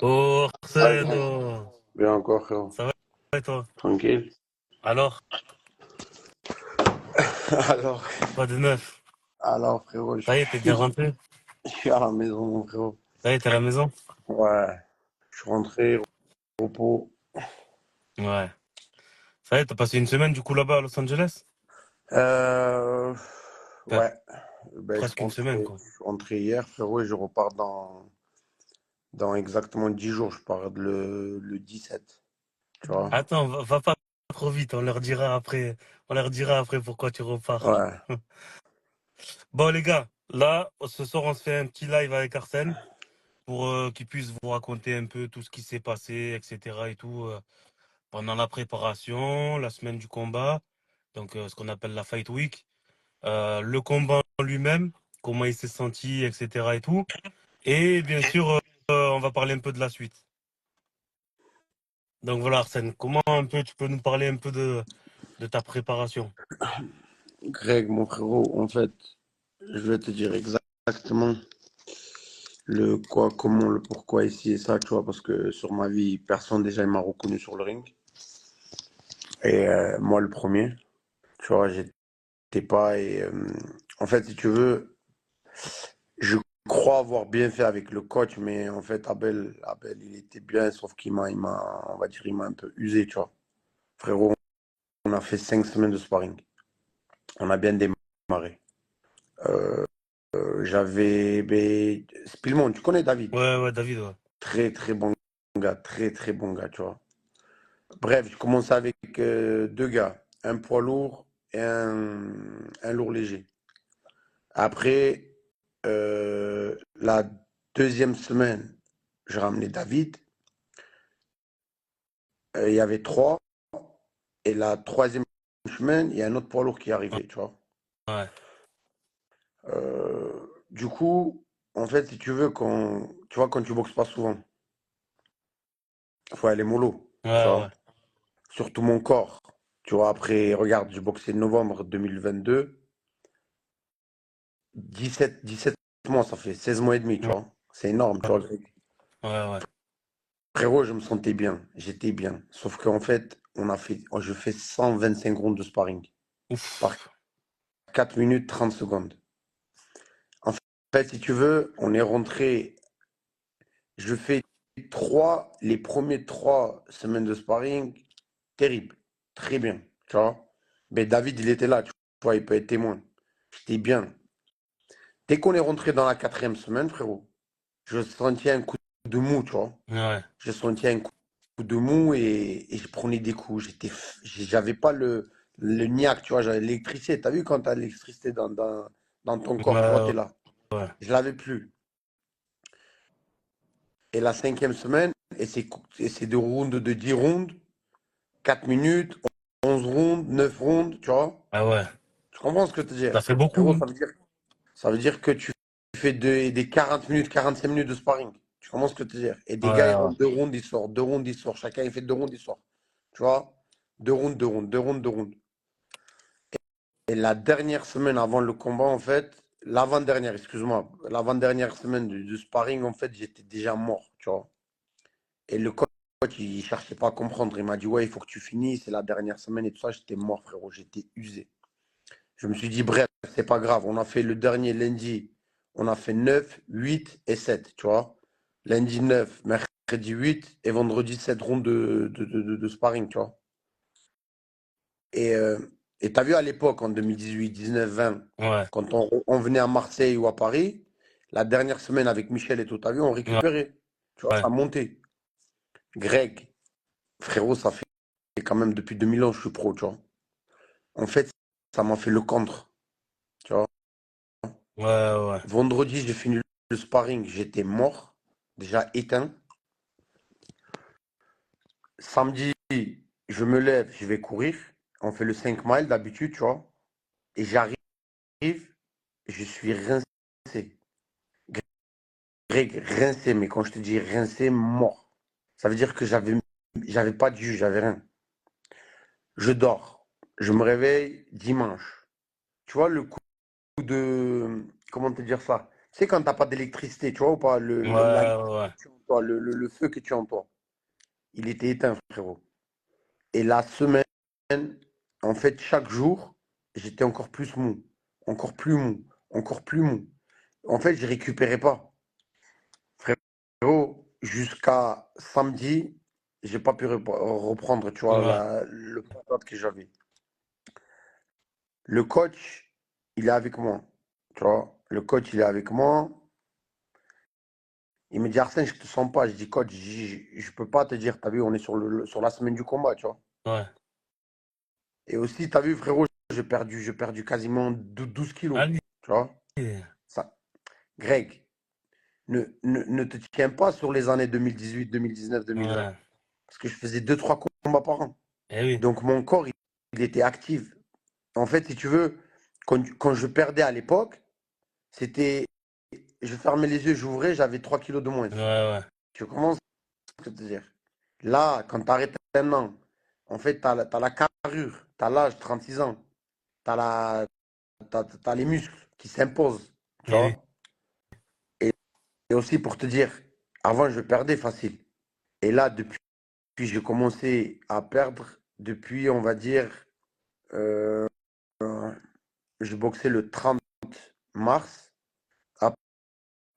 Oh, Ah, Arsène, bien. oh. Bien encore, frérot. Ça va et toi? Tranquille. Alors, Alors, quoi de neuf? alors, frérot, Ça y est, t'es bien rentré? je suis à la maison, mon frérot. Ça y est, t'es à la maison? Ouais, je suis rentré, repos. Ouais. Ça y est, t'as passé une semaine du coup là-bas à Los Angeles? Euh, Enfin, ouais, ben, presque une semaine, je quoi. suis rentré hier, frérot, et je repars dans exactement 10 jours. Je pars le 17, tu vois. Attends, va pas trop vite, on leur dira après. On leur dira après pourquoi tu repars. Ouais, Bon, les gars, là, ce soir, on se fait un petit live avec Arsène pour qu'il puisse vous raconter un peu tout ce qui s'est passé, etc. et tout, pendant la préparation, la semaine du combat, donc ce qu'on appelle la Fight Week. Le combat en lui-même, comment il s'est senti, etc. et tout. Et bien sûr, on va parler un peu de la suite. Donc voilà, Arsène, comment un peu tu peux nous parler un peu de ta préparation? Greg, mon frérot, en fait, je vais te dire exactement le quoi, comment, le pourquoi ici et ça, tu vois, parce que sur ma vie, personne déjà il m'a reconnu sur le ring. Et moi, le premier, tu vois, j'étais pas. Et en fait, si tu veux, je crois avoir bien fait avec le coach, mais en fait, Abel, il était bien, sauf on va dire, il m'a un peu usé, tu vois. Frérot, on a fait 5 semaines de sparring. On a bien démarré. Euh, Spilmon, tu connais David? Ouais, ouais, David, ouais. Très, très bon gars, très, très bon gars, tu vois. Bref, je commençais avec deux gars, un poids lourd et un lourd léger. Après, la deuxième semaine, j'ai ramené David. Il y avait trois. Et la troisième semaine, il y a un autre poids lourd qui est arrivé, tu vois. Ouais, Du coup, en fait, si tu veux, tu vois, quand tu boxes pas souvent, il faut aller mollo, ouais, tu ouais. vois. Surtout mon corps. Tu vois, après, regarde, j'ai boxé novembre 2022. 17 mois, ça fait 16 mois et demi, tu Ouais, vois. C'est énorme, tu vois. ouais, ouais. Frérot, je me sentais bien, j'étais bien. Sauf qu'en fait, je fais 125 rounds de sparring par Ouf. 4 minutes 30 secondes. En fait, si tu veux, on est rentré, je fais les premiers 3 semaines de sparring, terrible, très bien, tu vois. Mais David, il était là, tu vois, il peut être témoin. J'étais bien. Dès qu'on est rentré dans la 4e semaine, frérot, je sentais un coup de mou, tu vois. Ouais. Je sentais un coup de mou et je prenais des coups. J'avais pas le niaque, tu vois, j'avais l'électricité. T'as vu quand t'as l'électricité dans ton corps, tu vois, Ouais, t'es là. ouais. Je l'avais plus. Et la 5e semaine, et c'est des rounds de 10 rounds, 4 minutes, 11 rounds, 9 rounds, tu vois. Ah ouais. Tu comprends ce que je veux Ça dire? fait beaucoup, Frérot, hein. ça veut dire que tu fais des 40 minutes, 45 minutes de sparring. Tu comprends ce que je veux dire? Et Ouais, des gars, ils ouais. rentrent 2 rounds, ils sortent, 2 rounds, ils sortent. Chacun, il fait 2 rounds, il sort. Tu vois? 2 rounds, 2 rounds, 2 rounds, 2 rounds. Et la dernière semaine avant le combat, en fait, l'avant-dernière, excuse-moi, l'avant-dernière semaine du sparring, en fait, j'étais déjà mort, tu vois. Et le coach, il cherchait pas à comprendre. Il m'a dit, ouais, il faut que tu finisses, c'est la dernière semaine et tout ça. J'étais mort, frérot, j'étais usé. Je me suis dit, bref, c'est pas grave. On a fait le dernier lundi, on a fait 9, 8 et 7, tu vois. Lundi 9, mercredi 8 et vendredi 7 rondes de sparring, tu vois. Et et t'as vu à l'époque, en 2018, 19, 20, Ouais. quand on venait à Marseille ou à Paris, la dernière semaine avec Michel et tout, t'as vu, on Ouais. récupérait. Tu vois, Ouais. ça montait. Greg, frérot, ça fait quand même depuis 2000 ans que je suis pro, tu vois. En fait, ça m'a fait le contre, tu vois. Ouais, ouais. Vendredi, j'ai fini le sparring, j'étais mort, déjà éteint. Samedi, je me lève, je vais courir. On fait le 5 miles d'habitude, tu vois. Et j'arrive, je suis rincé. Greg, rincé, mais quand je te dis rincé, mort. Ça veut dire que j'avais pas de jus, j'avais rien. Je dors. Je me réveille dimanche. Tu vois le coup de, comment te dire ça? Tu sais, quand t'as pas d'électricité, tu vois, ou pas, Ouais, la lumière ouais, que tu as en toi, le feu que tu as en toi, il était éteint, frérot. Et la semaine, en fait, chaque jour, j'étais encore plus mou, encore plus mou, encore plus mou. En fait, je récupérais pas. Frérot, jusqu'à samedi, j'ai pas pu reprendre, tu vois, ouais, le patate que j'avais. Le coach, il est avec moi, tu vois. Le coach, il est avec moi. Il me dit, Arsène, je te sens pas. Je dis, coach, je peux pas te dire, t'as vu, on est sur la semaine du combat, tu vois. ouais. Et aussi, t'as vu, frérot, j'ai perdu quasiment 12 kilos, Allez. tu vois. Ça, Greg, ne te tiens pas sur les années 2018, 2019, 2020. Ouais. Parce que je faisais deux trois combats par an. Eh oui. Donc mon corps, il était actif. En fait, si tu veux, quand je perdais à l'époque, c'était, je fermais les yeux, j'ouvrais, j'avais 3 kilos de moins. Ouais, ouais. Tu commences à te dire. Là, quand tu arrêtes un an, en fait, tu as, la carrure, tu as l'âge, 36 ans, tu as les muscles qui s'imposent, tu Eh oui. vois. Et, et aussi pour te dire, avant, je perdais facile. Et là, depuis j'ai commencé à perdre, depuis, on va dire, euh, je boxais le 30 mars. À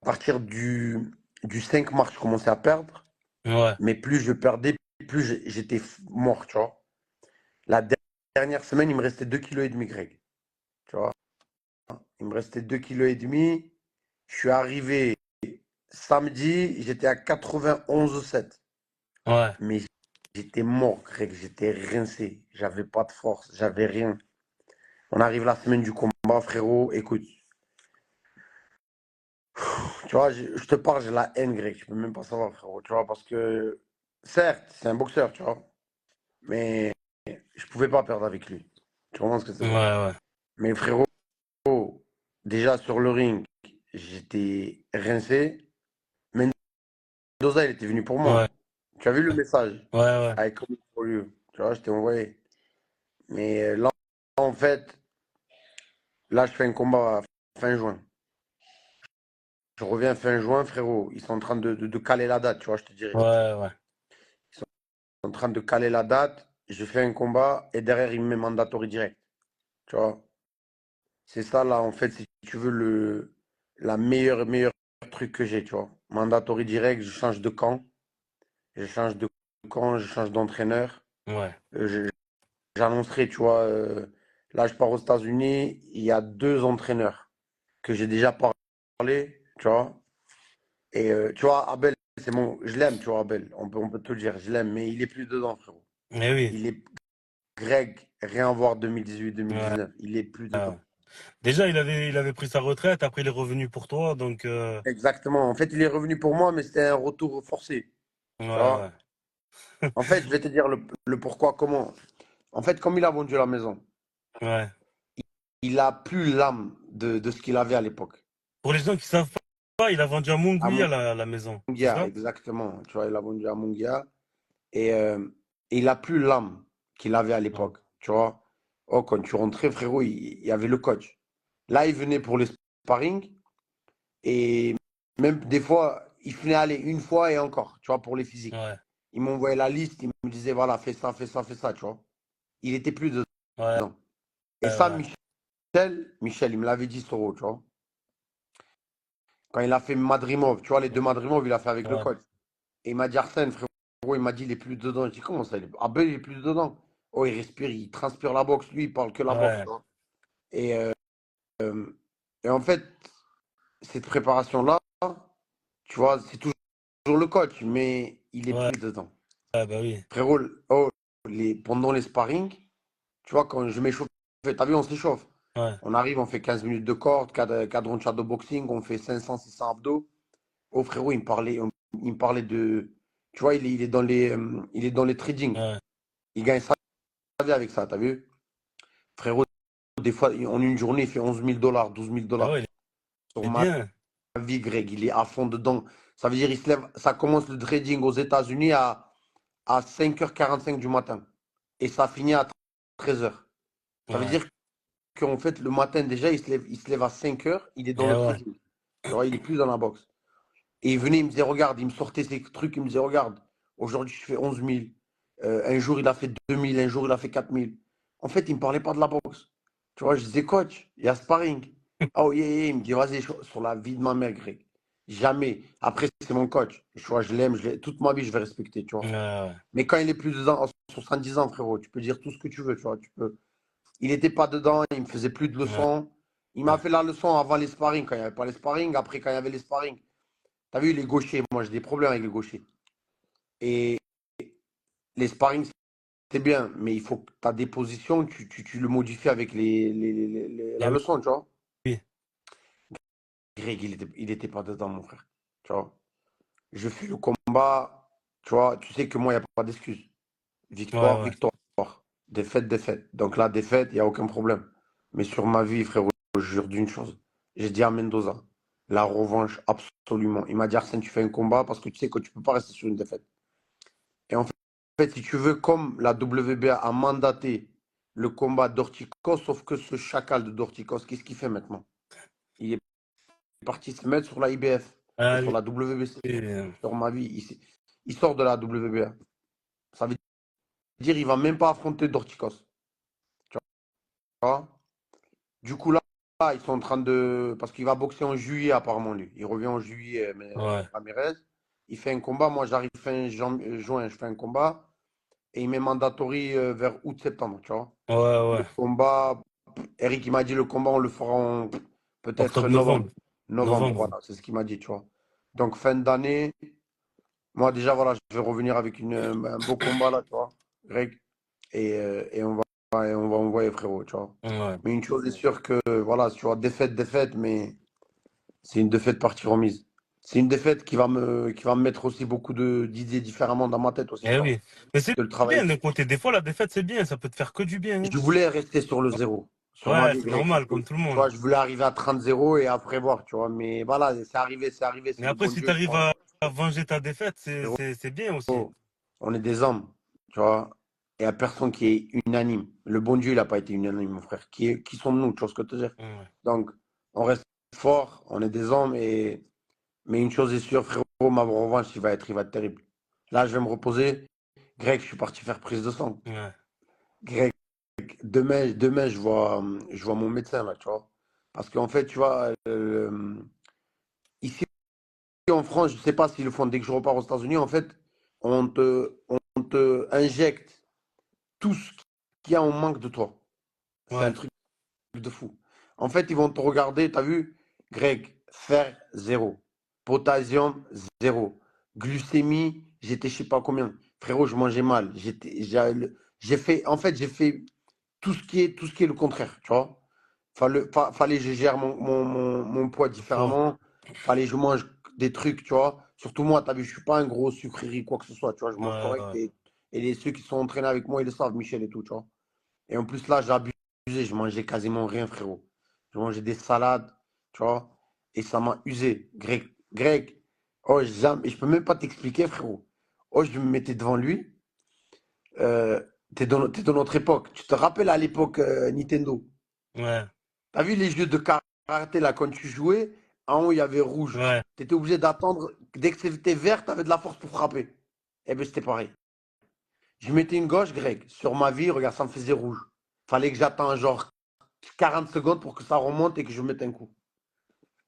partir du 5 mars, je commençais à perdre. Ouais. Mais plus je perdais, plus j'étais mort, tu vois. La dernière semaine, il me restait 2,5 kg, Greg. Tu vois. Il me restait 2,5 kg. Je suis arrivé samedi, j'étais à 91,7. Ouais. Mais j'étais mort, Greg. J'étais rincé. J'avais pas de force. J'avais rien. On arrive la semaine du combat, frérot. Écoute, tu vois, je te parle, j'ai la haine, Greg. Je peux même pas savoir, frérot. Tu vois, parce que, certes, c'est un boxeur, tu vois. Mais je pouvais pas perdre avec lui. Tu comprends ce que Ouais, c'est dire? ouais. Mais frérot, déjà sur le ring, j'étais rincé. Mendoza, il était venu pour Ouais. moi. Tu as vu le message? Ouais, ouais. I come for you. Tu vois, je t'ai envoyé. Mais là, en fait, là, je fais un combat fin juin. Je reviens fin juin, frérot. Ils sont en train de caler la date, tu vois, je te dirais. Ouais, ouais. Ils sont en train de caler la date. Je fais un combat et derrière, il me met mandatory direct. Tu vois, c'est ça, là, en fait, si tu veux, la meilleure truc que j'ai, tu vois. Mandatory direct, je change de camp. Je change de camp, je change d'entraîneur. Ouais. Euh, J'annoncerai, tu vois, là, je pars aux États-Unis. Il y a deux entraîneurs que j'ai déjà parlé, tu vois. Et tu vois, Abel, c'est mon. Je l'aime, tu vois, Abel. On peut te le dire, je l'aime, mais il est plus dedans, frérot. Eh oui. Il est Greg, rien voir Ouais. 2018-2019. Il est plus Ouais. dedans. Déjà, il avait pris sa retraite, après il est revenu pour toi, donc Exactement. En fait, il est revenu pour moi, mais c'était un retour forcé. ouais, Tu ouais. vois? En fait, je vais te dire le pourquoi, comment. En fait, comme il a vendu la maison, Ouais. il a plus l'âme de ce qu'il avait à l'époque. Pour les gens qui savent pas, il a vendu à À Mungui à la maison, c'est Mungia, ça? exactement. Tu vois, il a vendu à Mungia. Et il a plus l'âme qu'il avait à Ouais. l'époque. Tu vois? Oh, quand tu rentrais, frérot, il y avait le coach. Là, il venait pour les sparring. Et même des fois, il venait aller une fois et encore, tu vois, pour les physiques. Ouais. Il m'envoyait la liste, il me disait, voilà, fais ça, fais ça, fais ça, tu vois. Il était plus Ouais. dedans. Et Ouais. ça, Ouais. Michel, il me l'avait dit, Soro, tu vois. Quand il a fait Madrimov, tu vois, les deux Madrimov, il a fait avec le Ouais. coach. Et il m'a dit, Arsène, frérot, il m'a dit, il est plus dedans. Je dis, comment ça? Ah ben, il est plus dedans. Oh, il respire, il transpire la boxe. Lui, il parle que la boxe, tu Ouais. vois. Et, et en fait, cette préparation-là, tu vois, c'est toujours le coach, mais il est Ouais. plus dedans. Ouais, bah oui. Frérot, oh, pendant les sparring, tu vois, quand je m'échauffe, t'as vu, on s'échauffe. Ouais. On arrive, on fait 15 minutes de corde, cadre de shadow boxing, on fait 500, 600 abdos. Oh frérot, il me parlait de. Tu vois, il est dans les trading. Ouais. Il gagne sa vie avec ça, t'as vu? Frérot, des fois, en une journée, il fait 11 000 dollars, 12 000 Ah dollars. ouais, Sur il est ma bien. vie, Greg, il est à fond dedans. Ça veut dire, il se lève, ça commence le trading aux États-Unis à 5h45 du matin. Et ça finit à 13h. Ça veut Ouais. dire qu'en fait, le matin, déjà, il se lève à 5h, il est dans Et le ouais. trading. Tu vois, il est plus dans la boxe. Et il venait, il me disait, regarde, il me sortait ces trucs, il me disait, regarde, aujourd'hui je fais 11 000. Un jour il a fait 2 000, un jour il a fait 4 000. En fait, il me parlait pas de la boxe. Tu vois, je disais, coach, il y a sparring. Ah oui, il me dit, vas-y, sur la vie de ma mère, Greg. Jamais. Après, c'est mon coach. Tu vois, toute ma vie, je vais respecter, tu vois. Ouais. Mais quand il est plus dedans, 70 ans, frérot, tu peux dire tout ce que tu veux, tu vois. Il n'était pas dedans, il me faisait plus de Ouais. leçons. Il m'a fait la leçon avant les sparring, quand il n'y avait pas les sparring, après quand il y avait les sparring. T'as vu, les gauchers, moi j'ai des problèmes avec les gauchers. Et les sparring, c'est bien, mais il faut que tu as des positions, tu le modifies avec Eh la oui. leçon, tu vois. Oui. Greg, il était pas dedans, mon frère. Tu vois. Je fais le combat, tu vois, tu sais que moi, il n'y a pas d'excuse. Ouais, Victoire, ouais. victoire. Défaite, défaite. Donc la défaite, il n'y a aucun problème. Mais sur ma vie, frérot, je jure d'une chose. J'ai dit à Mendoza, la revanche, absolument. Il m'a dit, Arsène, tu fais un combat parce que tu sais que tu ne peux pas rester sur une défaite. Et en fait, si tu veux, comme la WBA a mandaté le combat d'Ortikos, sauf que ce chacal de Dorticos, qu'est-ce qu'il fait maintenant? Il est parti se mettre sur la IBF et Ah, sur lui, la WBC. euh, Sur ma vie, il sort de la WBA. Ça veut dire qu'il ne va même pas affronter Dorticos. Tu vois? Du coup, là, ils sont en train de. Parce qu'il va boxer en juillet, apparemment, lui. Il revient en juillet, mais ouais. Ramirez. Il fait un combat. Moi, j'arrive fin juin, je fais un combat. Et il met mandatory vers août-septembre, tu vois. Ouais, Le ouais. combat, Eric, il m'a dit le combat, on le fera en peut-être novembre. Octobre-novembre. Novembre, Novembre. voilà, c'est ce qu'il m'a dit, tu vois. Donc, fin d'année, moi, déjà, voilà, je vais revenir avec un beau combat, là, tu vois, Greg. Et on va envoyer, frérot, tu vois. Ouais. Mais une chose est sûre que, voilà, tu vois, défaite, défaite, mais c'est une défaite partie remise. C'est une défaite qui va me mettre aussi beaucoup d'idées différemment dans ma tête aussi, tu Eh vois. oui. Mais Parce c'est que le travail, bien d'un côté. Des fois, la défaite, c'est bien. Ça peut te faire que du bien, hein. je voulais rester sur le zéro, sur ma Ouais, vie c'est grecque. normal, comme Tu tout le monde. vois, je voulais arriver à 30-0 et après voir, tu vois. Mais voilà, c'est arrivé, Mais c'est le après, bon si Dieu, tu tu arrives vois. à venger ta défaite, Frérot, c'est bien aussi. on est des hommes, tu vois. Il n'y a personne qui est unanime. Le bon Dieu, il n'a pas été unanime, mon frère. Qui sommes-nous, tu vois ce que je veux te dire? Ouais. Donc, on reste fort, on est des hommes, mais une chose est sûre, frérot, ma revanche, il va être terrible. Là, je vais me reposer. Greg, je suis parti faire prise de sang. Ouais. Greg, demain je vois mon médecin, là, tu vois. Parce qu'en fait, tu vois, ici en France, je ne sais pas s'ils le font dès que je repars aux États-Unis, en fait, on te injecte tout ce qu'il y a en manque de toi. C'est un Ouais. truc de fou. En fait, ils vont te regarder, tu as vu, Greg, fer, zéro. Potassium, zéro. Glucémie, j'étais je sais pas combien. Frérot, je mangeais mal. J'ai fait tout ce qui est le contraire, tu vois. Fallait que je gère mon poids Le poids. différemment. Fallait que je mange des trucs, tu vois. Surtout moi, t'as vu, je suis pas un gros sucrerie, quoi que ce soit, tu vois. Je mange Ouais, correct. ouais. Ceux qui sont entraînés avec moi, ils le savent, Michel et tout, tu vois. Et en plus, là, j'ai abusé. Je mangeais quasiment rien, frérot. Je mangeais des salades, tu vois. Et ça m'a usé. Greg, oh, jamais, je peux même pas t'expliquer, frérot. Oh, je me mettais devant lui. Euh, t'es dans notre époque. Tu te rappelles à l'époque Nintendo? Ouais. T'as vu les jeux de karaté là, quand tu jouais, en haut il y avait rouge. Ouais. Tu étais obligé d'attendre. Dès que c'était vert, tu avais de la force pour frapper. Eh bien, c'était pareil. Je mettais une gauche, Greg. Sur ma vie, regarde, ça me faisait rouge. Fallait que j'attende genre 40 secondes pour que ça remonte et que je mette un coup.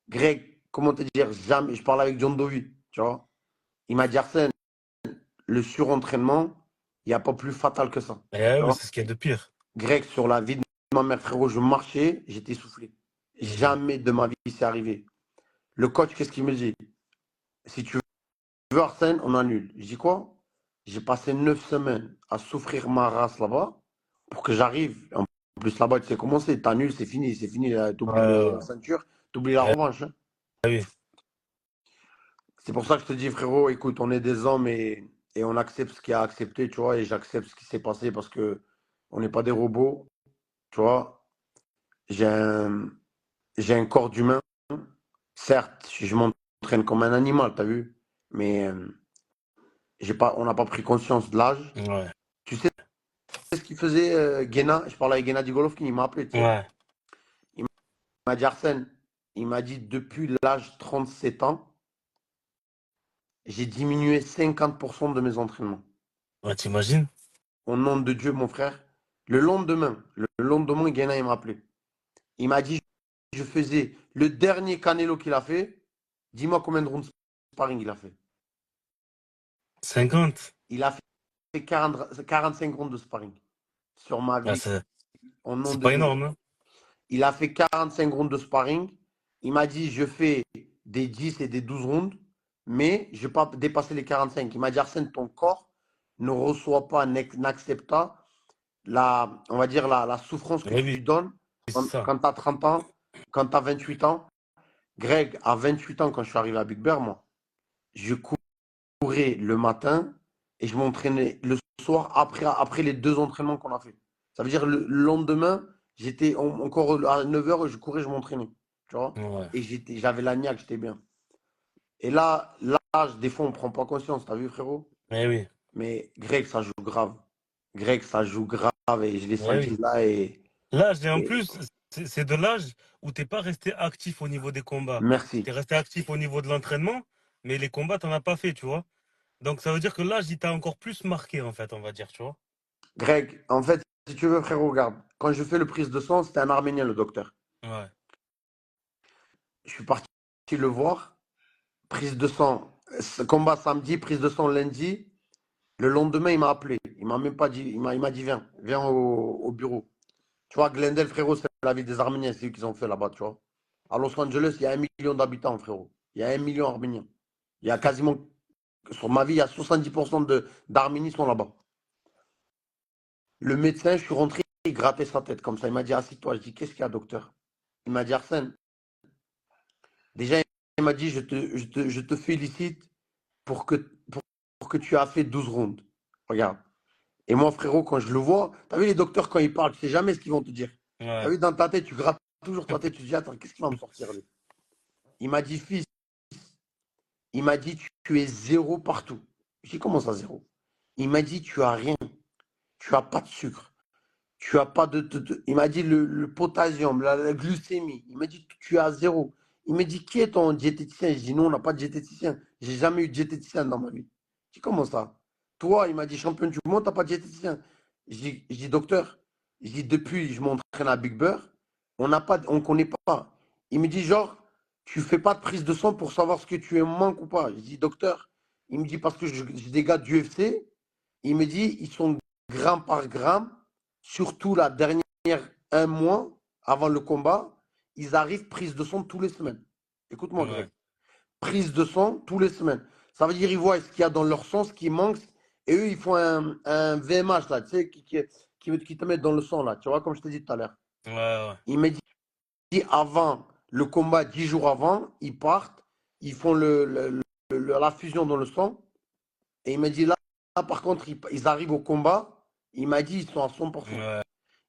Greg, comment te dire, jamais. Je parlais avec John Dovi, tu vois. Il m'a dit, Arsène, le surentraînement, il n'y a pas plus fatal que ça. Eh Tu oui, vois. c'est ce qu'il y a de pire. Grec, sur la vie de ma mère, frérot, je marchais, j'étais soufflé. Mhm. Jamais de ma vie c'est arrivé. Le coach, qu'est-ce qu'il me dit? Si tu veux Arsène, on annule. Je dis quoi? J'ai passé 9 semaines à souffrir ma race là-bas pour que j'arrive. En plus, là-bas, tu sais comment c'est. T'annules, c'est fini. C'est fini. Ouais, T'oublies la ouais. ceinture, t'oublies la Eh revanche, hein. oui. C'est pour ça que je te dis, frérot, écoute, on est des hommes et on accepte ce qu'il y a à accepter, tu vois, et j'accepte ce qui s'est passé parce que on n'est pas des robots, tu vois. J'ai un, j'ai un corps d'humain. Certes, je m'entraîne comme un animal, t'as vu? Mais on n'a pas pris conscience de l'âge. Ouais. Tu sais ce qu'il faisait, Guéna? Je parlais avec Guéna Golovkin, il m'a appelé, tu sais. Ouais. Il m'a dit, Arsène, Il m'a dit, depuis l'âge de 37 ans, j'ai diminué 50% de mes entraînements. Ouais, t'imagines? Au nom de Dieu, mon frère. Le lendemain, Guéna, il m'a appelé. Il m'a dit, je faisais le dernier Canelo qu'il a fait. Dis-moi combien de rounds sparring il a fait. 50. Il a fait 45 rounds de sparring sur ma Ouais, vie, au nom c'est de pas Dieu. énorme, hein? Il a fait 45 rounds de sparring. Il m'a dit, je fais des 10 et des 12 rounds, mais je ne vais pas dépasser les 45. Il m'a dit, Arsène, ton corps ne reçoit pas, n'accepte pas on va dire la souffrance que Eh tu oui, lui donnes c'est ça. quand tu as 30 ans, quand tu as 28 ans. Greg, à 28 ans, quand je suis arrivé à Big Bear, moi, je courais le matin et je m'entraînais le soir après les 2 entraînements qu'on a fait. Ça veut dire le lendemain, j'étais encore à 9 heures, je courais, je m'entraînais. Tu vois? Ouais. Et j'avais la niaque, j'étais bien. Et là, l'âge, des fois, on ne prend pas conscience. T'as vu, frérot? Eh oui, Mais Greg, ça joue grave. Greg, ça joue grave et je l'ai eh senti oui. là. L'âge, et en Et plus, c'est de l'âge où t'es pas resté actif au niveau des combats. merci. T'es resté actif au niveau de l'entraînement, mais les combats, t'en as pas fait, tu vois. Donc ça veut dire que l'âge, il t'a encore plus marqué, en fait, on va dire, tu vois. Greg, en fait, si tu veux, frérot, regarde. Quand je fais le prise de sang, c'était un Arménien, le docteur. Ouais. Je suis parti le voir. Prise de sang, combat samedi, prise de sang lundi. Le lendemain, il m'a appelé. Il m'a même pas dit, il m'a dit, viens au bureau. Tu vois, Glendale, frérot, c'est la ville des Arméniens, c'est eux qu'ils ont fait là-bas, tu vois. À Los Angeles, il y a 1 million d'habitants, frérot. Il y a 1 million d'Arméniens. Il y a quasiment, sur ma vie, il y a 70% d'Arméniens sont là-bas. Le médecin, je suis rentré, il grattait sa tête comme ça. Il m'a dit, assis-toi. Je dis, qu'est-ce qu'il y a, docteur? Il m'a dit, Arsène, déjà, il m'a dit, je te félicite pour que, pour que tu as fait 12 rounds. Regarde. Et moi, frérot, quand je le vois, tu as vu les docteurs, quand ils parlent, tu sais jamais ce qu'ils vont te dire. Tu as Ouais. vu dans ta tête, tu grattes toujours ta tête, tu te dis, attends, qu'est-ce qu'il va me sortir, lui? Il m'a dit, fils, il m'a dit, tu es zéro partout. Je dis, comment ça, zéro? Il m'a dit, tu as rien. Tu as pas de sucre. Tu as pas Il m'a dit, le potassium, la glucémie. Il m'a dit, tu as zéro. Il m'a dit, qui est ton diététicien? Je dis, non, on n'a pas de diététicien. J'ai jamais eu de diététicien dans ma vie. Je dis, comment ça? Toi, il m'a dit, champion du monde, tu n'as pas de diététicien. Je dis, docteur, je dis, depuis, je m'entraîne à Big Bear, on ne connaît pas. Il me dit, genre, tu fais pas de prise de sang pour savoir ce que tu es manque ou pas. Je dis, docteur, il me dit, parce que j'ai des gars du UFC, il me dit, ils sont gramme par gramme, surtout la dernière 1 mois avant le combat, ils arrivent prise de sang tous les semaines. Écoute-moi, Ouais. Greg. Prise de sang tous les semaines. Ça veut dire qu'ils voient ce qu'il y a dans leur sang, ce qui manque. Et eux, ils font un VMH, là, tu sais, qui te met dans le sang, là. Tu vois, comme je t'ai dit tout à l'heure. Ouais, ouais. Il m'a dit avant le combat, 10 jours avant, ils partent, ils font la fusion dans le sang. Et il m'a dit là, par contre, ils arrivent au combat. Il m'a dit, ils sont à 100%. Ouais,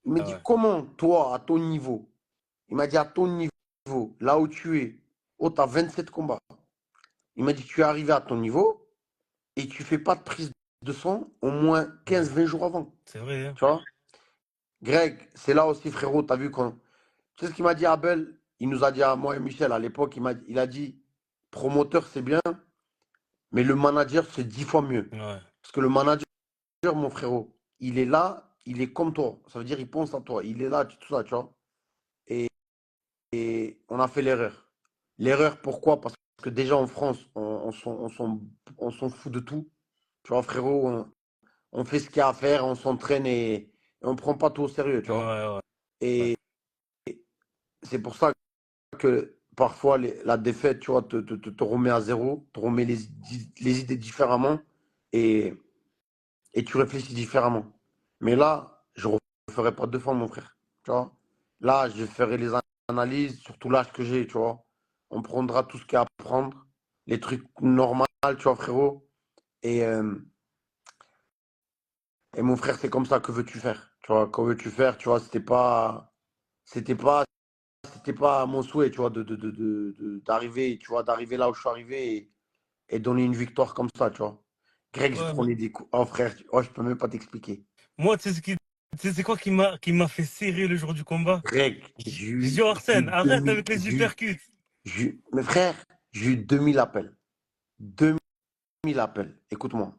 Il m'a dit, ouais. comment, toi, à ton niveau, il m'a dit, à ton niveau, là où tu es, oh, tu as 27 combats. Il m'a dit, tu es arrivé à ton niveau et tu fais pas de prise de sang au moins Ouais. 15-20 jours avant. C'est vrai, hein. Tu vois? Greg, c'est là aussi, frérot, tu as vu quand. Tu sais ce qu'il m'a dit, Abel? Il nous a dit à moi et Michel à l'époque, il a dit, promoteur, c'est bien, mais le manager, c'est 10 fois mieux. Ouais. Parce que le manager, mon frérot, il est là, il est comme toi. Ça veut dire, il pense à toi. Il est là, tout ça, tu vois. Et on a fait l'erreur. L'erreur, pourquoi? Parce que déjà en France, on s'en fout de tout. Tu vois, frérot, on fait ce qu'il y a à faire, on s'entraîne et on ne prend pas tout au sérieux, tu Ouais, vois. ouais. Ouais. Et c'est pour ça que parfois la défaite, tu vois, te remet à zéro, te remet les idées différemment et, et tu réfléchis différemment. Mais là, je ne referai pas 2 fois, mon frère. Tu vois. Là, je ferai les analyses, surtout l'âge que j'ai, tu vois. On prendra tout ce qu'il y a à prendre, les trucs normaux, tu vois, frérot. Et, euh, et mon frère, c'est comme ça, que veux-tu faire? Tu vois, que veux-tu faire? Tu vois, c'était pas, c'était pas mon souhait, tu vois, d'arriver, tu vois, d'arriver là où je suis arrivé et donner une victoire comme ça, tu vois. Greg, je Ouais, prenais des coups. Oh, frère, oh, je peux même pas t'expliquer. moi, tu sais, c'est quoi qui m'a fait serrer le jour du combat? Greg, J'ai dit, oh, Arsène, arrête avec les j'ai eu uppercuts. Mes frères, j'ai eu 2000 appels. 2000 appels. Écoute-moi.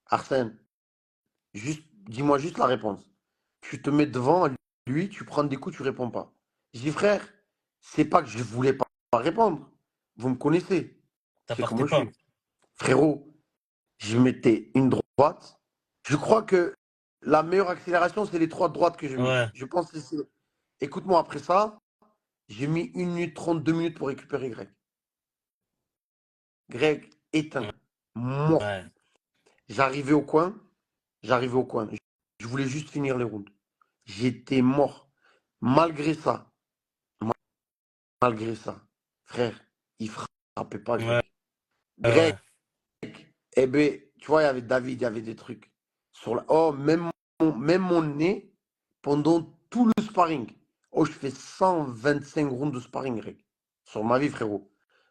Arsène, dis-moi juste la réponse. Tu te mets devant lui, tu prends des coups, tu réponds pas. Je dis, frère, c'est pas que je voulais pas répondre. Vous me connaissez. Ça Tu sais partait comment je pas. suis. Frérot, je mettais une droite. Je crois que la meilleure accélération, c'est les trois droites que je mets. Ouais. Je pense que c'est. Écoute-moi, après ça, j'ai mis 1 minute 30, 2 minutes pour récupérer Greg. Greg éteint, mort. Ouais. J'arrivais au coin, j'arrivais au coin. Je voulais juste finir les rounds. J'étais mort. Malgré ça, malgré ça, frère, il frappait pas Ouais. Greg. Greg, Ouais. eh ben, tu vois, il y avait David, il y avait des trucs. Oh, même mon nez, pendant tout le sparring. Oh, je fais 125 rounds de sparring, Greg. Sur ma vie, frérot.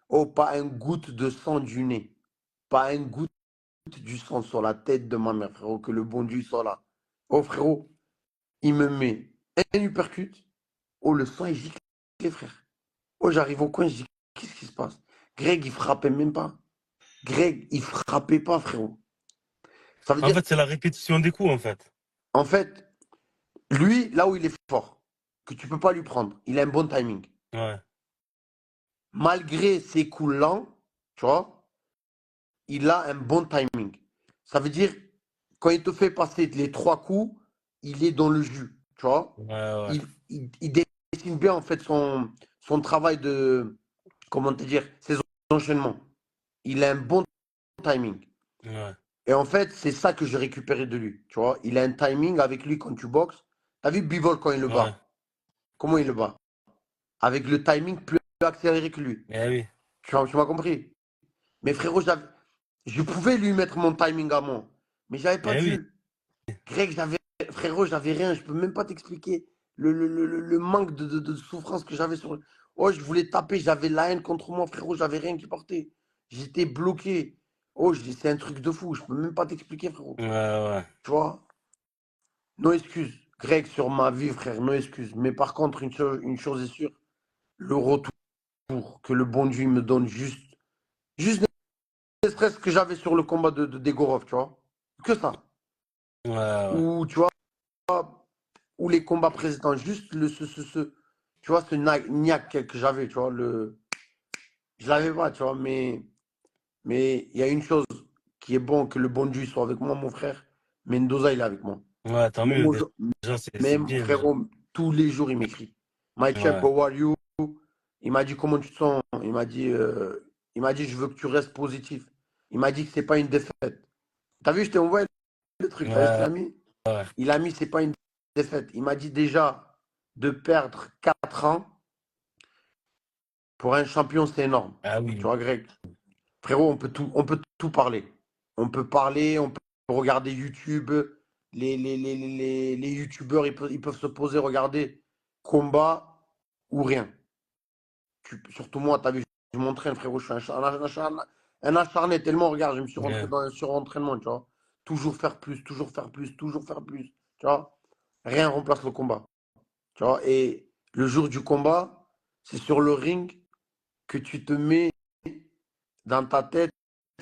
Oh, pas un goutte de sang du nez. Pas un goutte du sang sur la tête de ma mère, frérot, que le bon Dieu soit là. Oh, frérot, il me met un uppercut. Oh, le sang, il gicle, les frères. Oh, j'arrive au coin, je dis, qu'est-ce qui se passe? Greg, il frappait même pas. Greg, il frappait pas, frérot. Ça veut En dire, fait, c'est la répétition des coups, en fait. en fait, lui, là où il est fort, que tu peux pas lui prendre, il a un bon timing. Ouais. Malgré ses coups lents, tu vois, il a un bon timing. Ça veut dire, quand il te fait passer les trois coups, il est dans le jus, tu vois. Ouais, ouais. Il dessine bien, en fait, son travail de, comment te dire, ses enchaînements. Il a un bon timing. Ouais. Et en fait, c'est ça que j'ai récupéré de lui, tu vois. Il a un timing avec lui quand tu boxes. T'as vu Bivol quand il le Ouais. bat? Comment il le bat? Avec le timing plus accéléré que lui. Eh oui. Tu m'as compris? Mais frérot, je pouvais lui mettre mon timing à moi. Mais j'avais pas Eh oui. dû. Greg, frérot, j'avais rien. Je peux même pas t'expliquer le manque de souffrance que j'avais sur. Oh, je voulais taper. J'avais la haine contre moi, frérot. J'avais rien qui partait. J'étais bloqué. Oh, c'est un truc de fou. Je peux même pas t'expliquer, frérot. Ouais, ouais. Tu vois? Non excuse. Greg, sur ma vie, frère, non excuse. Mais par contre, une chose est sûre. Le retour que le bon Dieu me donne juste le stress que j'avais sur le combat de Degorov, tu vois. Que ça. Ouais, ouais. Ou, tu vois, ou les combats précédents, juste tu vois, ce niaque que j'avais, tu vois, je l'avais pas, tu vois, mais il y a une chose qui est bon, que le bon Dieu soit avec moi, mon frère. Mendoza, il est avec moi. Ouais, tant Même, mieux. aujourd- Déjà, c'est même bien, déjà. frérot, tous les jours, il m'écrit. My check, Ouais. how are you? Il m'a dit comment tu te sens? Il m'a dit, je veux que tu restes positif. Il m'a dit que c'est pas une défaite. T'as vu, je t'ai envoyé le truc, t'as vu ce qu'il Ouais, a mis? ouais. Il a mis, c'est pas une défaite. Il m'a dit déjà de perdre 4 ans pour un champion, c'est énorme. Ah Tu oui. vois, Greg? Frérot, on peut tout parler. On peut parler, on peut regarder YouTube. Les YouTubeurs, ils peuvent se poser, regarder combat ou rien. Surtout moi, t'as vu, je m'entraîne, frérot. Je suis un acharné tellement, regarde, je me suis rentré Ouais. dans un surentraînement, tu vois. Toujours faire plus, toujours faire plus, toujours faire plus. Tu vois? Rien remplace le combat. Tu vois, et le jour du combat, c'est sur le ring que tu te mets dans ta tête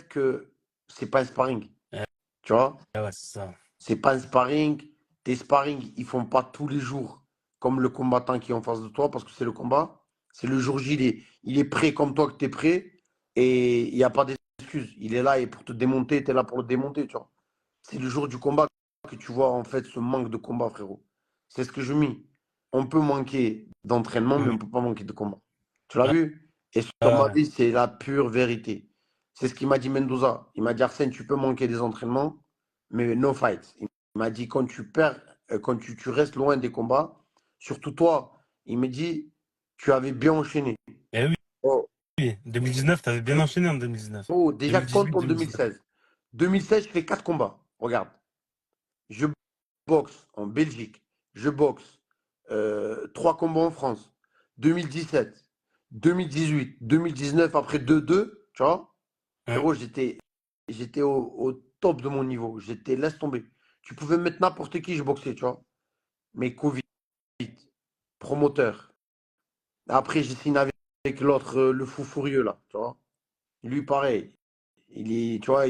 que c'est pas un sparring. Ouais, Tu vois, ouais, c'est ça. c'est pas un sparring. Tes sparring, ils font pas tous les jours comme le combattant qui est en face de toi parce que c'est le combat. C'est le jour J, il est prêt comme toi que tu es prêt et il n'y a pas d'excuse. Il est là et pour te démonter, tu es là pour le démonter, tu vois. C'est le jour du combat que tu vois en fait ce manque de combat, frérot. C'est ce que je mis. On peut manquer d'entraînement, mais Mm. on peut pas manquer de combat. Tu l'as Ouais, vu? Et sur ma ouais. vie, c'est la pure vérité. C'est ce qu'il m'a dit Mendoza. Il m'a dit Arsène, tu peux manquer des entraînements, mais no fight. Il m'a dit quand tu perds, quand tu restes loin des combats, surtout toi, il me dit tu avais bien enchaîné. Eh oui. Oh, 2019, t'avais bien enchaîné en 2019. frérot, déjà compte 2018, en 2019. 2016. 2016, je fais 4 combats. Regarde. Je boxe en Belgique. Je boxe 3 combats en France. 2017, 2018, 2019, après 2-2, tu vois. Ouais. Frérot, j'étais au top de mon niveau. Laisse tomber. Tu pouvais mettre n'importe qui, je boxais, tu vois. Mais Covid, promoteur. Après, j'ai signé avec avec l'autre, le fou furieux, là, tu vois. Lui, pareil. Tu vois,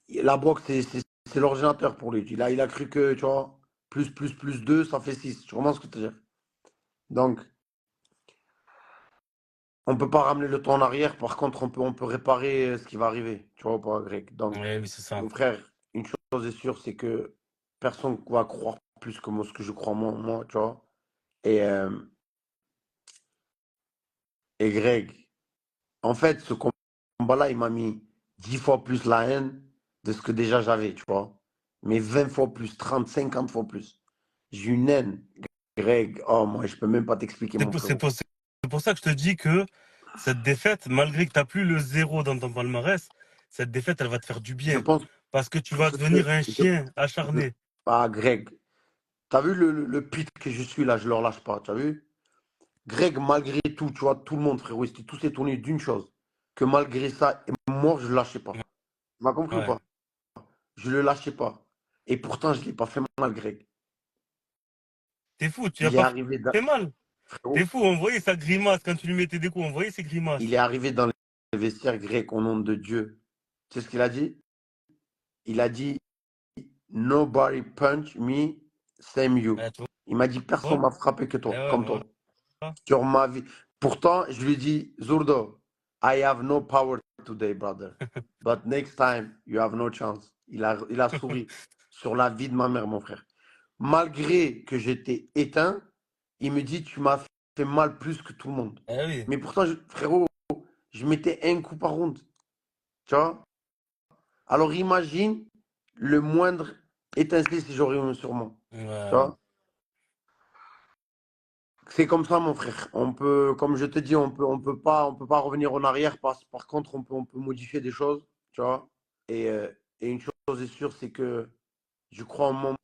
la boxe, c'est l'ordinateur pour lui. Il a cru que, tu vois, plus 2, ça fait 6. Tu comprends ce que je veux dire? Donc, on peut pas ramener le temps en arrière. Par contre, on peut réparer ce qui va arriver. Tu vois ou pas, Greg? Donc, Ouais, oui, c'est ça. mon frère, une chose est sûre, c'est que personne va croire plus que moi, ce que je crois moi, tu vois. Et, euh, et Greg, en fait, ce combat-là, il m'a mis 10 fois plus la haine de ce que déjà j'avais, tu vois. Mais 20 fois plus, 30, 50 fois plus. J'ai une haine, Greg. Oh, moi, je peux même pas t'expliquer, C'est mon pour, c'est frérot. pour- c'est pour ça que je te dis que cette défaite, malgré que tu n'as plus le zéro dans ton palmarès, cette défaite, elle va te faire du Je bien. pense Parce que tu vas que devenir un je, chien acharné. ah, Greg, t'as vu le pit que je suis là, je leur lâche pas, t'as vu? Greg, malgré tout, tu vois, tout le monde, frérot, c'était tous étonnés d'une chose, que malgré ça, moi, je ne lâchais pas. Tu m'as compris ou Ouais. pas? Je le lâchais pas. Et pourtant, je ne l'ai pas fait mal, Greg. T'es fou, tu n'as Il est pas arrivé, fait mal. T'es frérot, fou, on voyait sa grimace quand tu lui mettais des coups, on voyait ses il grimaces. est arrivé dans les vestiaires grecs au nom de Dieu. Tu sais ce qu'il a dit? Il a dit, Nobody punch me, same you. Ouais, tu Il m'a dit, personne vois? m'a frappé que Eh toi, ouais, comme voilà. toi. Sur ma vie. Pourtant, je lui dis, Zurdo, I have no power today, brother. But next time, you have no chance. Il a souri sur la vie de ma mère, mon frère. Malgré que j'étais éteint, il me dit, tu m'as fait mal plus que tout le monde. Eh oui. Mais pourtant, frérot, je mettais un coup par ronde. Tu vois? Alors imagine le moindre étincelle si j'aurais eu sur moi. Tu Ouais. vois? C'est comme ça, mon frère. On peut, comme je te dis, on peut pas revenir en arrière. Par contre, on peut modifier des choses, tu vois. Et une chose est sûre, c'est que je crois en moi,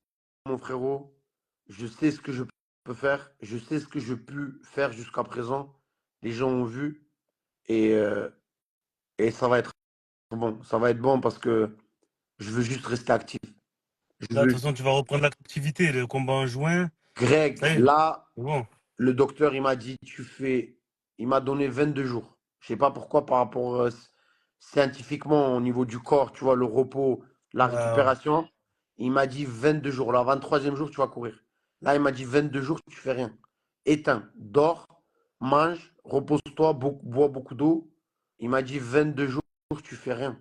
mon frérot. Je sais ce que je peux faire. Je sais ce que je peux faire jusqu'à présent. Les gens ont vu. Et, euh, et ça va être bon. Ça va être bon parce que je veux juste rester actif. Je Là, de toute veux... façon, tu vas reprendre l'activité. Le combat en juin, Greg, ça y est, là, c'est bon. le docteur, il m'a dit, il m'a donné 22 jours. Je sais pas pourquoi, par rapport scientifiquement, au niveau du corps, tu vois, le repos, la Ouais, ouais. récupération. Il m'a dit 22 jours. Là, 23e jour, tu vas courir. Là, il m'a dit 22 jours, tu fais rien. Éteins, dors, mange, repose-toi, bois beaucoup d'eau. Il m'a dit 22 jours, tu fais rien.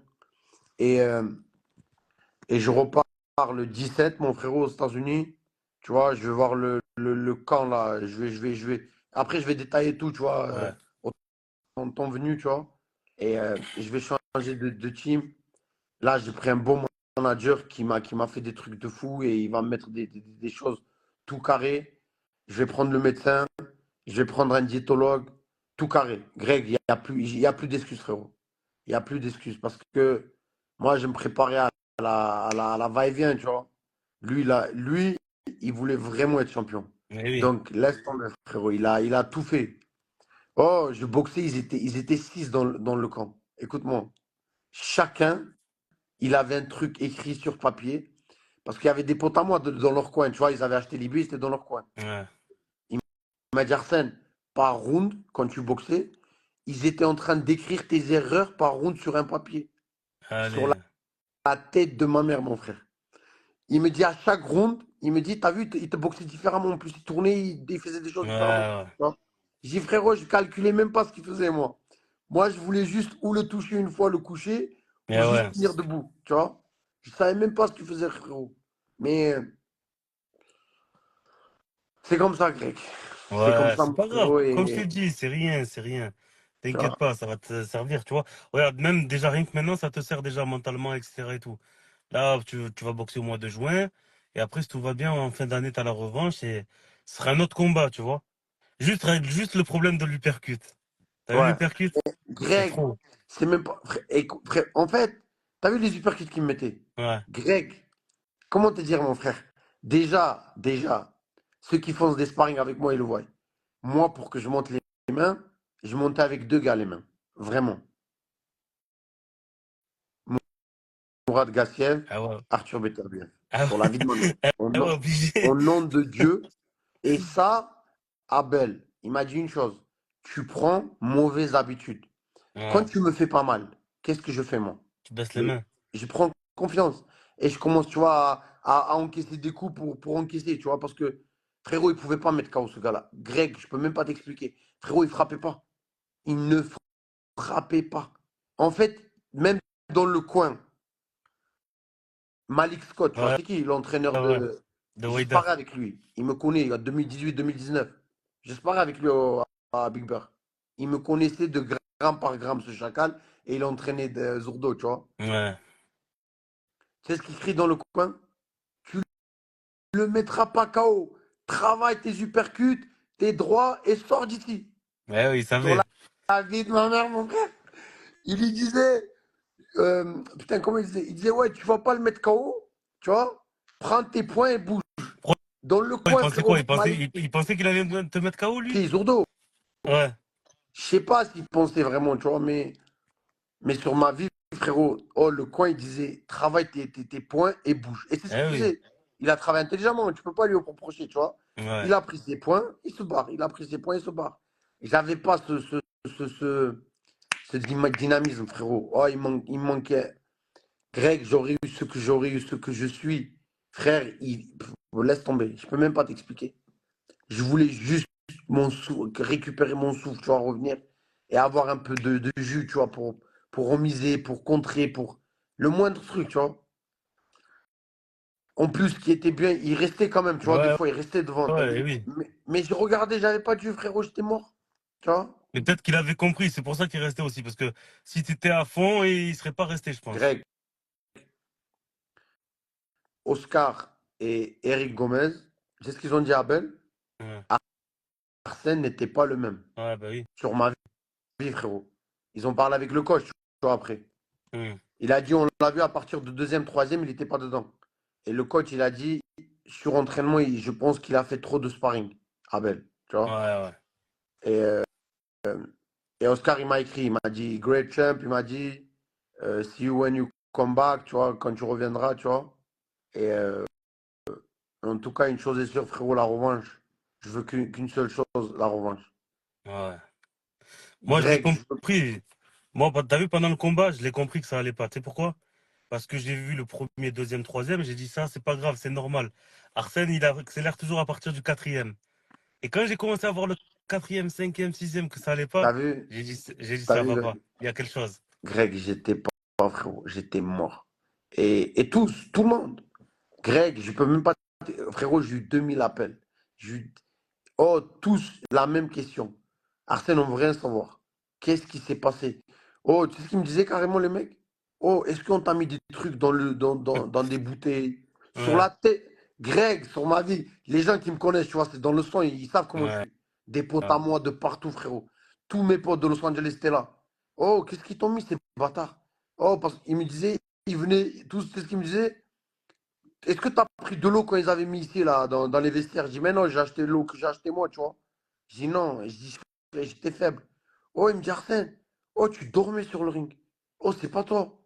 Et, euh, et je repars le 17, mon frérot, aux États-Unis. Tu vois, je vais voir le camp là. Je vais. Après, je vais détailler tout, tu vois, Ouais. au temps venu, tu vois. Et je vais changer de team. Là, j'ai pris un bon manager qui m'a fait des trucs de fou et il va me mettre des choses tout carré. Je vais prendre le médecin, je vais prendre un diétologue, tout carré. Greg, il y a plus d'excuses, frérot. Il n'y a plus d'excuses parce que moi, je me préparais à la va-et-vient, tu vois. Lui, il voulait vraiment être champion. Mais oui. Donc, laisse tomber, frérot. Il a tout fait. Oh, je boxais, ils étaient 6 dans le camp. Écoute-moi. Chacun, il avait un truc écrit sur papier parce qu'il y avait des potes à moi dans leur coin. Tu vois, ils avaient acheté les billets, c'était dans leur coin. Ouais. Il m'a dit, Arsène, par round, quand tu boxais, ils étaient en train d'écrire tes erreurs par round sur un papier. Sur la Allez. la tête de ma mère, mon frère. Il me dit à chaque round, il me dit, t'as vu, il te boxait différemment. En plus, il tournait, il faisait des choses Ouais, différemment. ouais. Tu vois. J'ai dit, frérot, je calculais même pas ce qu'il faisait, moi. Moi, je voulais juste ou le toucher une fois, le coucher, ou Mais juste ouais. tenir debout. Tu vois. Je savais même pas ce qu'il faisait, frérot. Mais c'est comme ça, Greg. C'est comme Ouais, ça, c'est mon pas grave. frérot. Comme je te Et, dis, c'est rien, c'est rien. tu T'inquiète vois. pas, ça va te servir, tu vois. Regarde, même déjà rien que maintenant, ça te sert déjà mentalement, etc. et tout. Là, tu vas boxer au mois de juin. Et après, si tout va bien, en fin d'année, t'as la revanche et ce sera un autre combat, tu vois. Juste, règle juste le problème de l'uppercut. T'as vu Ouais. l'uppercut? C'est Greg, trop. c'est même pas. Frère, en fait, t'as vu les uppercuts qu'il me mettait? Ouais. Greg, comment te dire, mon frère? Déjà, ceux qui font des sparring avec moi, ils le voient. Moi, pour que je monte les mains, je montais avec deux gars les mains. Vraiment. Mourad Gassiev, Ah ouais. Arthur Beterbiev. Ah Sur la vie de ma mère. ouais, Au ah ouais, nom, obligé. au nom de Dieu. Et ça, Abel, il m'a dit une chose. tu prends mauvaise habitude. Quand Ouais. tu me fais pas mal, qu'est-ce que je fais moi? Tu baisses les Je, mains. je prends confiance et je commence, tu vois, à encaisser des coups pour encaisser, tu vois, parce que frérot, il pouvait pas mettre KO ce gars-là. Greg, je peux même pas t'expliquer. Frérot, il frappait pas. Il ne frappait pas. En fait, même dans le coin, Malik Scott, tu vois, Ouais, c'est qui l'entraîneur ouais, ouais. de. De J'ai Wydad. sparé avec lui. Il me connaît en 2018-2019. J'ai sparé avec lui à Big Bear. Il me connaissait de gramme par gramme, ce chacal, et il entraînait de Zourdo, tu vois. Ouais. Tu sais ce qu'il crie dans le coin? Tu le mettras pas KO. Travaille tes uppercuts, tes droits et sors d'ici. Ouais, oui, il Sur savait. la vie de ma mère, mon frère. Il lui disait, putain, comment il disait? Il disait, ouais, tu vas pas le mettre KO, tu vois? Prends tes points et bouge. Pourquoi Dans le il coin, pensait quoi? frérot, Malik, Il pensait qu'il allait te mettre KO, lui? qui Zourdo. Ouais. Je sais pas s'il pensait vraiment, tu vois, mais sur ma vie, frérot, oh, le coin, il disait, travaille tes points et bouge. Et c'est ce Eh qu'il oui. faisait. Il a travaillé intelligemment, tu peux pas lui reprocher, tu vois. Ouais. Il a pris ses points, il se barre. Il a pris ses points, il se barre. Et j'avais pas ce dynamisme, frérot. Oh, il me manquait. Greg, j'aurais eu ce que j'aurais eu, ce que je suis. Frère, laisse tomber. Je peux même pas t'expliquer. Je voulais juste récupérer mon souffle, tu vois, revenir et avoir un peu de jus, tu vois, pour remiser, pour contrer, pour le moindre truc, tu vois. En plus, ce qui était bien, il restait quand même, tu vois, des Ouais, fois, il restait devant, t'as ouais, vu. oui. Mais je regardais, j'avais pas de jus, frérot, j'étais mort, tu vois. Mais peut-être qu'il avait compris, c'est pour ça qu'il restait aussi. Parce que si tu étais à fond, il serait pas resté, je pense. Greg, Oscar et Eric Gomez, c'est ce qu'ils ont dit à Abel. Ouais, Arsène n'était pas le même. ouais bah oui. Sur ma vie, frérot. Ils ont parlé avec le coach, tu vois, après. Hmm. Il a dit, on l'a vu à partir de deuxième, troisième, il n'était pas dedans. Et le coach, il a dit, sur entraînement, je pense qu'il a fait trop de sparring, Abel, tu Ouais, vois. ouais. Et, et Oscar, il m'a écrit, il m'a dit, great champ, il m'a dit, see you when you come back, tu vois, quand tu reviendras, tu vois. Et en tout cas, une chose est sûre, frérot, la revanche. Je veux qu'une seule chose, la revanche. Ouais. Moi, je l'ai Greg, compris. Moi, t'as vu, pendant le combat, je l'ai compris que ça allait pas. Tu sais pourquoi? Parce que j'ai vu le premier, deuxième, troisième, j'ai dit ça, c'est pas grave, c'est normal. Arsène, il accélère toujours à partir du quatrième. Et quand j'ai commencé à voir le quatrième, cinquième, sixième, que ça allait pas, t'as vu, j'ai dit t'as ça vu, va Greg? pas. Il y a quelque chose. Greg, j'étais pas, frérot, j'étais mort. Et tous, tout le monde. Greg, je peux même pas. Frérot, j'ai eu 2000 appels. J'ai eu, oh, tous la même question. Arsène, on veut rien savoir. Qu'est-ce qui s'est passé? Oh, tu sais ce qu'ils me disaient carrément, les mecs? Oh, est-ce qu'on t'a mis des trucs dans des bouteilles? Sur Ouais, la tête? Greg, sur ma vie. Les gens qui me connaissent, tu vois, c'est dans le sang, ils savent comment je ouais. suis. Des potes à moi de partout, frérot. Tous mes potes de Los Angeles étaient là. Oh, qu'est-ce qu'ils t'ont mis, ces bâtards? Oh, parce qu'ils me disaient, ils venaient, tous, c'est ce qu'ils me disaient. Est-ce que tu as pris de l'eau quand ils avaient mis ici, là, dans les vestiaires? Je dis, mais non, j'ai acheté l'eau que j'ai acheté moi, tu vois. Je dis, non. Je dis, j'étais faible. Oh, il me dit, Arsène, oh, tu dormais sur le ring. Oh, c'est pas toi.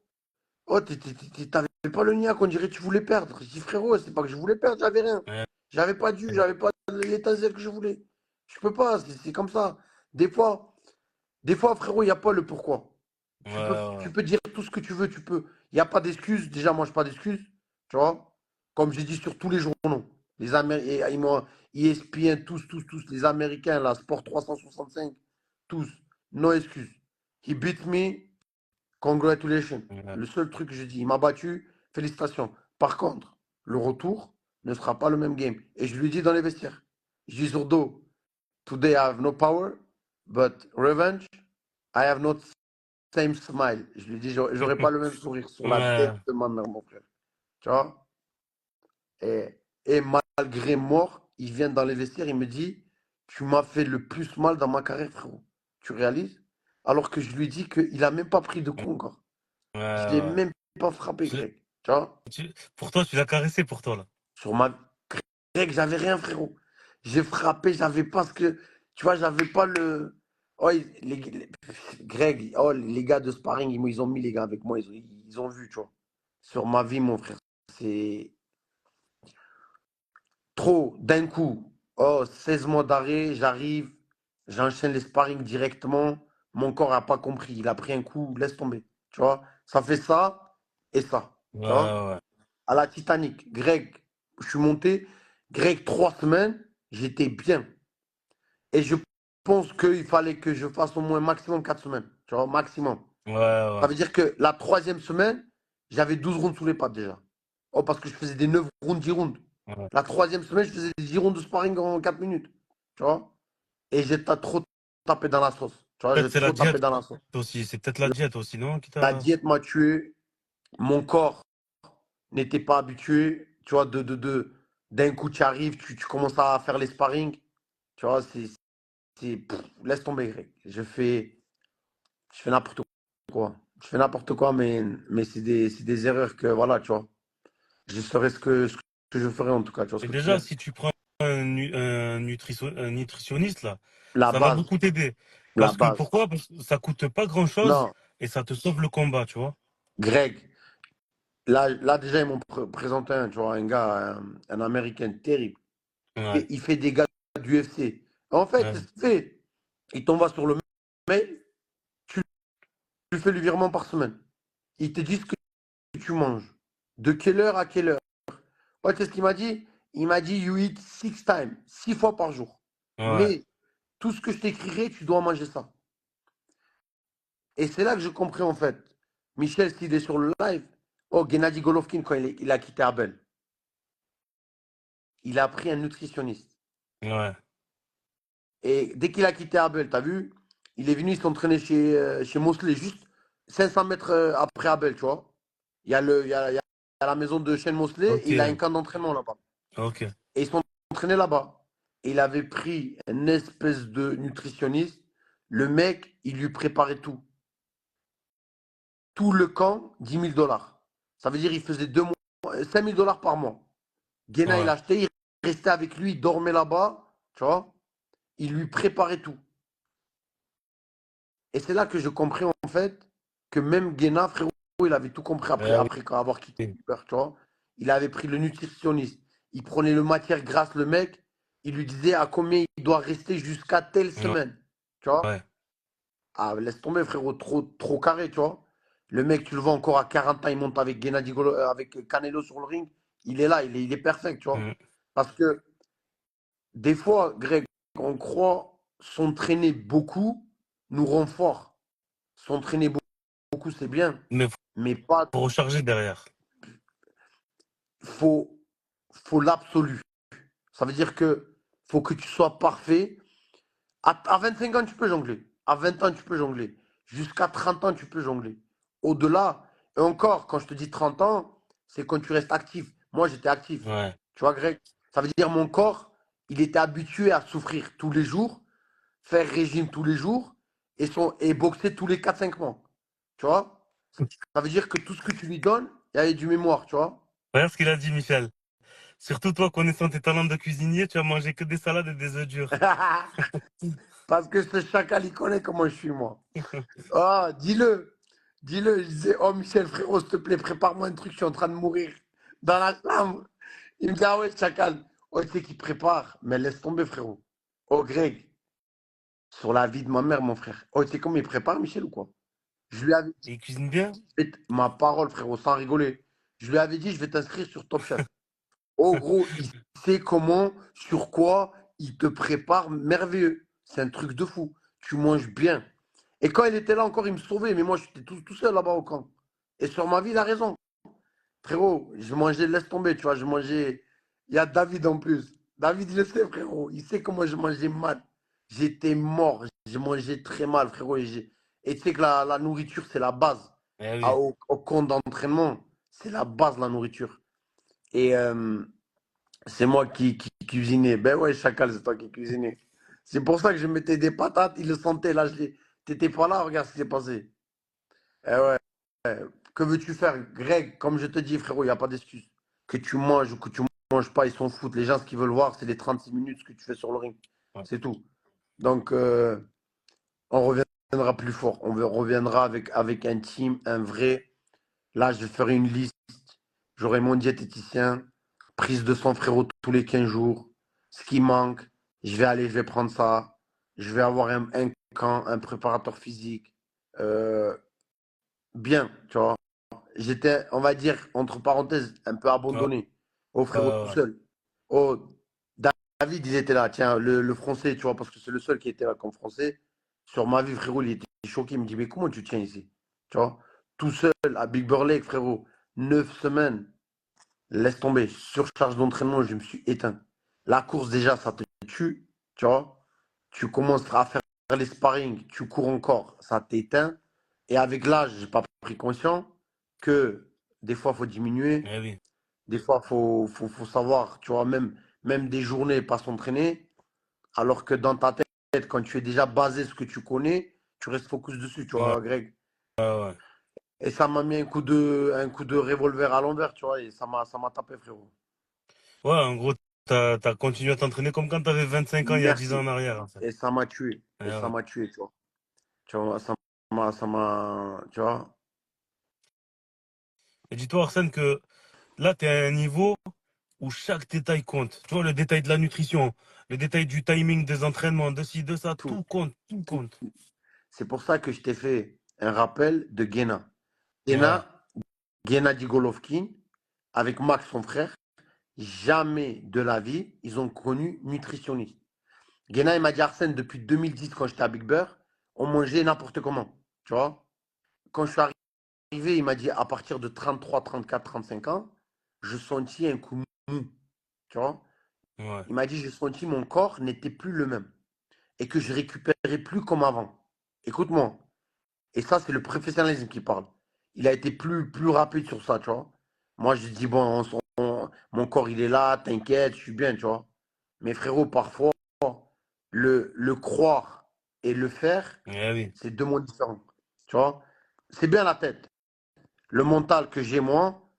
Oh, t'avais pas le niaque, on dirait que tu voulais perdre. Je dis, frérot, c'est pas que je voulais perdre, j'avais rien. Ouais, J'avais pas dû, j'avais pas l'étincelle que je voulais. Je peux pas, c'est comme ça. Des fois, des fois, frérot, il n'y a pas le pourquoi. ouais, Tu ouais. peux dire tout ce que tu veux, tu peux. Il n'y a pas d'excuses. Déjà, moi, je n'ai pas d'excuses. Tu vois? Comme j'ai dit sur tous les journaux. Les Américains, ESPN, tous, les Américains, là, Sport 365, tous. No excuses. He beat me, congratulations. Ouais. Le seul truc que je dis, il m'a battu, félicitations. Par contre, le retour ne sera pas le même game. Et je lui dis dans les vestiaires. Je dis sur dos, today I have no power, but revenge, I have not same smile. Je lui dis, j'aurais pas le même sourire sur la tête Ouais, de ma mère, mon frère. Tu vois? Et malgré mort, il vient dans les vestiaires, il me dit, tu m'as fait le plus mal dans ma carrière, frérot. Tu réalises? Alors que je lui dis qu'il a même pas pris de coup encore. ouais, Je l'ai ouais. même pas frappé, Tu- Greg. Tu vois? pour toi, tu l'as caressé pour toi, là. Sur ma. Greg, j'avais rien, frérot. J'ai frappé, j'avais pas ce que. Tu vois, j'avais pas le. Oh, Greg, oh, les gars de sparring, ils ont mis les gars avec moi, ils ont vu, tu vois. Sur ma vie, mon frère. C'est trop, d'un coup. Oh, 16 mois d'arrêt, j'arrive. j'enchaîne les sparring directement. Mon corps n'a pas compris. Il a pris un coup, laisse tomber. Tu vois, ça fait ça et ça. Ouais, Tu vois, ouais. à la Titanic, Greg, je suis monté. Greg, 3 semaines, j'étais bien. Et je pense qu'il fallait que je fasse au moins maximum 4 semaines. Tu vois, maximum. Ouais, Ça ouais. veut dire que la troisième semaine, j'avais 12 rounds sous les pattes déjà. Oh, parce que je faisais des 9 rounds, 10 rounds. Ouais. La troisième semaine, je faisais des 10 rounds de sparring en 4 minutes. Tu vois? Et j'ai trop tapé dans la sauce. Tu vois, Peut-être j'ai c'est la trop tapé diète dans la sauce. aussi. C'est peut-être la diète aussi, non, qui La t'a. diète m'a tué. Mon corps n'était pas habitué. Tu vois, d'un coup, tu arrives, tu commences à faire les sparring. Tu vois, laisse tomber, Greg. Je fais n'importe quoi. Je fais n'importe quoi, mais c'est des erreurs que, voilà, tu vois. Je saurais ce que je ferais en tout cas, tu vois ce Et que je veux déjà, dire. si tu prends un nutritionniste, là, La ça va base, beaucoup t'aider. la Parce que base. pourquoi? Parce que ça coûte pas grand-chose Non, et ça te sauve le combat, tu vois. Greg, là déjà, ils m'ont présenté tu vois, un gars, un Américain terrible. Ouais, Il fait des gars du UFC. En fait, ouais, qu'est-ce qu'il fait? Il t'envoie sur le mail, tu lui fais le virement par semaine. Il te dit ce que tu manges. De quelle heure à quelle heure. Ouais, qu'est-ce qu'il m'a dit? Il m'a dit, you eat 6 times, 6 fois par jour. ouais, Mais tout ce que je t'écrirai, tu dois manger ça. Et c'est là que je comprends en fait. Michel, s'il est sur le live, oh, Gennady Golovkin, quand il a quitté Abel, il a pris un nutritionniste. ouais. Et dès qu'il a quitté Abel, t'as vu, il est venu s'entraîner chez Mosley, juste 500 mètres après Abel, tu vois. Il y a la maison de Shane Mosley Ok, et il a un camp d'entraînement là-bas. ok. Et ils sont entraînés là-bas. Et il avait pris une espèce de nutritionniste. Le mec, il lui préparait tout. Tout le camp, 10 000 $. Ça veut dire qu'il faisait 2 mois, 5 000 $ par mois. Guéna, il Ouais. achetait, il restait avec lui, il dormait là-bas, tu vois. Il lui préparait tout. Et c'est là que je compris en fait que même Guéna, frérot, il avait tout compris après, Eh après avoir quitté oui. Uber, tu vois. Il avait pris le nutritionniste. Il prenait le matière grasse, le mec. Il lui disait à combien il doit rester jusqu'à telle Ouais, semaine. Tu vois. ouais. Ah, laisse tomber, frérot, trop, trop carré, tu vois. Le mec, tu le vois encore à 40 ans, il monte avec avec Canelo sur le ring. Il est là, il est perfect, tu vois. Mm. Parce que des fois, Greg, on croit s'entraîner beaucoup nous rend fort. S'entraîner beaucoup, c'est bien, Mais mais pas. faut recharger derrière. Faut, faut l'absolu. Ça veut dire que faut que tu sois parfait. À 25 ans, tu peux jongler. À 20 ans, tu peux jongler. Jusqu'à 30 ans, tu peux jongler. Au-delà, et encore, quand je te dis 30 ans, c'est quand tu restes actif. Moi, j'étais actif. Ouais. Tu vois, Greg? Ça veut dire mon corps, il était habitué à souffrir tous les jours, faire régime tous les jours et boxer tous les 4 5 mois. Tu vois? Ça veut dire que tout ce que tu lui donnes, il y avait du mémoire, tu vois? Regarde ce qu'il a dit, Michel. Surtout toi, connaissant tes talents de cuisinier, tu as mangé que des salades et des œufs durs. Parce que ce chacal, il connaît comment je suis, moi. Ah, dis-le. Dis-le. Je disais, oh Michel, frérot, s'il te plaît, prépare-moi un truc, je suis en train de mourir dans la chambre. Il me dit, ah ouais, chacal. Oh, tu sais qu'il prépare. Mais laisse tomber, frérot. Oh, Greg, sur la vie de ma mère, mon frère. Oh, tu sais comment il prépare, Michel, ou quoi? Je lui avais dit, Et il cuisine bien? ma parole, frérot, sans rigoler. Je lui avais dit, je vais t'inscrire sur Top Chef. Oh, gros, il sait comment, sur quoi il te prépare merveilleux. C'est un truc de fou. Tu manges bien. Et quand il était là encore, il me sauvait. Mais moi, j'étais tout seul là-bas au camp. Et sur ma vie, il a raison. Frérot, je mangeais, laisse tomber, tu vois. Je mangeais. Il y a David en plus. David, il le sait, frérot. Il sait comment je mangeais mal. J'étais mort. Je mangeais très mal, frérot. Et tu sais que la nourriture, c'est la base. Eh Ah, oui. au camp d'entraînement, c'est la base, la nourriture. Et, c'est moi qui cuisinais. Ben ouais, chacal, c'est toi qui cuisinais. C'est pour ça que je mettais des patates, il le sentait. Là, t'étais pas là, regarde ce qui s'est passé. Eh ouais, que veux-tu faire, Greg? Comme je te dis, frérot, il n'y a pas d'excuse. Que tu manges ou que tu manges pas, ils s'en foutent. Les gens, ce qu'ils veulent voir, c'est les 36 minutes ce que tu fais sur le ring. Ouais. C'est tout. Donc, on reviendra plus fort. Reviendra avec un team, un vrai. Là, je ferai une liste. J'aurai mon diététicien, prise de sang frérot tous les 15 jours. Ce qui manque, je vais aller, je vais prendre ça. je vais avoir un camp, un préparateur physique. euh, bien, tu vois. J'étais, on va dire, entre parenthèses, un peu Ouais, abandonné. Oh frérot, tout ouais. seul. Oh, David, il était là, tiens, le français, tu vois, parce que c'est le seul qui était là comme français. Sur ma vie, frérot, il était choqué. Il me dit, mais comment tu tiens ici? Tu vois, tout seul à Big Bear Lake, frérot, 9 semaines. Laisse tomber. Surcharge d'entraînement, je me suis éteint. La course, déjà, ça te tue. Tu vois, tu commences à faire les sparring, tu cours encore, ça t'éteint. Et avec l'âge, j'ai pas pris conscience que des fois, il faut diminuer. Eh oui. Des fois, faut savoir, tu vois, même des journées, pas s'entraîner. Alors que dans ta tête, quand tu es déjà basé sur ce que tu connais, tu restes focus dessus, tu Ouais, vois, Greg. ouais. Et ça m'a mis un coup de revolver à l'envers, tu vois, et ça m'a tapé, frérot. Ouais, en gros, t'as continué à t'entraîner comme quand t'avais 25 ans, il y a 10 ans Merci. en arrière, en fait. Et ça m'a tué. Eh Et ça ouais. m'a tué, tu vois. Tu vois, tu vois. Et dis-toi, Arsène, que là, t'es à un niveau où chaque détail compte. Tu vois, le détail de la nutrition, le détail du timing des entraînements, de ci, de ça, Tout, tout compte, tout tout. compte. C'est pour ça que je t'ai fait un rappel de Guéna. Ouais, Gennady Golovkin, avec Max, son frère, jamais de la vie, ils ont connu nutritionniste. Gena, il m'a dit, Arsène, depuis 2010, quand j'étais à Big Bear, on mangeait n'importe comment. Tu vois? Quand je suis arrivé, il m'a dit, à partir de 33, 34, 35 ans, je sentis un coup mou. Tu vois? ouais, Il m'a dit, j'ai senti mon corps n'était plus le même et que je récupérais plus comme avant. Écoute-moi. Et ça, c'est le professionnalisme qui parle. Il a été plus rapide sur ça, tu vois. Moi, je dis, bon, mon corps, il est là, t'inquiète, je suis bien, tu vois. Mais frérot, parfois, le croire et le faire, eh oui, c'est deux mots différents. Tu vois. C'est bien la tête. Le mental que j'ai, moi,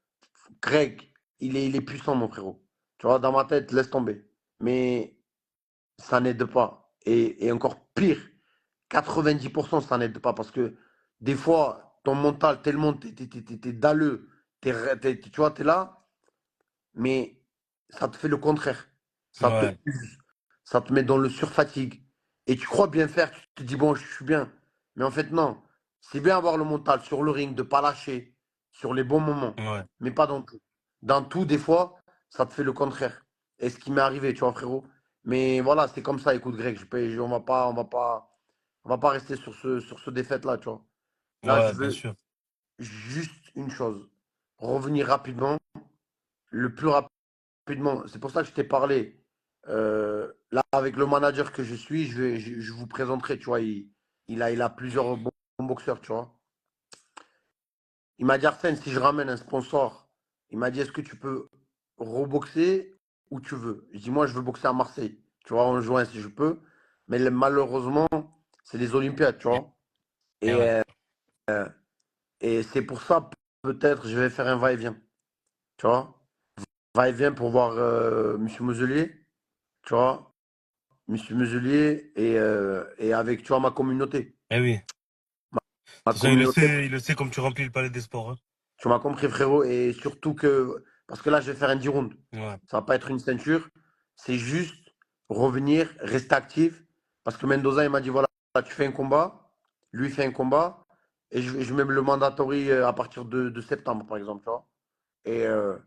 Greg, il est puissant, mon frérot. Tu vois, dans ma tête, laisse tomber. Mais ça n'aide pas. Et encore pire, 90% ça n'aide pas parce que des fois, ton mental, tellement t'es dalleux, tu vois, t'es là, mais ça te fait le contraire. Ça te ouais, use, ça te met dans le surfatigue. Et tu crois bien faire, tu te dis, bon, je suis bien. Mais en fait, non. C'est bien avoir le mental sur le ring, de ne pas lâcher sur les bons moments, ouais, mais pas dans tout. Dans tout, des fois, ça te fait le contraire. Et ce qui m'est arrivé, tu vois, frérot. Mais voilà, c'est comme ça, écoute, Greg, on va pas rester sur ce défaite-là, tu vois. Là, je ouais, bien veux sûr. juste une chose. Revenir rapidement, le plus rapidement. C'est pour ça que je t'ai parlé. Là, avec le manager que je suis, je vous présenterai, tu vois. Il a plusieurs bons boxeurs, tu vois. Il m'a dit, Arsène, si je ramène un sponsor, il m'a dit, est-ce que tu peux reboxer où tu veux? Je dis, moi, je veux boxer à Marseille, tu vois, en juin si je peux. Mais malheureusement, c'est les Olympiades, tu Eh vois. eh Et, ouais, et c'est pour ça, peut-être, je vais faire un va-et-vient, tu vois. Va-et-vient pour voir Monsieur Muselier, tu vois. Monsieur Muselier et avec, tu vois, ma communauté. eh oui. De Ma toute façon, communauté, il le sait comme tu remplis le palais des sports, hein. tu m'as compris, frérot. Et surtout que, parce que là, je vais faire un 10 rounds. Ouais, Ça va pas être une ceinture. C'est juste revenir, rester actif. Parce que Mendoza, il m'a dit, voilà, tu fais un combat. Lui fait un combat. Et je mets le mandatory à partir de septembre, par exemple, tu vois. Et, euh,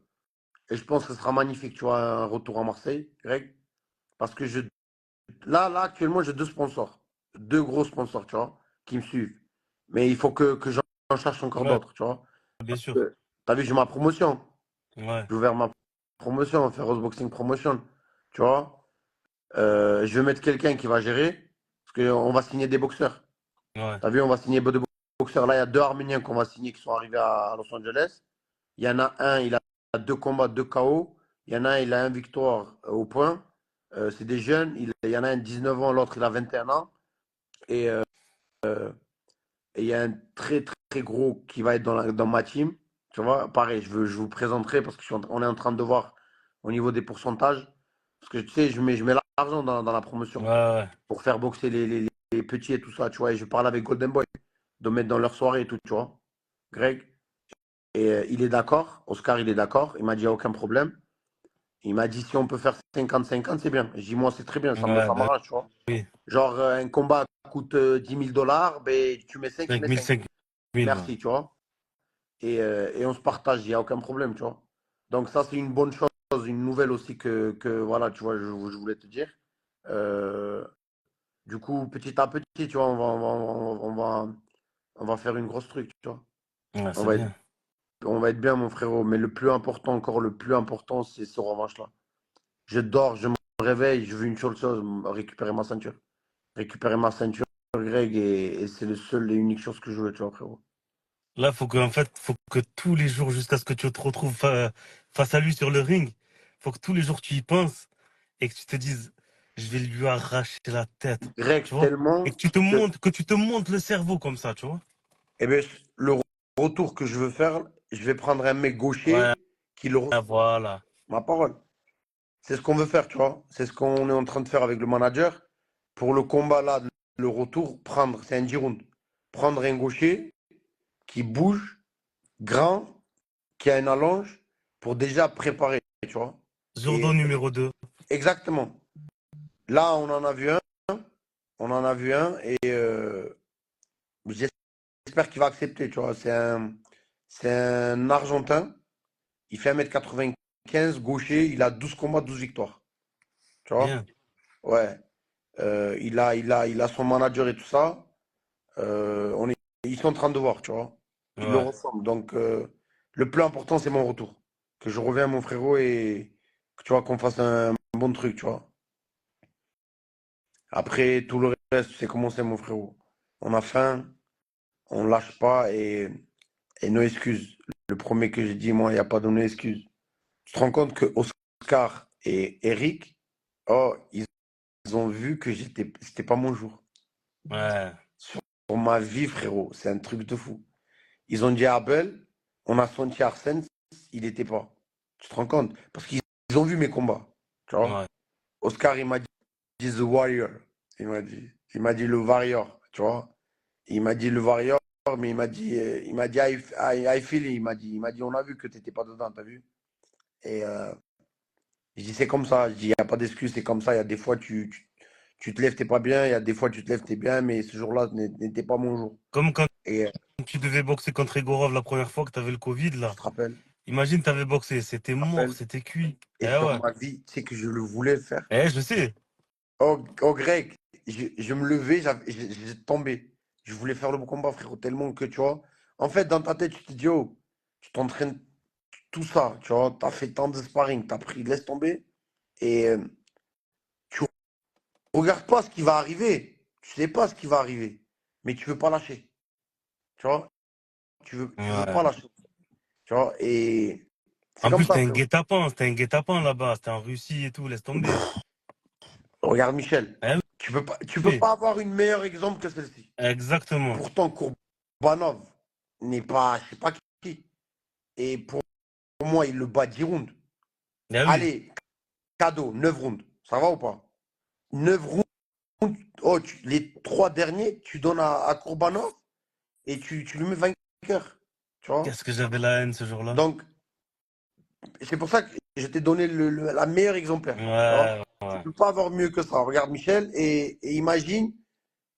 et je pense que ce sera magnifique, tu vois, un retour à Marseille, Greg. Parce que là, actuellement, j'ai deux sponsors. Deux gros sponsors, tu vois, qui me suivent. Mais il faut que j'en cherche encore ouais, d'autres, tu vois. bien sûr. T'as vu, j'ai ma promotion. Ouais, J'ai ouvert ma promotion, Feroz Boxing Promotion. Tu vois. Je vais mettre quelqu'un qui va gérer. Parce qu'on va signer des boxeurs. ouais, T'as vu, on va signer des boxeurs. Là, il y a deux Arméniens qu'on va signer qui sont arrivés à Los Angeles. Il y en a un, il a deux combats, deux KO. Il y en a un, il a un victoire au point. C'est des jeunes. Il y en a un 19 ans, l'autre, il a 21 ans. Et, euh, et il y a un très, très, très gros qui va être dans ma team. Tu vois, pareil, je vous présenterai parce qu'on est en train de voir au niveau des pourcentages. Parce que tu sais, je mets l'argent dans la ouais, promotion ouais, pour faire boxer les petits et tout ça, tu vois. Et je parle avec Golden Boy de mettre dans leur soirée et tout, tu vois. Greg. Et il est d'accord. Oscar, il est d'accord. Il m'a dit, il n'y a aucun problème. Il m'a dit si on peut faire 50-50, c'est bien. Je dis moi, c'est très bien, Ouais, ça bah m'arrange, tu vois. oui. Genre, un combat coûte 10 000 $, ben, tu mets 5, je 5 mets 000, 5. 5 000, ouais. Merci, tu vois. Et on se partage, il n'y a aucun problème, tu vois. Donc ça, c'est une bonne chose, une nouvelle aussi voilà, tu vois, je voulais te dire. Euh, du coup, petit à petit, tu vois, on va faire une grosse truc, tu vois. Ouais, On c'est va être, bien. on va être bien, mon frérot. Mais le plus important, encore le plus important, c'est ce revanche-là. Je dors, je me réveille, je veux une seule chose, récupérer ma ceinture. Récupérer ma ceinture, Greg, et c'est le seul et unique chose que je veux, tu vois, frérot. Là, faut que tous les jours, jusqu'à ce que tu te retrouves face à lui sur le ring, faut que tous les jours tu y penses et que tu te dises, je vais lui arracher la tête, tu Greg, vois? Et tellement que, que tu te montes le cerveau comme ça, tu vois? eh bien, le retour que je veux faire, je vais prendre un mec Ouais, gaucher qui le reçoit. voilà. Ma parole. C'est ce qu'on veut faire, tu vois. C'est ce qu'on est en train de faire avec le manager. Pour le combat là, le retour, c'est un 10 rounds. Prendre un gaucher qui bouge, grand, qui a une allonge, pour déjà préparer, tu vois. Zurdo Et numéro 2. exactement. Là, on en a vu un, et j'espère qu'il va accepter, tu vois. C'est un Argentin. Il fait 1m95, gaucher. Il a 12 combats, 12 victoires. Tu vois? Bien. Ouais. Il a son manager et tout ça. Ils sont en train de voir, tu vois. Ils le Ouais. ressemblent. Donc, le plus important, c'est mon retour. Que je reviens, mon frérot, et que tu vois, qu'on fasse un bon truc, tu vois. Après, tout le reste, c'est comment c'est, mon frérot. On a faim, on lâche pas, et nos excuses. Le premier que j'ai dit, moi, il n'y a pas de nos excuses. Tu te rends compte que Oscar et Eric, oh, ils ont vu que c'était pas mon jour. Ouais. Sur ma vie, frérot, c'est un truc de fou. Ils ont dit à Abel, on a senti Arsène, il n'était pas. Tu te rends compte? Parce qu'ils ont vu mes combats. Tu vois? Ouais. Oscar, il m'a dit The Warrior. Il m'a dit le Warrior. Tu vois? Il m'a dit le Warrior, mais il m'a dit I feel it. Il m'a dit, on a vu que tu n'étais pas dedans, t'as vu? Et je dis, c'est comme ça. Je dis, il n'y a pas d'excuse, c'est comme ça. Il y a des fois, tu te lèves, t'es pas bien. Il y a des fois, tu te lèves, t'es bien, mais ce jour-là n'était pas mon jour. Comme quand Et tu devais boxer contre Egorov la première fois que tu avais le Covid, tu là. te rappelles? Imagine, tu avais boxé, c'était Tu te mort, rappelles? c'était cuit. Et Eh sur ouais. ma vie, tu sais que je le voulais faire. Eh, je sais. Oh, Greg, je me levais, j'étais tombé. Je voulais faire le combat, frérot, tellement que, tu vois. En fait, dans ta tête, tu te dis, oh, tu t'entraînes tout ça, tu vois. Tu as fait tant de sparring, tu as pris, laisse tomber. Et tu regardes pas ce qui va arriver. Tu sais pas ce qui va arriver. Mais tu veux pas lâcher. Tu vois. Tu veux pas Ouais. lâcher. Tu vois. Et c'est En comme plus, ça, frérot. c'était un guet-apens là-bas, c'était en Russie et tout, laisse tomber. Regarde, Michel. Eh Tu peux oui, pas avoir une meilleure exemple que celle-ci. exactement. Pourtant, Kourbanov n'est pas, je sais pas qui. Et pour moi, il le bat 10 rounds. Eh oui, Allez, cadeau, 9 rounds. Ça va ou pas? 9 rounds. Oh, les 3 derniers, tu donnes à Kourbanov et tu lui mets vainqueur. Tu vois? qu'est-ce que j'avais la haine ce jour-là. Donc, c'est pour ça que je t'ai donné la meilleure exemplaire. Tu vois? Ouais, Tu ouais. peux pas avoir mieux que ça. Regarde Michel et imagine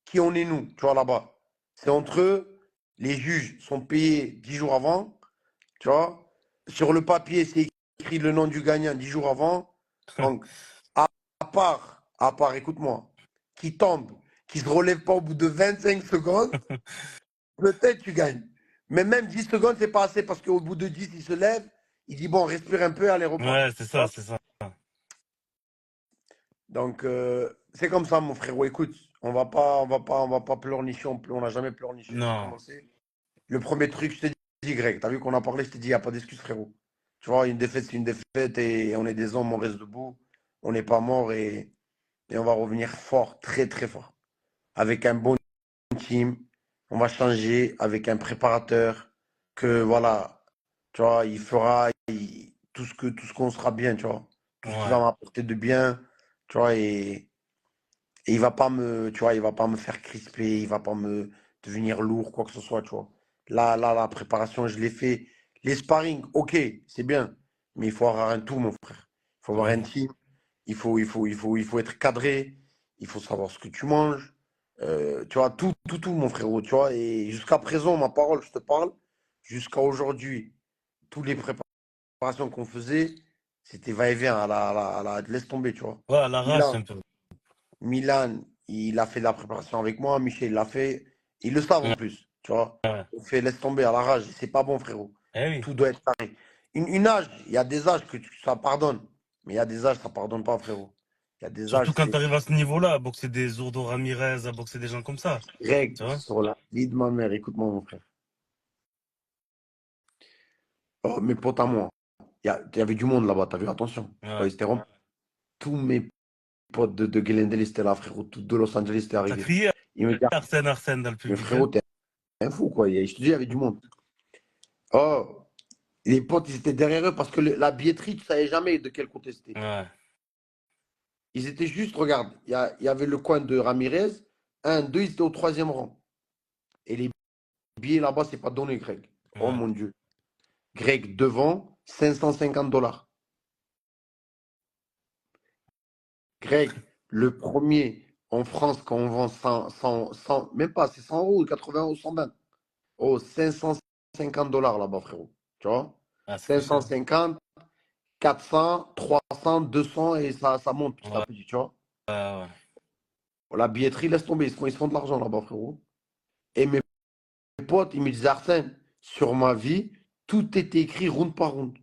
qui on est nous, tu vois, là-bas. C'est entre eux, les juges sont payés 10 jours avant, tu vois. Sur le papier, c'est écrit le nom du gagnant 10 jours avant. Donc, à part, écoute-moi, qui tombe, qui se relève pas au bout de 25 secondes, peut-être tu gagnes. Mais même 10 secondes, c'est pas assez parce qu'au bout de 10, il se lève, il dit bon, respire un peu, allez, repart. Ouais, c'est Tu ça, vois. c'est ça. Donc, c'est comme ça, mon frérot. Écoute, on va pas pleurnicher, on n'a jamais pleurniché pour Non, commencer. Le premier truc, je t'ai dit, Greg, t'as vu qu'on a parlé, je t'ai dit, il n'y a pas d'excuse, frérot. Tu vois, une défaite, c'est une défaite et on est des hommes, on reste debout. On n'est pas mort et on va revenir fort, très, très fort. Avec un bon team, on va changer avec un préparateur que, voilà, tu vois, il fera tout ce qu'on sera bien, tu vois. Tout ce qui va ouais, m'apporter de bien, tu vois, et il va pas me, tu vois, il va pas me faire crisper, il va pas me devenir lourd, quoi que ce soit, tu vois. Là, la préparation, je l'ai fait. Les sparring, ok, c'est bien. Mais il faut avoir un tout, mon frère. Il faut avoir un Oui. team, il faut être cadré, il faut savoir ce que tu manges. Tu vois, tout, mon frérot, tu vois. Et jusqu'à présent, ma parole, je te parle, jusqu'à aujourd'hui, tous les préparations qu'on faisait, c'était va-et-vient, laisse tomber, tu vois. Ouais, à l'arrache Milan, un peu. Milan, il a fait de la préparation avec moi, Michel l'a fait, ils le savent en Ouais. plus, tu vois. Ouais. On fait laisse tomber à la rage, c'est pas bon, frérot. Eh oui. Tout doit être carré. Une âge, il y a des âges que ça pardonne, mais il y a des âges, ça pardonne pas, frérot. Il y a des âges, Surtout quand c'est tu arrives à ce niveau-là, à boxer des Zurdo Ramirez, à boxer des gens comme ça. règle Tu vois? sur la vie de ma mère. Écoute-moi, mon frère. Oh, mes potes à moi, il y avait du monde là-bas, t'as vu, attention. Oh, Ouais. ils étaient tous mes potes de Glendale, ils étaient là, frérot. Tout de Los Angeles, étaient Ça arrivés. criait Ils me disent, Arsène, Arsène dans le mais public, frérot, hein? t'es un fou, quoi. Je te dis, il y avait du monde. Oh, les potes, ils étaient derrière eux parce que la billetterie, tu savais jamais de quel côté c'était. Ouais. Ils étaient juste, regarde, il y avait le coin de Ramirez. Un, deux, ils étaient au troisième rang. Et les billets là-bas, c'est pas donné, Greg. Oh Ouais. mon Dieu. Greg, devant, $550. Greg, le premier en France, quand on vend 100, même pas, c'est 100 euros, 80 euros, 120. Oh, $550 là-bas, frérot. Tu vois? Ah, ça fait cher. 550, 400, 300, 200 et ça monte petit à Ouais. petit, tu vois? Ouais. La billetterie, laisse tomber, ils se font de l'argent là-bas, frérot. Et mes potes, ils me disaient, Arsène, sur ma vie, tout était écrit round par round.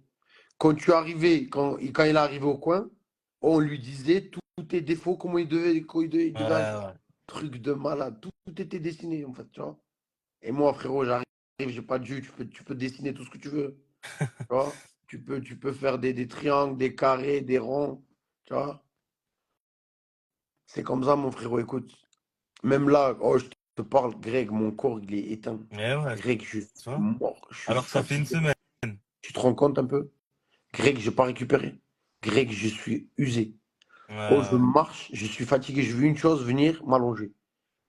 Quand tu arrivais, quand il est arrivé au coin, on lui disait tous tes défauts, il devait agir. Ouais. Truc de malade, tout était dessiné, en fait, tu vois. Et moi, frérot, j'arrive, j'ai pas de jus, tu peux dessiner tout ce que tu veux, tu vois. Tu peux faire des triangles, des carrés, des ronds, tu vois. C'est comme ça, mon frérot, écoute. Même là, oh, je te parle, Greg, mon corps, il est éteint. Ouais. Greg, je suis Tu vois? mort, je suis Alors que ça fait une fatigué. semaine. Tu te rends compte un peu? Greg, je n'ai pas récupéré. Greg, je suis usé. Oh, je Ouais. marche, je suis fatigué. Je veux une chose, venir m'allonger.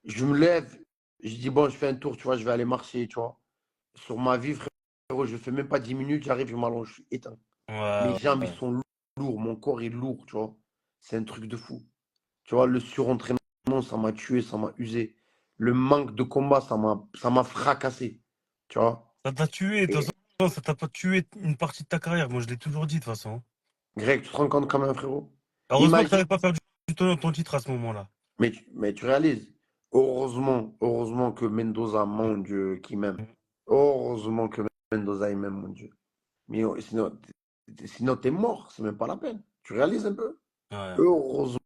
Je me lève, je dis, bon, je fais un tour, tu vois, je vais aller marcher, tu vois. Sur ma vie, frérot, je fais même pas 10 minutes, j'arrive, je m'allonge, je suis éteint. Mes Ouais. jambes, ils Ouais. sont lourds, mon corps est lourd, tu vois. C'est un truc de fou. Tu vois, le surentraînement, ça m'a tué, ça m'a usé. Le manque de combat, ça m'a fracassé, tu vois. Ça t'a tué. De toute Et façon, ça t'a pas tué une partie de ta carrière. Moi, je l'ai toujours dit, de toute façon. Greg, tu te rends compte quand même, frérot? Heureusement que Imagine, t'avais pas perdu ton titre à ce moment-là. mais tu réalises, heureusement que Mendoza, mon Dieu, qui m'aime. Heureusement que Mendoza, il m'aime, mon Dieu. Mais sinon, t'es mort, c'est même pas la peine. Tu réalises un peu? Ouais. Heureusement,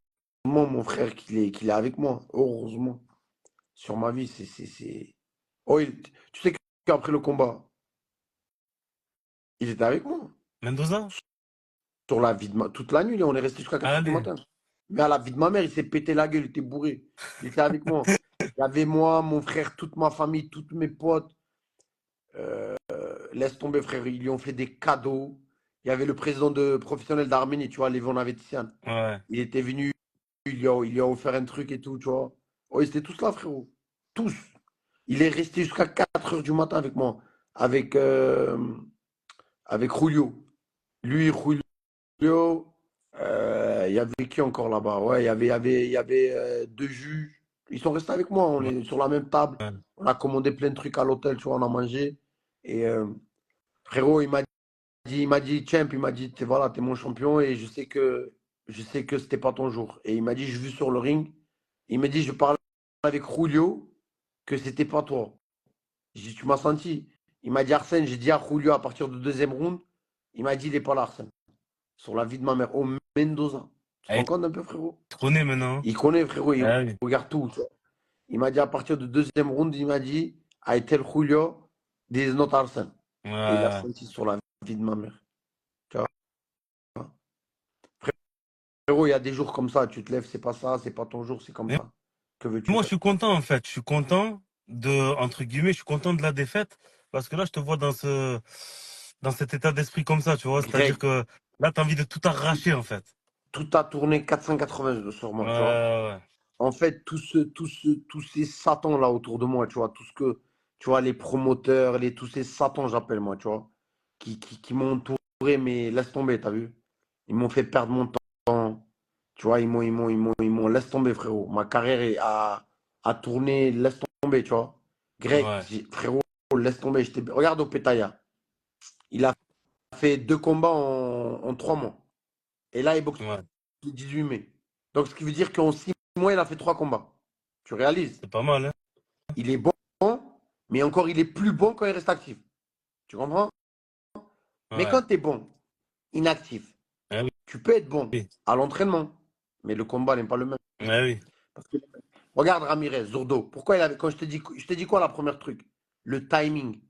mon frère, qu'il est avec moi. Heureusement. Sur ma vie, Oh, tu sais qu'après le combat, il était avec moi. Mendoza? Sur la vie de toute la nuit, on est resté jusqu'à 4 heures du Allez. matin. Mais à la vie de ma mère, il s'est pété la gueule, il était bourré. Il était avec moi. Il y avait moi, mon frère, toute ma famille, tous mes potes. Laisse tomber, frère. Ils lui ont fait des cadeaux. Il y avait le président professionnel d'Arménie, tu vois, Levon Avetissian. Ouais. Il était venu, il lui a offert un truc et tout, tu vois. Oh, ils étaient tous là, frérot. Tous. Il est resté jusqu'à 4 heures du matin avec moi. Avec, euh, avec Julio. Lui, Julio, il y avait qui encore là-bas? Ouais, il y avait deux juges. Ils sont restés avec moi. On Ouais. est sur la même table. On a commandé plein de trucs à l'hôtel, tu vois, on a mangé. Et frérot, il m'a dit, Champ, il m'a dit, voilà, t'es mon champion et je sais que c'était pas ton jour. Et il m'a dit, je vu sur le ring. Il m'a dit, je parlais avec Julio que c'était pas toi. J'ai dit, tu m'as senti. Il m'a dit, Arsène, j'ai dit à Julio à partir du deuxième round. Il m'a dit, il est pas là, Arsène. Sur la vie de ma mère. Au Mendoza. Tu te Eh, rends compte un peu, frérot? tu connais maintenant. Il connaît, frérot, il Ah oui. regarde tout, tu vois. Il m'a dit à partir du deuxième round, il m'a dit, I tell Julio, this is not Arsène. Et il a Ouais. senti sur la vie de ma mère. Tu vois. Frérot, il y a des jours comme ça, tu te lèves, c'est pas ça, c'est pas ton jour, c'est comme Mais ça. Que veux-tu moi, je faire? suis content, en fait. Je suis content entre guillemets, je suis content de la défaite. Parce que là, je te vois dans cet état d'esprit comme ça, tu vois. C'est-à-dire Greg, que là, t'as envie de tout arracher, en fait. tout a tourné 480 sur Ouais. moi, tu vois. Ouais. En fait, tous ces satans là autour de moi, tu vois, tout ce que, tu vois, les promoteurs, tous ces satans, j'appelle moi, tu vois, qui m'ont entouré, mais laisse tomber, t'as vu? Ils m'ont fait perdre mon temps. Tu vois, laisse tomber, frérot. Ma carrière a tourné, laisse tomber, tu vois. Grec, Ouais, frérot, laisse tomber. Regarde Opetaya. Il a fait 2 combats en 3 mois. Et là, il boxe ouais. le 18 mai. Donc, ce qui veut dire qu'en 6 mois, il a fait 3 combats. Tu réalises? C'est pas mal, hein? Il est bon, mais encore, il est plus bon quand il reste actif. Tu comprends? Mais Ouais. quand tu es bon, inactif, Eh oui. tu peux être bon à l'entraînement, mais le combat n'est pas le même. Eh oui. Parce que, regarde Ramirez, Zurdo. Pourquoi il avait. Quand je te dis quoi la première truc? Le timing.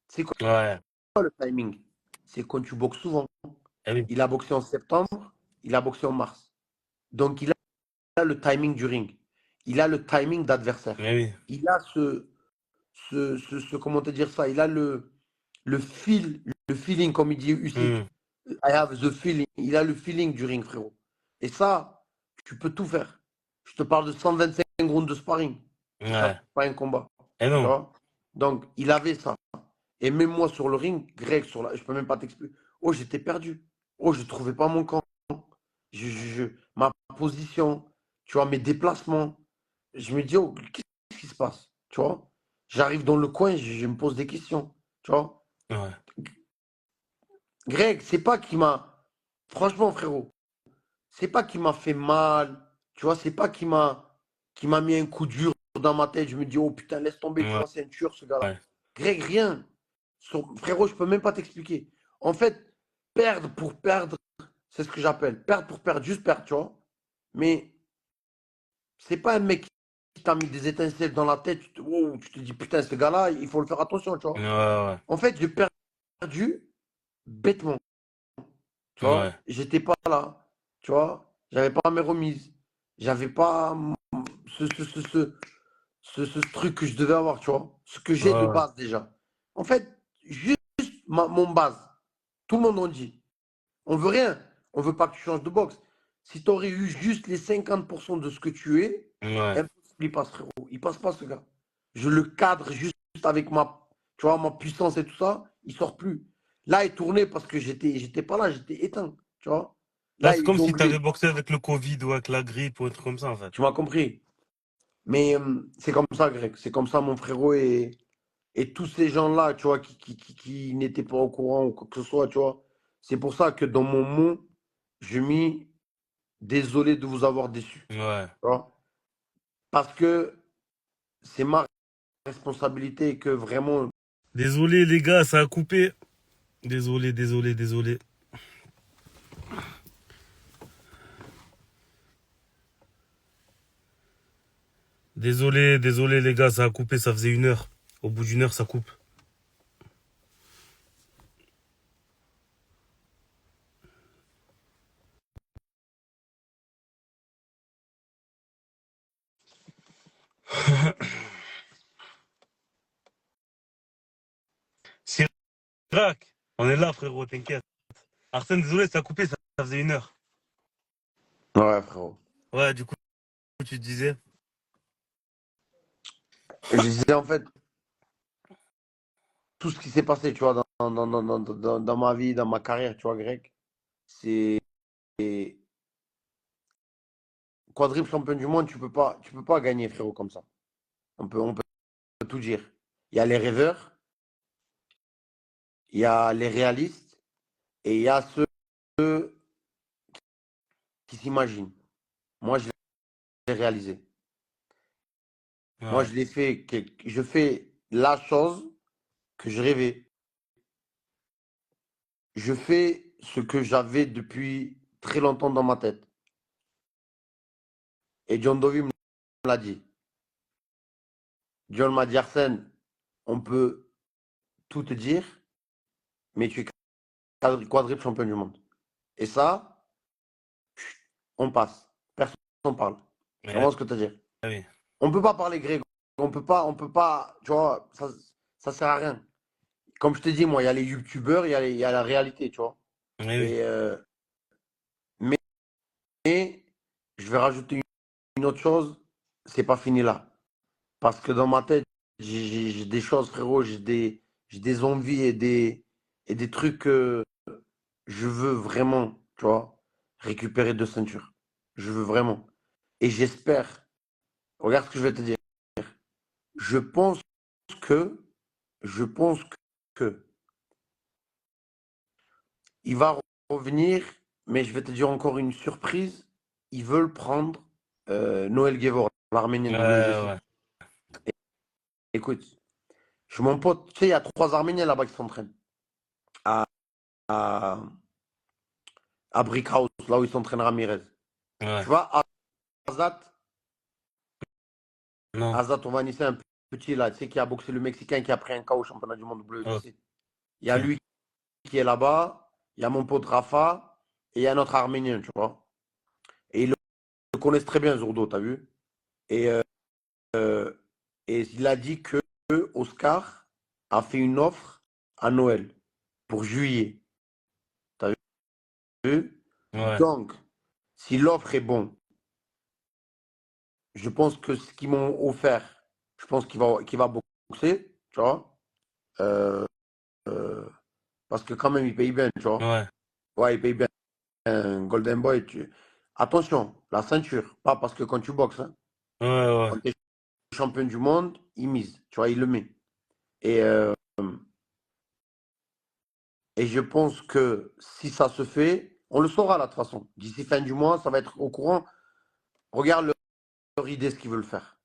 C'est quoi Ouais. le timing? C'est quand tu boxes souvent. Eh oui. Il a boxé en septembre, il a boxé en mars. Donc, il a le timing du ring. Il a le timing d'adversaire. Eh oui. Il a comment te dire ça? Il a le feeling, comme il dit Usyk. Hmm. I have the feeling. Il a le feeling du ring, frérot. Et ça, tu peux tout faire. Je te parle de 125 rounds de sparring. C'est ça, Ouais. pas un combat. Eh Tu non. vois? Donc, il avait ça. Et même moi sur le ring, Greg, je peux même pas t'expliquer. Oh, j'étais perdu. Oh, je trouvais pas mon camp. Ma position, tu vois, mes déplacements. Je me dis, oh, qu'est-ce qui se passe? Tu vois? J'arrive dans le coin, je me pose des questions. Tu vois? Ouais. Greg, c'est pas qui m'a. Franchement, frérot, c'est pas qui m'a fait mal. Tu vois, c'est pas qui m'a mis un coup dur dans ma tête. Je me dis, oh putain, laisse tomber, tu Ouais. vois, c'est un tueur, ce gars-là. Ouais. Greg, rien. Frérot, je peux même pas t'expliquer. En fait, perdre pour perdre, c'est ce que j'appelle. Perdre pour perdre, juste perdre, tu vois. Mais c'est pas un mec qui t'a mis des étincelles dans la tête. Wow, tu te dis, putain, ce gars-là, il faut le faire attention, tu Ouais. vois. Ouais. En fait, j'ai perdu bêtement. Tu Ouais. vois, j'étais pas là. Tu vois, j'avais pas mes remises. J'avais pas ce, ce, ce, ce, ce truc que je devais avoir, tu vois. Ce que j'ai de Ouais. base déjà. En fait, juste mon base. Tout le monde en dit. On veut rien. On veut pas que tu changes de boxe. Si tu aurais eu juste les 50% de ce que tu es, Ouais. impossible, il passe, frérot. Il passe pas, ce gars. Je le cadre juste avec tu vois, ma puissance et tout ça. Il sort plus. Là, il tournait parce que j'étais pas là, j'étais éteint. Tu vois. Là, Là, c'est il comme si tu jonglait. avais boxé avec le Covid ou avec la grippe ou un truc comme ça, en fait. Tu m'as compris. Mais c'est comme ça, Greg. C'est comme ça, mon frérot. Et tous ces gens-là, tu vois, qui n'étaient pas au courant ou quoi que ce soit, tu vois. C'est pour ça que dans mon mot, je mis désolé de vous avoir déçu. Ouais. Tu vois. Parce que c'est ma responsabilité et que vraiment. Désolé, les gars, ça a coupé. Désolé, désolé, désolé. Désolé, désolé, les gars, ça a coupé, ça faisait 1 heure. Au bout d'1 heure, ça coupe. Sirac, on est là, frérot, t'inquiète. Arsène, désolé, ça a coupé, ça faisait 1 heure. Ouais, frérot. Ouais, du coup, tu disais. Je disais en fait tout ce qui s'est passé, tu vois, dans ma vie, dans ma carrière, tu vois, Greg. C'est quadruple champion du monde, tu peux pas gagner, frérot, comme ça. On peut tout dire. Il y a les rêveurs, il y a les réalistes et il y a ceux qui s'imaginent. Moi, je l'ai réalisé. Moi, Ouais. je fais la chose que je rêvais. Je fais ce que j'avais depuis très longtemps dans ma tête. Et John Dovey me l'a dit. John m'a dit, Arsène, on peut tout te dire, mais tu es quadruple champion du monde. Et ça, on passe. Personne n'en parle. Tu Eh comprends ce que tu veux dire? oui. On peut pas parler grec. On peut pas, tu vois, ça sert à rien. Comme je te dis, moi, il y a les youtubeurs, il y a la réalité, tu vois. Eh oui. Et, mais, mais je vais rajouter une autre chose, c'est pas fini là. Parce que dans ma tête, j'ai des choses, frérot, j'ai des envies et des trucs que je veux vraiment. tu vois, récupérer 2 ceintures. Je veux vraiment. Et j'espère, regarde ce que je vais te dire. Je pense que, je pense que il va revenir, mais je vais te dire encore une surprise. Ils veulent prendre Noël Guevara, l'Arménien WBC. Ouais. Écoute, mon pote, tu sais, il y a 3 Arméniens là-bas qui s'entraînent. À, à, à Brick House, là où ils s'entraînent Ramirez. Ouais. Tu vois, Azat, Non. Azat Ovani, c'est un petit là, tu sais, qui a boxé le Mexicain qui a pris un KO au championnat du monde WBC. Il y a Ok. lui qui est là-bas, il y a mon pote Rafa, et il y a notre Arménien, tu vois. Et ils le connaissent très bien, Zourdo, t'as vu? Et, euh, et il a dit que Oscar a fait une offre à Noël pour juillet. T'as vu? Ouais. Donc, si l'offre est bonne, je pense que ce qu'ils m'ont offert, je pense qu'il va boxer, tu vois. Euh, euh, parce que quand même, il paye bien, tu vois. Ouais. Ouais, il paye bien. Un Golden Boy, attention, la ceinture, pas parce que quand tu boxes, hein, Ouais. Ouais. quand tu es champion du monde, il mise, tu vois, il le met. Et, euh, et je pense que si ça se fait, on le saura là, de toute façon. D'ici fin du mois, ça va être au courant. Regarde leur idée, ce qu'ils veulent faire.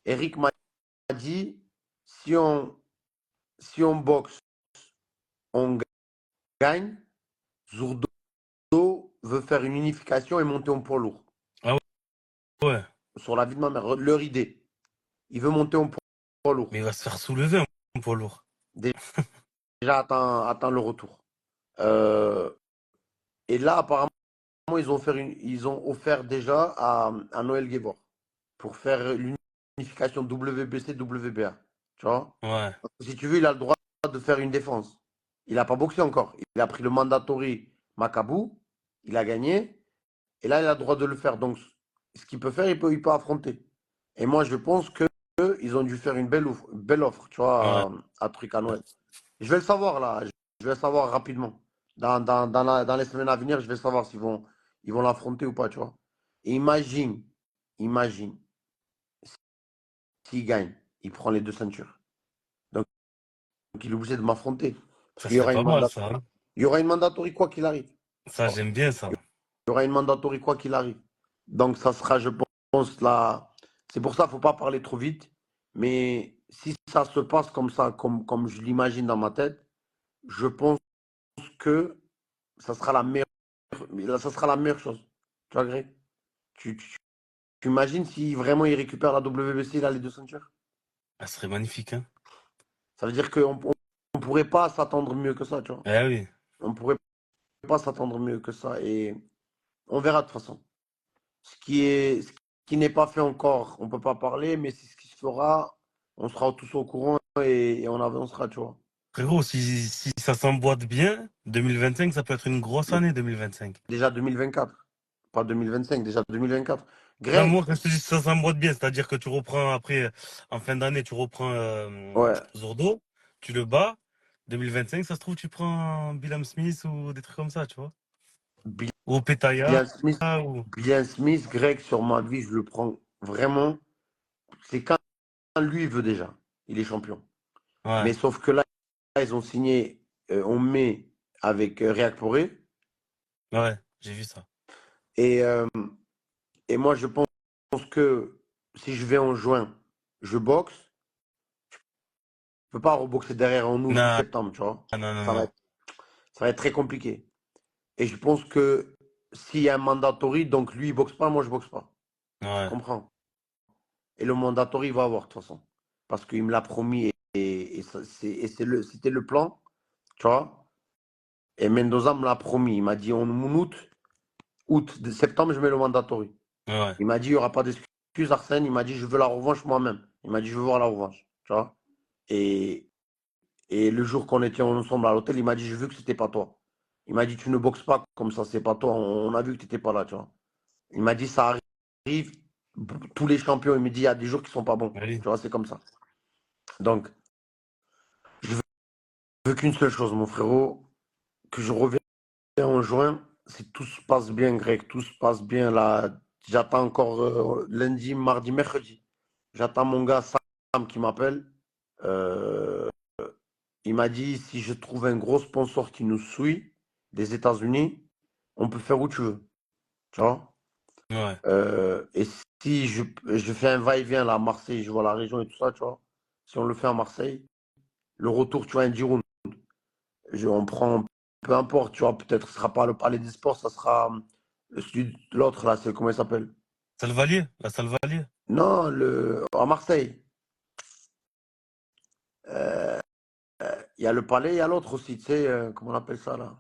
Eric m'a dit, si on, si on boxe, on gagne. Zourdo veut faire une unification et monter en poids lourd. Ah ouais. Sur la vie de ma mère, leur idée. Il veut monter en poids lourd. Mais il va se faire soulever un poids lourd. Déjà, attends le retour. Euh, et là, apparemment, ils ont offert déjà à Noël Guébor pour faire l'unification WBC-WBA. Tu vois? Ouais. Parce que si tu veux, il a le droit de faire une défense. Il n'a pas boxé encore. Il a pris le mandatory Macabou. Il a gagné. Et là, il a le droit de le faire. Donc, ce qu'il peut faire, il peut affronter. Et moi, je pense que ils ont dû faire une belle offre, tu Ouais. vois, à truc à Noël. Je vais le savoir là. Je vais le savoir rapidement. Dans les semaines à venir, je vais savoir ils vont l'affronter ou pas, tu vois. Et imagine, s'il gagne, il prend les 2 ceintures. Donc, il est obligé de m'affronter. Parce Ça qu'il y serait aura pas une mal, ça, mandatory. hein. Il y aura une mandatory quoi qu'il arrive. Ça, j'aime bien ça. Il y aura une mandatory quoi qu'il arrive. Donc, ça sera, je pense, là. C'est pour ça qu'il ne faut pas parler trop vite. Mais si ça se passe comme ça, comme je l'imagine dans ma tête, je pense que ça sera la meilleure, ça sera la meilleure chose. Tu vois, Greg? Tu imagines si vraiment il récupère la WBC, il a les 2 ceintures? Ça serait magnifique, hein. Ça veut dire qu'on ne pourrait pas s'attendre mieux que ça, tu vois. Eh oui. On ne pourrait pas s'attendre mieux que ça. Et on verra de toute façon. Ce qui n'est pas fait encore, on ne peut pas parler, mais c'est ce qui se fera. On sera tous au courant et on avancera, tu vois. Frérot, si ça s'emboîte bien, 2025, ça peut être une grosse Mais année, 2025. déjà 2024, pas 2025, déjà 2024. Non, moi, Greg, quand je te dis que ça s'emboîte bien, c'est-à-dire que tu reprends après, en fin d'année, tu reprends ouais, Zordo, tu le bats. 2025, ça se trouve, tu prends Billam Smith ou des trucs comme ça, tu vois. Ou Bien Petaya, Smith, ou... Bien Smith, Greg, sur ma vie, je le prends vraiment. C'est quand lui veut déjà. Il est champion. Ouais, Mais sauf que là, ils ont signé en mai avec React Poré. ouais, j'ai vu ça. Et, euh, et moi, je pense que si je vais en juin, je boxe. Je peux pas reboxer derrière en août ou Non, septembre, tu vois. non, non, Ça va non. être, ça va être très compliqué. Et je pense que s'il y a un mandatory, donc lui, il boxe pas, moi, je boxe pas. Tu Ouais, comprends? Et le mandatory, il va avoir, de toute façon. Parce qu'il me l'a promis c'était le plan, tu vois. Et Mendoza me l'a promis. Il m'a dit en septembre, je mets le mandatory. ouais. Il m'a dit, il n'y aura pas d'excuse, Arsène. Il m'a dit, je veux la revanche moi-même. Il m'a dit, je veux voir la revanche. Tu vois? Et, et le jour qu'on était ensemble à l'hôtel, il m'a dit, je veux que c'était pas toi. Il m'a dit, tu ne boxes pas comme ça, c'est pas toi. On a vu que tu n'étais pas là, tu vois. Il m'a dit, ça arrive. Tous les champions, il me dit, il y a des jours qui sont pas bons. Allez. Tu vois, c'est comme ça. Donc, je veux qu'une seule chose, mon frérot, que je revienne en juin, si tout se passe bien, Greg, tout se passe bien, là, j'attends encore lundi, mardi, mercredi. J'attends mon gars Sam qui m'appelle. Euh, il m'a dit, si je trouve un gros sponsor qui nous suit des États-Unis, on peut faire où tu veux. Tu vois? Ouais. Et si je fais un va-et-vient là à Marseille, je vois la région et tout ça, tu vois. Si on le fait à Marseille, le retour, tu vois, un 10 rounds. On prend, peu importe, tu vois, peut-être ce sera pas le Palais des Sports, ça sera l'autre là, c'est comment il s'appelle? Salvalier, la Salvalier. Non, à Marseille. Il y a le Palais, il y a l'autre aussi, tu sais, comment on appelle ça là?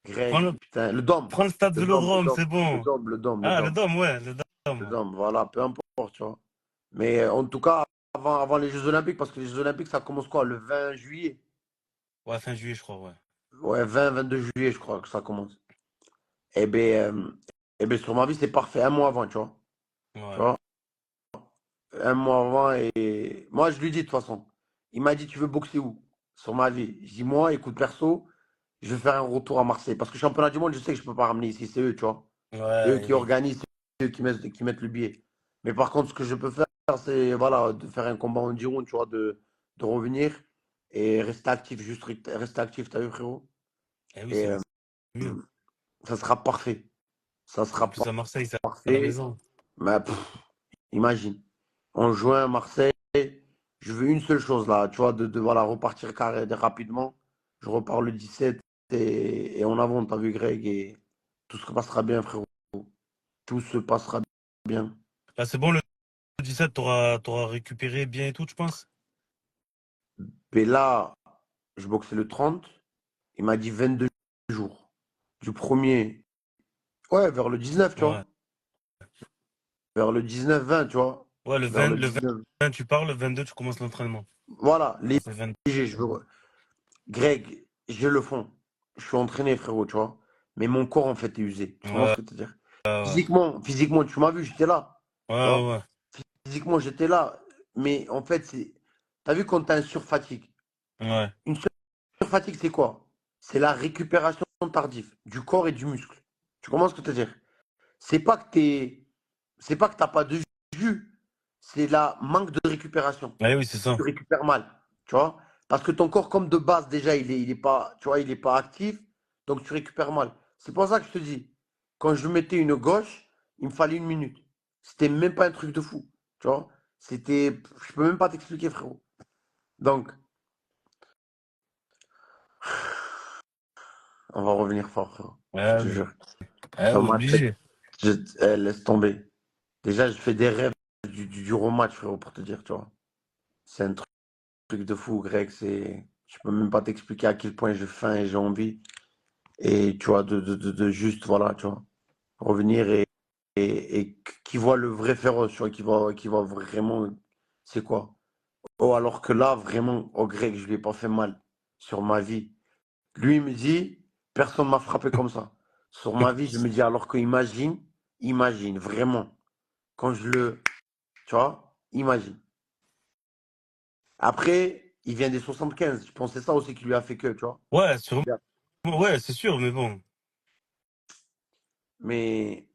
Prends Grec, le, putain, le Dôme. prends le stade Le Dôme, le Vélodrome, Dôme, c'est le bon. Dôme, le Dôme, le Ah, le Dôme, Dôme, ouais, le le Dôme. Dôme, voilà, peu importe, tu vois. Mais en tout cas, avant les Jeux Olympiques, parce que les Jeux Olympiques, ça commence quoi? Le 20 juillet? Ouais, fin juillet, je crois, ouais. Ouais, 20-22 juillet, je crois que ça commence. Eh ben, sur ma vie, c'est parfait, un mois avant, tu vois. Tu Ouais. vois, un mois avant, et moi, je lui dis de toute façon. Il m'a dit, tu veux boxer où? Sur ma vie. Je dis, moi, écoute, perso, je vais faire un retour à Marseille. Parce que le championnat du monde, je sais que je peux pas ramener ici, c'est eux, tu vois. C'est eux Ouais, qui oui. organisent, c'est eux qui mettent le billet. Mais par contre, ce que je peux faire, c'est voilà, de faire un combat en 10 rounds, tu vois, de revenir et rester actif, juste rester actif, t'as vu, frérot? Eh oui, Et c'est mieux. ça sera parfait. Ça En sera plus, à Marseille, c'est à la parfait. maison. Mais imagine, en juin, Marseille, je veux une seule chose là, tu vois, voilà, repartir carré rapidement. Je repars le 17 et on avance, t'as vu, Greg, et tout se passera bien, frérot. Tout se passera bien. Là, c'est bon, le 17, t'auras récupéré bien et tout, je pense? Et là, je boxais le 30. Il m'a dit 22 jours. Du premier, ouais, vers le 19, tu Ouais. vois. Vers le 19-20, tu vois. Ouais, Vers le le 19. 20, tu pars, le 22, tu commences l'entraînement. Voilà, Ça fait 20. léger, Greg, j'ai le fond. Je suis entraîné, frérot, tu vois. Mais mon corps, en fait, est usé. Tu comprends ce Ouais, que je veux dire? ouais, Physiquement, tu m'as vu, j'étais là. ouais, Tu vois? ouais. Physiquement, j'étais là. Mais en fait, c'est. T'as vu quand t'as un surfatigue? Ouais. Une surfatigue, c'est quoi? C'est la récupération tardive du corps et du muscle. Tu comprends ce que je veux dire? C'est pas que t'es. C'est pas que t'as pas de jus. C'est la manque de récupération. Ouais, oui, c'est ça. Tu récupères mal, tu vois. Parce que ton corps, comme de base, déjà, il est pas, tu vois, il est pas actif, donc tu récupères mal. C'est pour ça que je te dis, quand je mettais une gauche, il me fallait 1 minute. C'était même pas un truc de fou, tu vois. Je peux même pas t'expliquer, frérot. Donc, on va revenir fort, frérot. Je Ouais, te oui. jure. Ouais, Dans ma tête, obligé. laisse tomber. Déjà, je fais des rêves du rematch, frérot, pour te dire, tu vois. C'est un truc de fou, Greg. Je peux même pas t'expliquer à quel point j'ai faim et j'ai envie. Et tu vois, de juste, voilà, tu vois, revenir et qui voit le vrai féroce, tu vois, qui voit vraiment, c'est quoi. Oh, alors que là, vraiment, au grec, je lui ai pas fait mal sur ma vie. Lui, il me dit, personne m'a frappé comme ça. Sur ma vie, je me dis, alors que imagine, vraiment, quand tu vois, imagine. Après, il vient des 75. Je pense que c'est ça aussi qui lui a fait que, tu vois. Ouais, sûrement. Ouais, c'est sûr, mais bon. Mais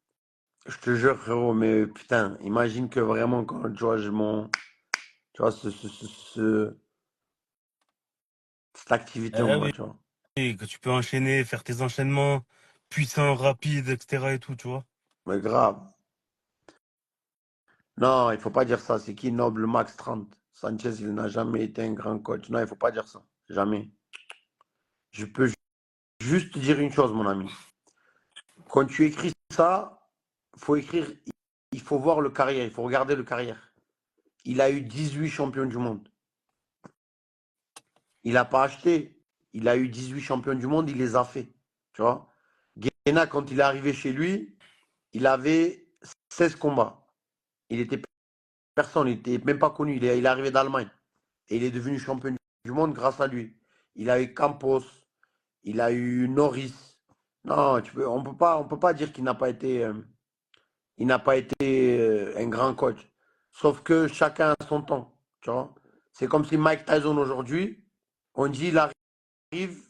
je te jure, frérot, mais putain, imagine que vraiment, quand tu vois, tu vois, cette activité en Eh moi, oui, tu vois. que tu peux enchaîner, faire tes enchaînements puissants, rapides, etc. et tout, tu vois. Mais grave. Non, il faut pas dire ça. C'est qui Noble Max 30? Sanchez, il n'a jamais été un grand coach. Non, il faut pas dire ça. Jamais. Je peux juste te dire une chose, mon ami. Quand tu écris ça, faut écrire, il faut voir le carrière, il faut regarder le carrière. Il a eu 18 champions du monde. Il n'a pas acheté. Il a eu 18 champions du monde, il les a fait. Tu vois? Guéna, quand il est arrivé chez lui, il avait 16 combats. Il était personne, il n'était même pas connu. Il est arrivé d'Allemagne. Et il est devenu champion du monde grâce à lui. Il a eu Campos, il a eu Norris. Non, on peut pas dire qu'il n'a pas été, il n'a pas été un grand coach. Sauf que chacun a son temps. Tu vois? C'est comme si Mike Tyson aujourd'hui, on dit il arrive,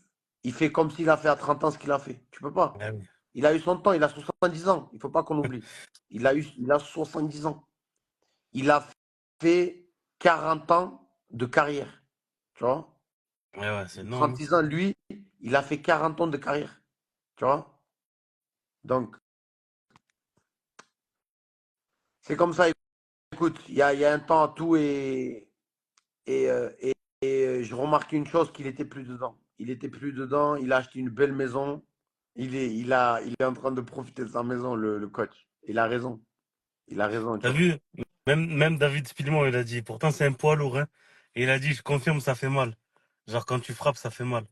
il fait comme s'il a fait à 30 ans ce qu'il a fait. Tu peux pas. Ah oui. Il a eu son temps, il a 70 ans. Il faut pas qu'on oublie. Il a 70 ans. Il a fait 40 ans de carrière. Tu vois? Ouais, c'est De énorme. 36 ans, lui, il a fait 40 ans de carrière. Tu vois? Donc, c'est comme ça. Écoute, il y a un temps à tout et je remarque une chose, qu'il était plus dedans. Il était plus dedans, il a acheté une belle maison. Il est en train de profiter de sa maison, le coach. Il a raison. Il a raison, tu T'as vois. vu? Même David Spilman, il a dit, pourtant c'est un poids lourd, hein. Et il a dit, je confirme, ça fait mal. Genre, quand tu frappes, ça fait mal.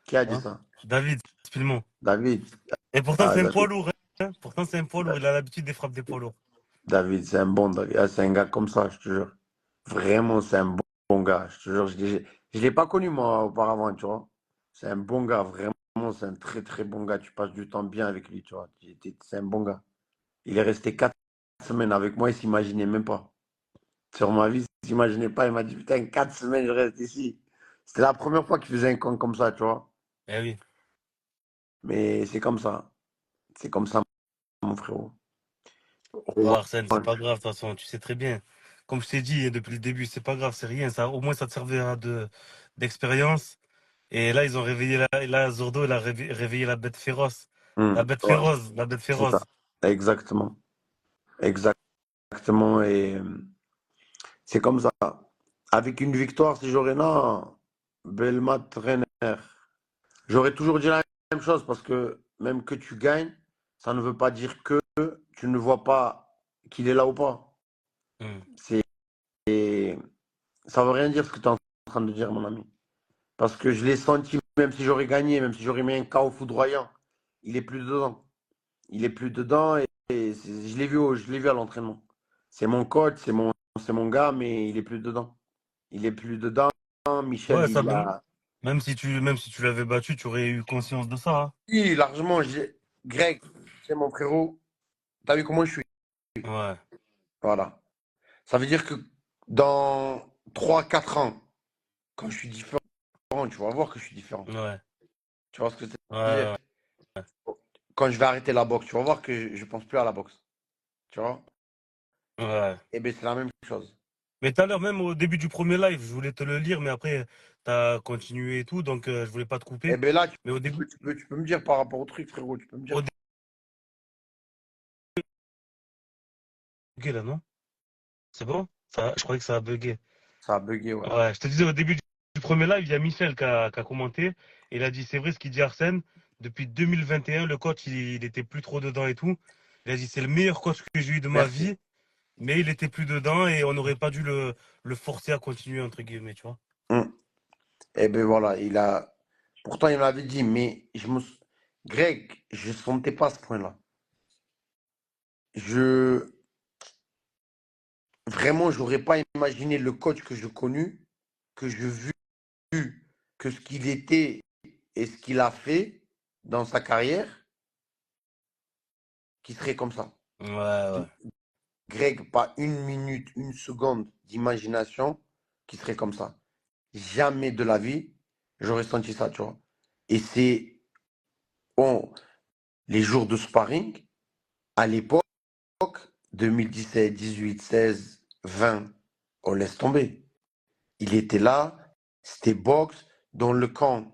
Qui a dit Hein? ça? David Spilman. David. Et pourtant, Ah, c'est un poids David. lourd, hein. Pourtant, c'est un poids lourd. Il a l'habitude des frappes des poids lourds. David, c'est un bon gars. C'est un gars comme ça, je te jure. Vraiment, c'est un bon gars. Je te jure, je l'ai pas connu, moi, auparavant, tu vois. C'est un bon gars, vraiment. C'est un très, très bon gars. Tu passes du temps bien avec lui, tu vois. C'est un bon gars. Il est resté 4 semaines avec moi, il s'imaginait même pas. Sur ma vie, il s'imaginait pas. Il m'a dit, putain, 4 semaines, je reste ici. C'était la première fois qu'il faisait un camp comme ça, tu vois. Eh oui. Mais c'est comme ça. C'est comme ça, mon frérot. Ouais, Arsène, c'est pas Revanche. grave, de toute façon. Tu sais très bien. Comme je t'ai dit depuis le début, c'est pas grave, c'est rien. Ça, au moins, ça te servira d'expérience. Et là, ils ont réveillé là, Zordo, il a réveillé la bête féroce. La bête Ouais, féroce, la bête c'est ça. féroce. Exactement. Exactement. Et c'est comme ça. Avec une victoire, si j'aurais non, Belmat Trainer. J'aurais toujours dit la même chose parce que même que tu gagnes, ça ne veut pas dire que tu ne vois pas qu'il est là ou pas. Hmm. C'est, ça veut rien dire ce que tu es en train de dire, mon ami. Parce que je l'ai senti, même si j'aurais gagné, même si j'aurais mis un KO foudroyant, il est plus dedans. Il est plus dedans et je l'ai vu à l'entraînement. C'est mon coach, c'est mon gars, mais il est plus dedans. Il est plus dedans. Michel, Ouais, ça, il a. même si tu l'avais battu, tu aurais eu conscience de ça. Oui, largement. Greg, c'est mon frérot. T'as vu comment je suis? Hein. Ouais, Voilà. Ça veut dire que dans 3 4 ans, quand je suis différent, tu vas voir que je suis différent. ouais, Tu vois ce que ouais, je veux dire? ouais. Quand je vais arrêter la boxe, tu vas voir que je pense plus à la boxe. Tu vois? Ouais. Eh bien, c'est la même chose. Mais tout à l'heure, même au début du premier live, je voulais te le lire, mais après, t'as continué et tout, donc je voulais pas te Eh couper. bien, là, Mais au début, tu peux me dire par rapport au truc, frérot. Tu peux me dire. au début, là, non? C'est bon? Je croyais que ça a bugué. Ça a bugué, ouais. Ouais, je te disais au début du premier live, il y a Michel qui a commenté. Il a dit, c'est vrai ce qu'il dit Arsène. Depuis 2021, le coach, il était plus trop dedans et tout. Il a dit, c'est le meilleur coach que j'ai eu de ma Merci. vie, mais il était plus dedans et on n'aurait pas dû le forcer à continuer, entre guillemets, tu vois. Hum. Eh bien, voilà. Pourtant, il m'avait dit, mais Greg, je ne sentais pas ce point-là. Je. Vraiment, j'aurais pas imaginé le coach que je connu, que je vu, que ce qu'il était et ce qu'il a fait dans sa carrière, qui serait comme ça. Ouais, ouais. Greg, pas une minute, une seconde d'imagination qui serait comme ça. Jamais de la vie, j'aurais senti ça, tu vois. Et c'est on, les jours de sparring, à l'époque, 2017, 18, 16, 20, on laisse tomber. Il était là, c'était boxe dans le camp.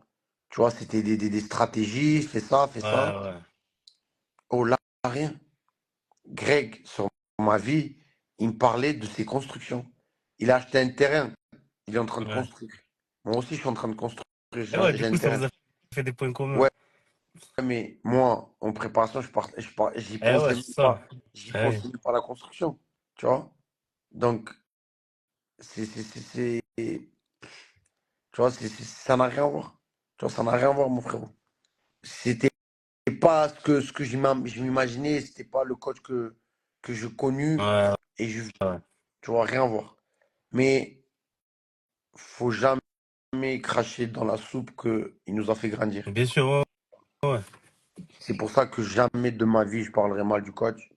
Tu vois, c'était des stratégies, fais ça, fais Ouais, ça. ouais. Oh là, rien. Greg, sur ma vie, il me parlait de ses constructions. Il a acheté un terrain, il est en train de Ouais. construire. Moi aussi, je suis en train de construire, Et ouais, du j'ai un coup, ça terrain. vous a fait des points communs. Ouais, mais moi, en préparation, Eh ouais, c'est ça. j'y Eh oui. pensais même pas à la construction. Tu vois? Donc, tu vois, ça n'a rien à voir. Tu vois, ça n'a rien à voir, mon frérot. C'était pas ce que je m'imaginais, c'était pas le coach que je connu Ouais, et ouais. tu vois, rien à voir. Mais faut jamais cracher dans la soupe qu'il nous a fait grandir. Bien sûr, ouais, ouais. C'est pour ça que jamais de ma vie je parlerai mal du coach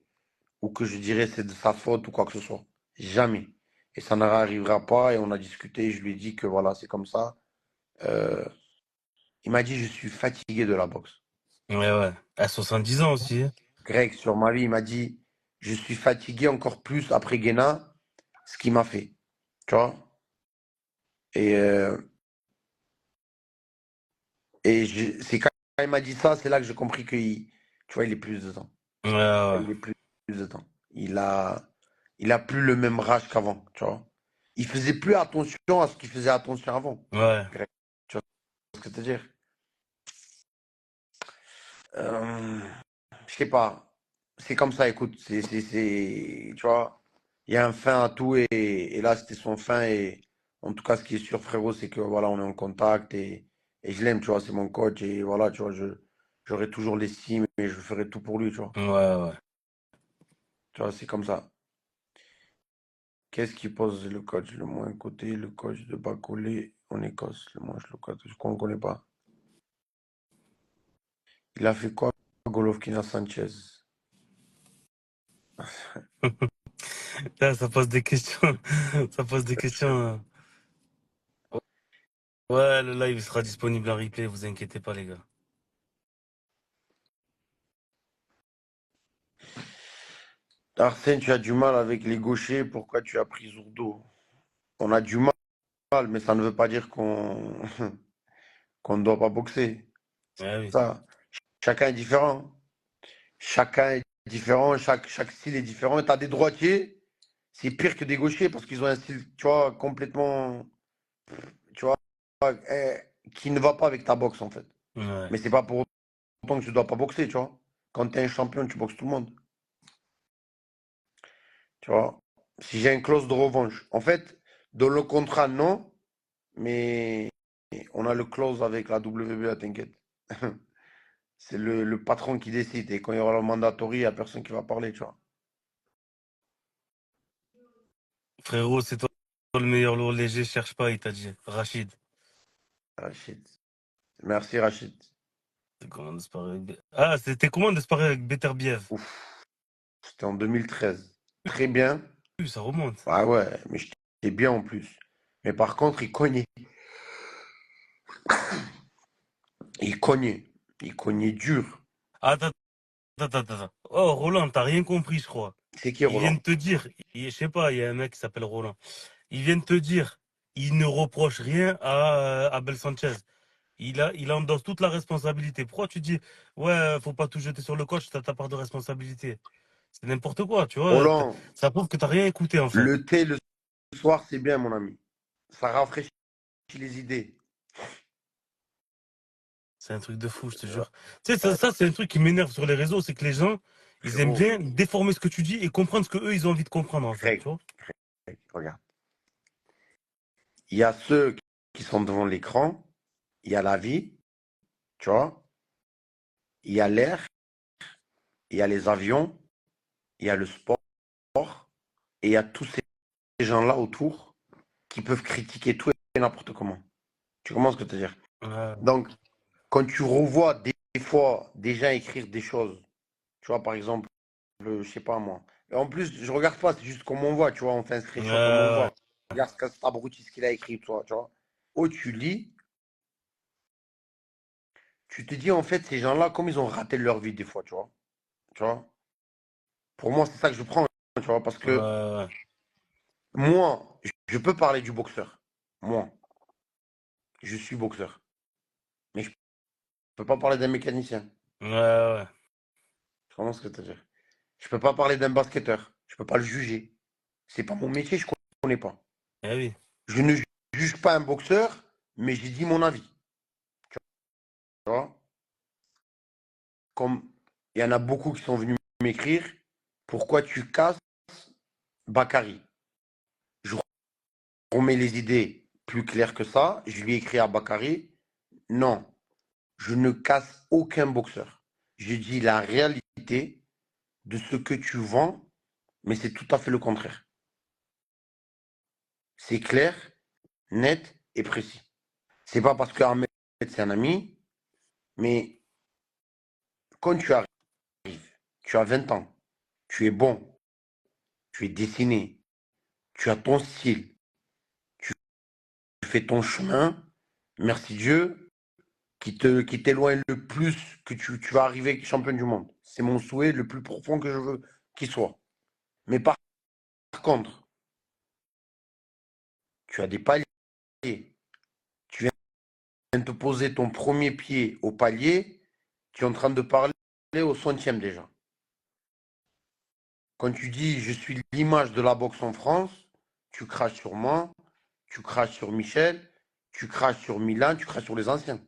ou que je dirais c'est de sa faute ou quoi que ce soit. Jamais. et ça n'arrivera pas. Et on a discuté, je lui ai dit que voilà, c'est comme ça. Euh, il m'a dit, je suis fatigué de la boxe. Ouais. À 70 ans aussi. Hein. Greg, sur ma vie, il m'a dit, je suis fatigué encore plus après Guéna, ce qu'il m'a fait. Tu vois? Et, euh, c'est quand il m'a dit ça, c'est là que j'ai compris qu'il, tu vois, il est plus dedans. Ouais. Il est plus dedans. Il a plus le même rage qu'avant, tu vois. Il faisait plus attention à ce qu'il faisait attention avant. Ouais. Greg, tu vois ce que je veux dire? Euh, je sais pas. C'est comme ça, écoute. Tu vois, il y a un fin à tout et là, c'était son fin. Et en tout cas, ce qui est sûr, frérot, c'est que voilà, on est en contact et je l'aime, tu vois, c'est mon coach. Et voilà, tu vois, j'aurai toujours l'estime et je ferai tout pour lui, tu vois. Ouais. Tu vois, c'est comme ça. Qu'est-ce qui pose le coach? Le moins côté, le coach de Bacolé en Écosse. Le moins, le coach qu'on ne connaît pas. Il a fait quoi, Golovkin à Sanchez? Là, ça pose des questions. Ça pose des questions. Ouais, le live sera disponible en replay, vous inquiétez pas, les gars. Arsène, tu as du mal avec les gauchers. Pourquoi tu as pris Zourdo? On a du mal, mais ça ne veut pas dire qu'on qu'on ne doit pas boxer. Ouais, oui. Ça, chacun est différent. Chacun est différent. Chaque style est différent. Et tu as des droitiers, c'est pire que des gauchers parce qu'ils ont un style, tu vois, complètement, tu vois, eh, qui ne va pas avec ta boxe, en fait. Ouais. Mais c'est pas pour autant que tu dois pas boxer, tu vois. Quand tu es un champion, tu boxes tout le monde. Tu vois. Si j'ai une clause de revanche, en fait, dans le contrat, non, mais on a le clause avec la WBA, t'inquiète. C'est le patron qui décide. Et quand il y aura le mandatory, il n'y a personne qui va parler, tu vois. Frérot, c'est toi le meilleur lourd léger, cherche pas, il t'a dit. Rachid. Rachid. Merci, Rachid. Ah, c'était comment de se parler avec Beterbiev? Ouf, c'était en 2013. Très bien. Ça remonte. Ah ouais, mais j'étais bien en plus. Mais par contre, il cognait. Il cognait. Il cognait dur. Attends, attends. Oh, Roland, t'as rien compris, je crois. C'est qui, Ils viennent Roland? te dire, je sais pas, il y a un mec qui s'appelle Roland. Ils viennent te dire, il ne reproche rien à Abel Sanchez. Il endosse toute la responsabilité. Pourquoi tu dis, ouais, faut pas tout jeter sur le coach, t'as ta part de responsabilité? C'est n'importe quoi, tu vois. Roland, Ça prouve que t'as rien écouté, en fait. le thé le soir, c'est bien, mon ami. Ça rafraîchit les idées. C'est un truc de fou, je te Ouais, jure. Tu sais, ça c'est un truc qui m'énerve sur les réseaux, c'est que les gens, ils aiment frérot, bien déformer ce que tu dis et comprendre ce que eux ils ont envie de comprendre, en fait, tu Greg, vois. regarde. Il y a ceux qui sont devant l'écran, il y a la vie, tu vois, il y a l'air, il y a les avions, il y a le sport, et il y a tous ces gens-là autour qui peuvent critiquer tout et n'importe comment. Tu comprends ce que je veux dire? Ouais, Donc, quand tu revois des fois des gens écrire des choses, tu vois, par exemple, je sais pas moi. Et en plus, je regarde pas, c'est juste comme on voit, tu vois, on fait un screenshot, on ouais. voit. Regarde ce cet abruti, ce qu'il a écrit, toi, tu vois. Oh, tu lis, tu te dis, en fait, ces gens-là, comme ils ont raté leur vie des fois, tu vois. Tu vois. Pour moi, c'est ça que je prends, tu vois, parce Ouais, que ouais. moi, je peux parler du boxeur. Moi, je suis boxeur. Mais je peux pas parler d'un mécanicien. Ouais, ouais. Tu comprends ce que je veux dire? Je peux pas parler d'un basketteur. Je peux pas le juger. C'est pas mon métier, je connais pas. Eh oui. Je ne juge pas un boxeur, mais j'ai dit mon avis. Tu vois. Comme il y en a beaucoup qui sont venus m'écrire, pourquoi tu casses Bakary? Je remets les idées plus claires que ça. Je lui ai écrit à Bakary, non, je ne casse aucun boxeur. Je dis la réalité de ce que tu vends, mais c'est tout à fait le contraire. C'est clair, net et précis. C'est pas parce qu'Ahmed c'est un ami, mais quand tu arrives, tu as 20 ans, tu es bon, tu es dessiné, Tu as ton style. Tu fais ton chemin. Merci Dieu. Qui t'éloigne le plus que tu vas arriver champion du monde. C'est mon souhait le plus profond que je veux qu'il soit. Mais par contre, tu as des paliers. Tu viens de te poser ton premier pied au palier. Tu es en train de parler au centième déjà. Quand tu dis je suis l'image de la boxe en France, tu craches sur moi, tu craches sur Michel, tu craches sur Milan, tu craches sur les anciens.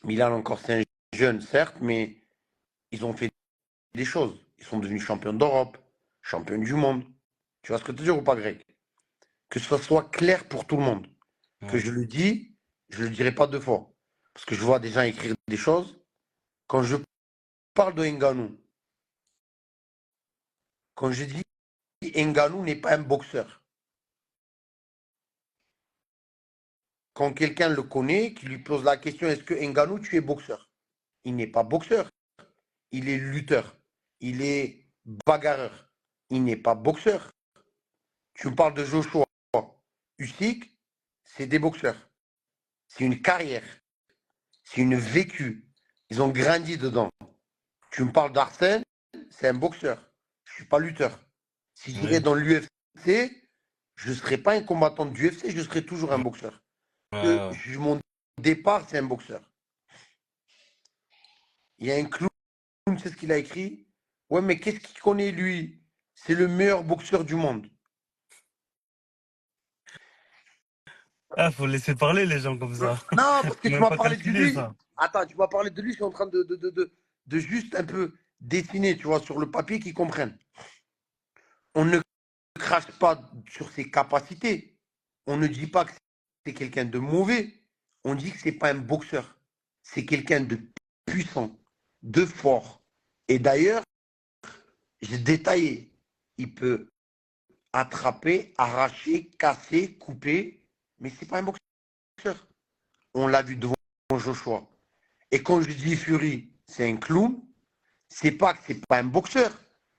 Milan encore c'est un jeune certes, mais ils ont fait des choses. Ils sont devenus champions d'Europe, champions du monde. Tu vois ce que je veux dire ou pas, Greg? Que ce soit clair pour tout le monde. Que Ouais. je le dis, je ne le dirai pas deux fois. Parce que je vois des gens écrire des choses. Quand je parle de Ngannou, quand je dis Ngannou n'est pas un boxeur, quand quelqu'un le connaît, qui lui pose la question, est-ce que Ngannou, tu es boxeur? Il n'est pas boxeur, il est lutteur, il est bagarreur, il n'est pas boxeur. Tu me parles de Joshua, Usyk, c'est des boxeurs. C'est une carrière, c'est une vécue. Ils ont grandi dedans. Tu me parles d'Arsène, c'est un boxeur. Je ne suis pas lutteur. Si j'irais Oui. dans l'UFC, je ne serais pas un combattant de l'UFC, je serais toujours un boxeur. Ouais. Mon départ, c'est un boxeur. Il y a un clown, c'est ce qu'il a écrit. Ouais, mais qu'est-ce qu'il connaît lui? C'est le meilleur boxeur du monde. Ah, faut laisser parler les gens comme ça. Non, parce que Faut tu même m'as pas parlé de calculer lui. ça. Attends, tu m'as parlé de lui, je suis en train de juste un peu dessiner, tu vois, sur le papier qu'ils comprennent. On ne crache pas sur ses capacités. On ne dit pas que c'est quelqu'un de mauvais. On dit que c'est pas un boxeur. C'est quelqu'un de puissant, de fort. Et d'ailleurs, j'ai détaillé. Il peut attraper, arracher, casser, couper, mais c'est pas un boxeur. On l'a vu devant Joshua. Et quand je dis Fury, c'est un clown, c'est pas que c'est pas un boxeur,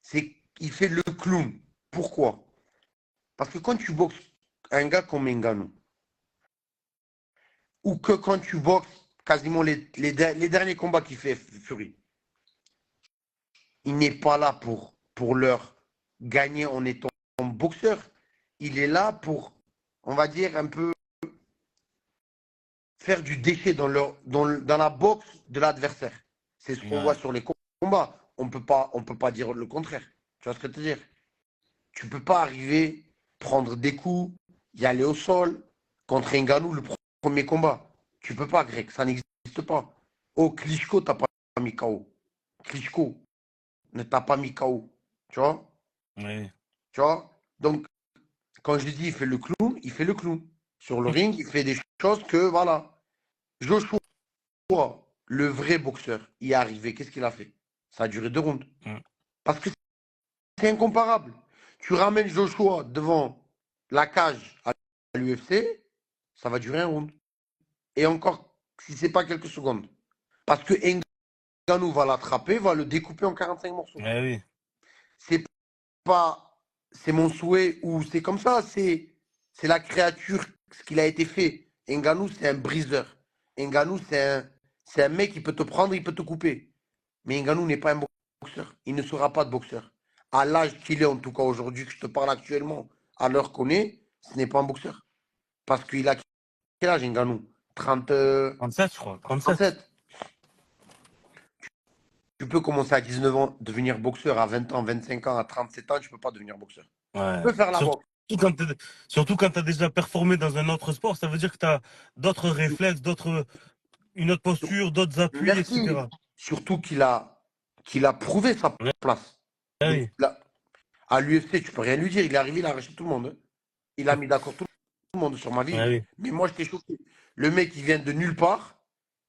c'est qu'il fait le clown. Pourquoi? Parce que quand tu boxes un gars comme Ngannou, ou que quand tu boxes quasiment les derniers combats qu'il fait Fury, il n'est pas là pour leur gagner en étant boxeur. Il est là pour, on va dire, un peu faire du déchet dans la boxe de l'adversaire. C'est ce qu'on voit Ouais. sur les combats. On peut pas dire le contraire. Tu vois ce que je veux dire? Tu ne peux pas arriver, prendre des coups, y aller au sol contre Ngannou le premier combat. Tu ne peux pas, Greg. Ça n'existe pas. Oh, Klitschko, t'as pas mis KO. Klitschko ne t'a pas mis KO. Tu vois? Oui. Tu vois? Donc, quand je dis il fait le clown, il fait le clown. Sur le ring, il fait des choses que, voilà. Joshua, le vrai boxeur, y est arrivé. Qu'est-ce qu'il a fait? Ça a duré 2 rounds. Mm. Parce que c'est incomparable. Tu ramènes Joshua devant la cage à l'UFC, ça va durer un round. Et encore, si c'est pas quelques secondes. Parce que Ngannou va l'attraper, va le découper en 45 morceaux. Eh oui. C'est pas, c'est mon souhait ou c'est comme ça, c'est la créature, ce qu'il a été fait. Ngannou, c'est un briseur. Ngannou, c'est un mec qui peut te prendre, il peut te couper. Mais Ngannou n'est pas un boxeur. Il ne sera pas de boxeur. À l'âge qu'il est, en tout cas aujourd'hui, que je te parle actuellement, à l'heure qu'on est, ce n'est pas un boxeur. Parce qu'il a quel âge, Ngannou? 30, 37, je crois. 37. 37. Tu peux commencer à 19 ans, devenir boxeur à 20 ans, 25 ans, à 37 ans, tu ne peux pas devenir boxeur. Tu Ouais. peux faire la boxe. Surtout quand tu as déjà performé dans un autre sport, ça veut dire que tu as d'autres réflexes, une autre posture, d'autres appuis, Merci. etc. Surtout qu'il a prouvé sa Ouais. place. Ah Donc, oui. à l'UFC, tu peux rien lui dire. Il est arrivé, il a arraché tout le monde. Hein. Il a mis d'accord tout le monde sur ma Ah vie. oui. Mais moi, j'étais choqué. Le mec, il vient de nulle part.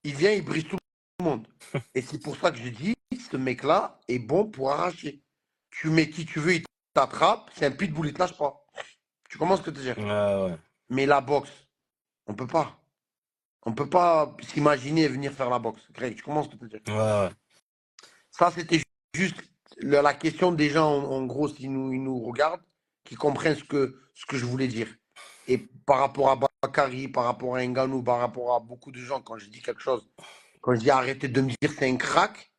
Il vient, il brise tout le monde. Et c'est pour ça que je dis, ce mec-là est bon pour arracher. Tu mets qui tu veux, il t'attrape. C'est un pitbull, il te lâche pas. Tu commences ce que te dire. Ouais, ouais. Mais la boxe, on peut pas. On peut pas s'imaginer venir faire la boxe. Greg, tu commences ce que te dire. Ouais, ouais. Ça, c'était juste la question des gens, en gros, s'ils nous regardent, qui comprennent ce que je voulais dire. Et par rapport à Bakary, par rapport à Ngannou, par rapport à beaucoup de gens, quand je dis quelque chose, quand je dis arrêtez de me dire c'est un crack,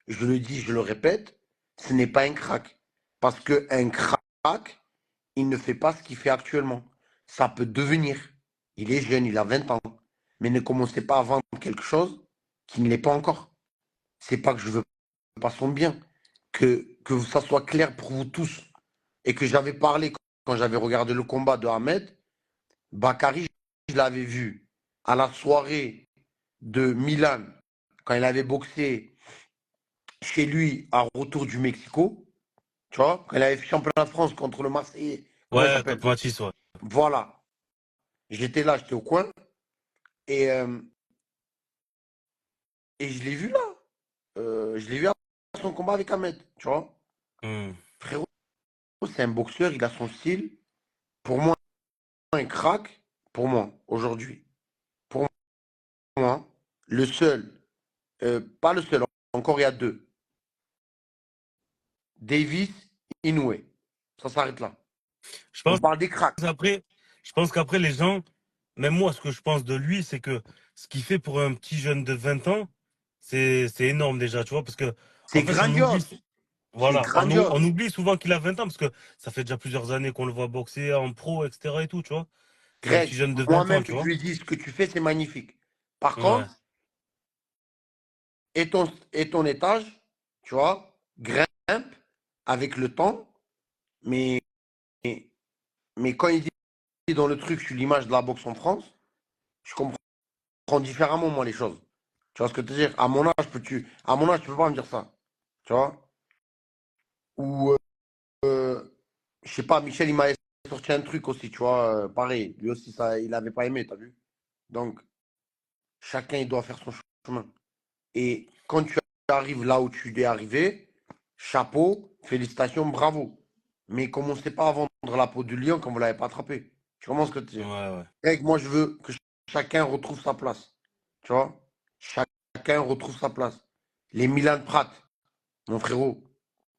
je le dis, je le répète, ce n'est pas un crack. Parce qu'un crack, il ne fait pas ce qu'il fait actuellement. Ça peut devenir. Il est jeune, il a 20 ans. Mais ne commencez pas à vendre quelque chose qui ne l'est pas encore. C'est pas que je veux pas son bien. Que ça soit clair pour vous tous. Et que j'avais parlé quand j'avais regardé le combat de Ahmed. Bakary, je l'avais vu à la soirée de Milan, quand il avait boxé chez lui à retour du Mexico. Tu vois, quand il avait fait championnat de France contre le Marseillais. Comment il Ouais, s'appelle? contre Mathis, ouais. Voilà. J'étais là, j'étais au coin. Et, et je l'ai vu là. Je l'ai vu à son combat avec Ahmed. Tu vois. Hmm. Frérot, c'est un boxeur, il a son style. Pour moi, un crack. Pour moi, aujourd'hui. Pour moi, le seul. Pas le seul. Encore il y a deux. Davis, Inoue. Ça s'arrête là. Je On pense parle des cracks. après, je pense qu'après les gens, même moi, ce que je pense de lui, c'est que ce qu'il fait pour un petit jeune de 20 ans, c'est énorme déjà, tu vois, parce que C'est en fait, on oublie, grandiose. C'est voilà, on grandiose. oublie souvent qu'il a 20 ans, parce que ça fait déjà plusieurs années qu'on le voit boxer en pro, etc. et tout, tu vois. C'est un petit Greg, jeune de 20 ans, moi-même, tu je vois. lui dis ce que tu fais, c'est magnifique. Par Ouais, contre, et ton étage, tu vois, grimpe avec le temps, mais, mais quand il dit dans le truc, je suis l'image de la boxe en France, je comprends différemment, moi, les choses. Tu vois ce que je veux dire? À mon âge, tu peux pas me dire ça. Tu vois? Ou, je sais pas, Michel, il m'a sorti un truc aussi, tu vois, pareil. Lui aussi, ça, il avait pas aimé, t'as vu? Donc, chacun, il doit faire son chemin. Et quand tu arrives là où tu es arrivé, chapeau, félicitations, bravo. Mais commencez pas à vendre la peau du lion quand vous ne l'avez pas attrapé. Tu comprends ce que tu ouais, dis? ouais. Greg, moi, je veux que chacun retrouve sa place. Tu vois? Chacun retrouve sa place. Les Milan Prat, mon frérot,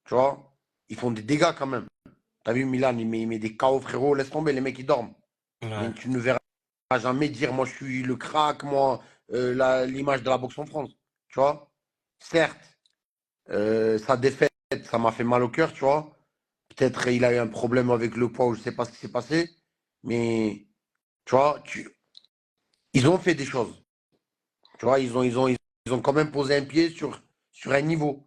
tu vois? Ils font des dégâts quand même. T'as vu Milan, il met des KO, frérot, laisse tomber, les mecs, ils dorment. Ouais, Mais tu ne verras jamais dire, moi, je suis le crack, moi, l'image de la boxe en France. Tu vois? Certes, sa défaite, ça m'a fait mal au cœur, tu vois. Peut-être il a eu un problème avec le poids ou je sais pas ce qui s'est passé. Mais, tu vois, ils ont fait des choses. Tu vois, ils ont quand même posé un pied sur un niveau.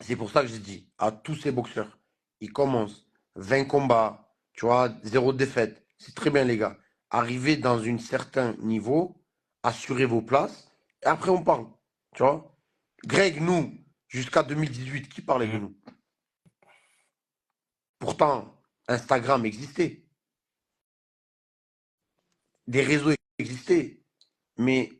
C'est pour ça que je dis à tous ces boxeurs, ils commencent 20 combats, tu vois, zéro défaite. C'est très bien, les gars. Arrivez dans un certain niveau, assurez vos places, et après on parle. Tu vois. Greg, nous, jusqu'à 2018, qui parlait de mhm, nous? Pourtant, Instagram existait, des réseaux existaient, mais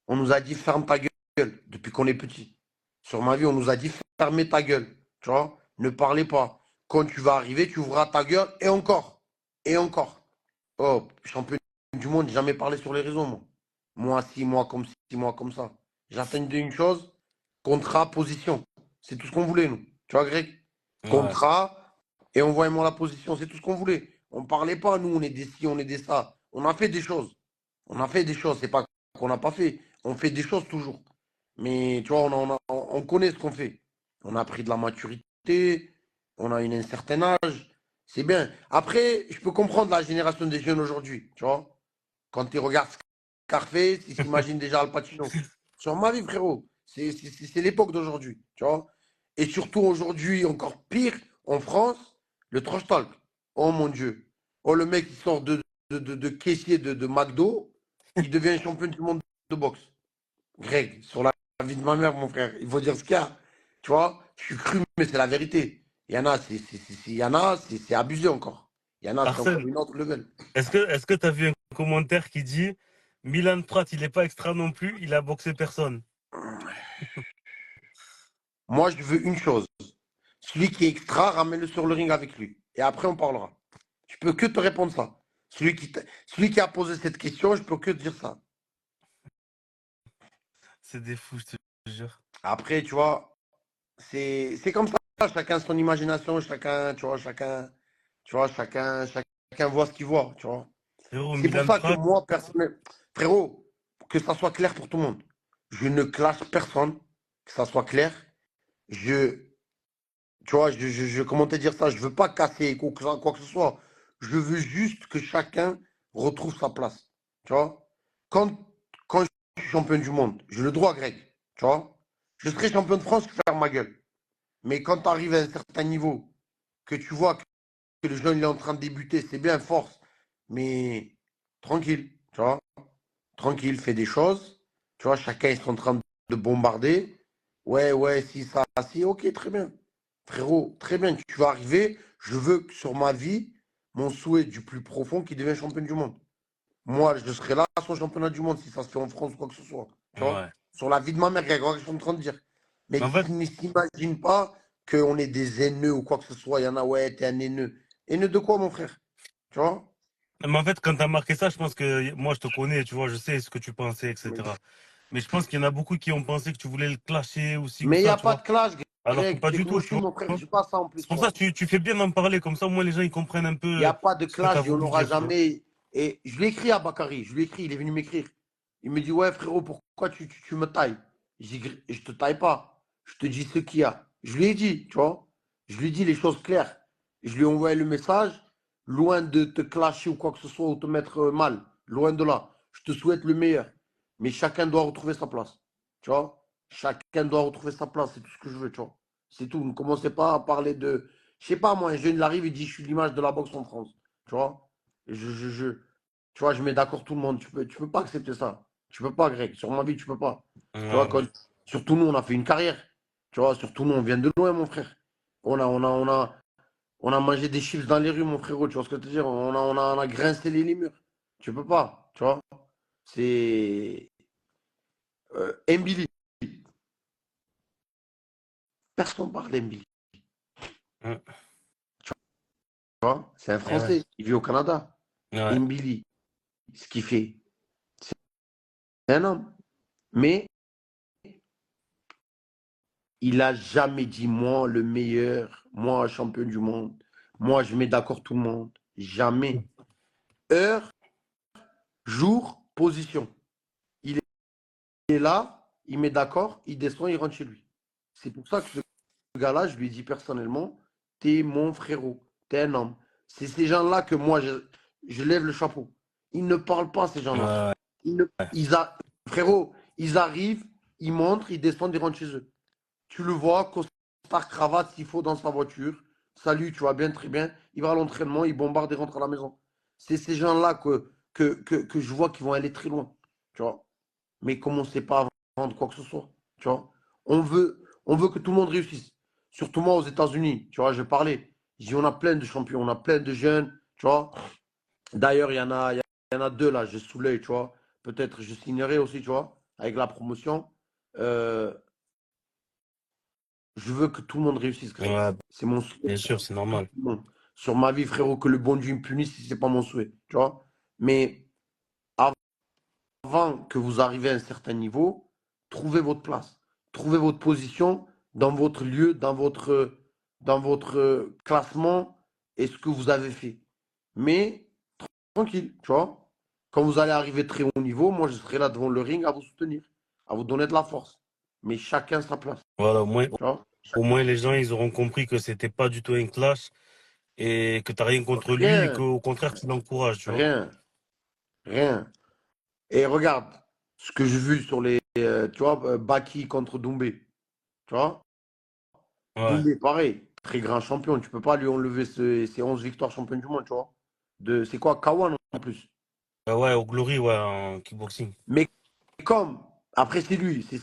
on nous a dit ferme ta gueule depuis qu'on est petit. Sur ma vie, on nous a dit fermez ta gueule, tu vois, ne parlez pas. Quand tu vas arriver, tu ouvras ta gueule et encore, et encore. Oh, champion du monde, j'ai jamais parlé sur les réseaux, moi. Moi, si, moi comme si, moi comme ça. J'attendais une chose, contrat, position. C'est tout ce qu'on voulait, nous. Tu vois, Greg? ouais, Contrat, et envoyez-moi la position. C'est tout ce qu'on voulait. On ne parlait pas, nous, on est des ci, on est des ça. On a fait des choses. On a fait des choses. C'est pas qu'on n'a pas fait. On fait des choses toujours. Mais tu vois, on connaît ce qu'on fait. On a pris de la maturité. On a un certain âge. C'est bien. Après, je peux comprendre la génération des jeunes aujourd'hui. Tu vois, quand ils regardent Scarface, ils s'imaginent déjà Al Pacino. Sur ma vie, frérot. C'est l'époque d'aujourd'hui. Tu vois. Et surtout aujourd'hui, encore pire, en France, le trash talk. Oh mon Dieu. Oh, le mec qui sort de caissier de McDo, il devient champion du monde de boxe. Greg, sur la vie de ma mère, mon frère, il faut dire ce qu'il y a. Tu vois, je suis cru, mais c'est la vérité. Il y en a, il y en a, c'est abusé encore. Il y en a, c'est encore Arsène, une autre level. est-ce que tu as vu un commentaire qui dit Milan Prat, il est pas extra non plus, il a boxé personne. Moi, je veux une chose. Celui qui est extra, ramène-le sur le ring avec lui. Et après, on parlera. Je peux que te répondre ça. Celui qui a posé cette question, je peux que te dire ça. C'est des fous, je te jure. Après, tu vois, c'est comme ça. chacun son imagination, chacun, chacun voit ce qu'il voit, tu vois. Frérot, C'est pour Milan ça que Prague, moi, personnellement, frérot, que ça soit clair pour tout le monde, je ne clash personne, que ça soit clair. Je, tu vois, comment te dire ça, je veux pas casser quoi que ce soit. Je veux juste que chacun retrouve sa place. Tu vois, quand, quand je suis champion du monde, j'ai le droit, Greg. Tu vois, je serai champion de France, je ferme ma gueule. Mais quand tu arrives à un certain niveau, que tu vois que le jeune il est en train de débuter, c'est bien, force. Mais tranquille, tu vois, tranquille, fais des choses. Tu vois, chacun est en train de bombarder. Ouais, ouais, si ça, si, ok, très bien. Frérot, très bien, tu vas arriver. Je veux que sur ma vie, mon souhait du plus profond, qu'il devienne champion du monde. Moi, je serai là à son championnat du monde si ça se fait en France ou quoi que ce soit. Tu vois? ouais. Sur la vie de ma mère, il y a quoi que je suis en train de dire. Mais Mais en fait, qui ne s'imagine pas qu'on est des haineux ou quoi que ce soit. Il y en a, ouais, t'es un haineux. Haineux de quoi, mon frère? Tu vois? quand tu as marqué ça, je pense que moi, je te connais, tu vois, je sais ce que tu pensais, Mais etc. Mais je pense qu'il y en a beaucoup qui ont pensé que tu voulais le clasher ou ci ou il n'y ça, a tu pas vois. de clash, Alors que Greg. pas Tu sais du comment tout, je tu suis, mon frère. vois. Je pas ça en plus, C'est pour tu ça vois. que tu fais bien d'en parler, comme ça, au moins les gens, ils comprennent un Il n'y peu a pas de ce que tu as clash, il n'y en voulu aura dire, tu vois. jamais. Et je lui ai écrit à Bakary, je lui ai écrit, il est venu m'écrire. Il me dit, ouais, frérot, pourquoi tu me tailles? Je dis, je te taille pas. Je te dis ce qu'il y a. Je lui ai dit, tu vois. Je lui ai dit les choses claires. Je lui ai envoyé le message, loin de te clasher ou quoi que ce soit, ou te mettre mal. Loin de là. Je te souhaite le meilleur. Mais chacun doit retrouver sa place. Tu vois. Chacun doit retrouver sa place. C'est tout ce que je veux, tu vois. C'est tout. Ne commencez pas à parler de. Je sais pas, moi, un jeune, il arrive, il dit, je suis l'image de la boxe en France. Tu vois. Tu vois, je mets d'accord tout le monde. Tu peux pas accepter ça. Tu peux pas, Greg. Sur ma vie, tu peux pas. Tu vois, Ouais. surtout nous, on a fait une carrière. Tu vois, surtout nous, on vient de loin, mon frère. On a mangé des chips dans les rues, mon frérot. Tu vois ce que je veux te dire? On a grincé les murs. Tu peux pas. Tu vois. C'est. Mbili. Personne parle d'Mbili. Ouais. Tu vois? C'est un Eh ouais. Français. Il vit au Canada. Ouais. Mbili. Ce qu'il fait, c'est un homme. Mais il a jamais dit, moi, le meilleur, moi, champion du monde, moi, je mets d'accord tout le monde. Jamais. Heure, jour, position. Il est là, il met d'accord, il descend, il rentre chez lui. C'est pour ça que ce gars-là, je lui ai dit personnellement, t'es mon frérot, t'es un homme. C'est ces gens-là que moi, je lève le chapeau. Ils ne parlent pas, ces gens-là. Ouais. Ils ne, ils a, frérot, ils arrivent, ils montrent, ils descendent, ils rentrent chez eux. Tu le vois, costard, cravate, s'il faut, dans sa voiture. Salut, tu vas bien, très bien. Il va à l'entraînement, il bombarde et rentre à la maison. C'est ces gens-là que je vois qui vont aller très loin. Tu vois. Mais commencez pas à vendre quoi que ce soit. Tu vois. On veut que tout le monde réussisse. Surtout moi aux États-Unis. Tu vois, je parlais. Je dis, on a plein de champions, on a plein de jeunes. Tu vois. D'ailleurs, il y en a deux là, j'ai sous l'œil, tu vois. Peut-être je signerai aussi, tu vois, avec la promotion. Euh, je veux que tout le monde réussisse, Greg. Ouais, C'est mon souhait bien pour sûr, c'est tout normal. le monde. Sur ma vie, frérot, que le bon Dieu me punisse si c'est pas mon souhait, tu vois. Mais avant que vous arriviez à un certain niveau, trouvez votre place. Trouvez votre position dans votre lieu, dans votre classement et ce que vous avez fait. Mais tranquille, tu vois. Quand vous allez arriver très haut niveau, moi, je serai là devant le ring à vous soutenir, à vous donner de la force. Mais chacun sa place, Voilà, tu vois. au moins les gens, ils auront compris que c'était pas du tout un clash et que t'as rien contre lui et Rien, qu'au contraire, tu l'encourages, tu vois. rien, rien. Et regarde ce que j'ai vu sur tu vois, Baki contre Doumbé. Tu vois, Ouais. Doumbé, pareil, très grand champion. Tu peux pas lui enlever ses 11 victoires champion du monde, tu vois. C'est quoi, Kawan en plus. Ouais, au Glory, ouais, en kickboxing. Mais comme, après c'est lui, c'est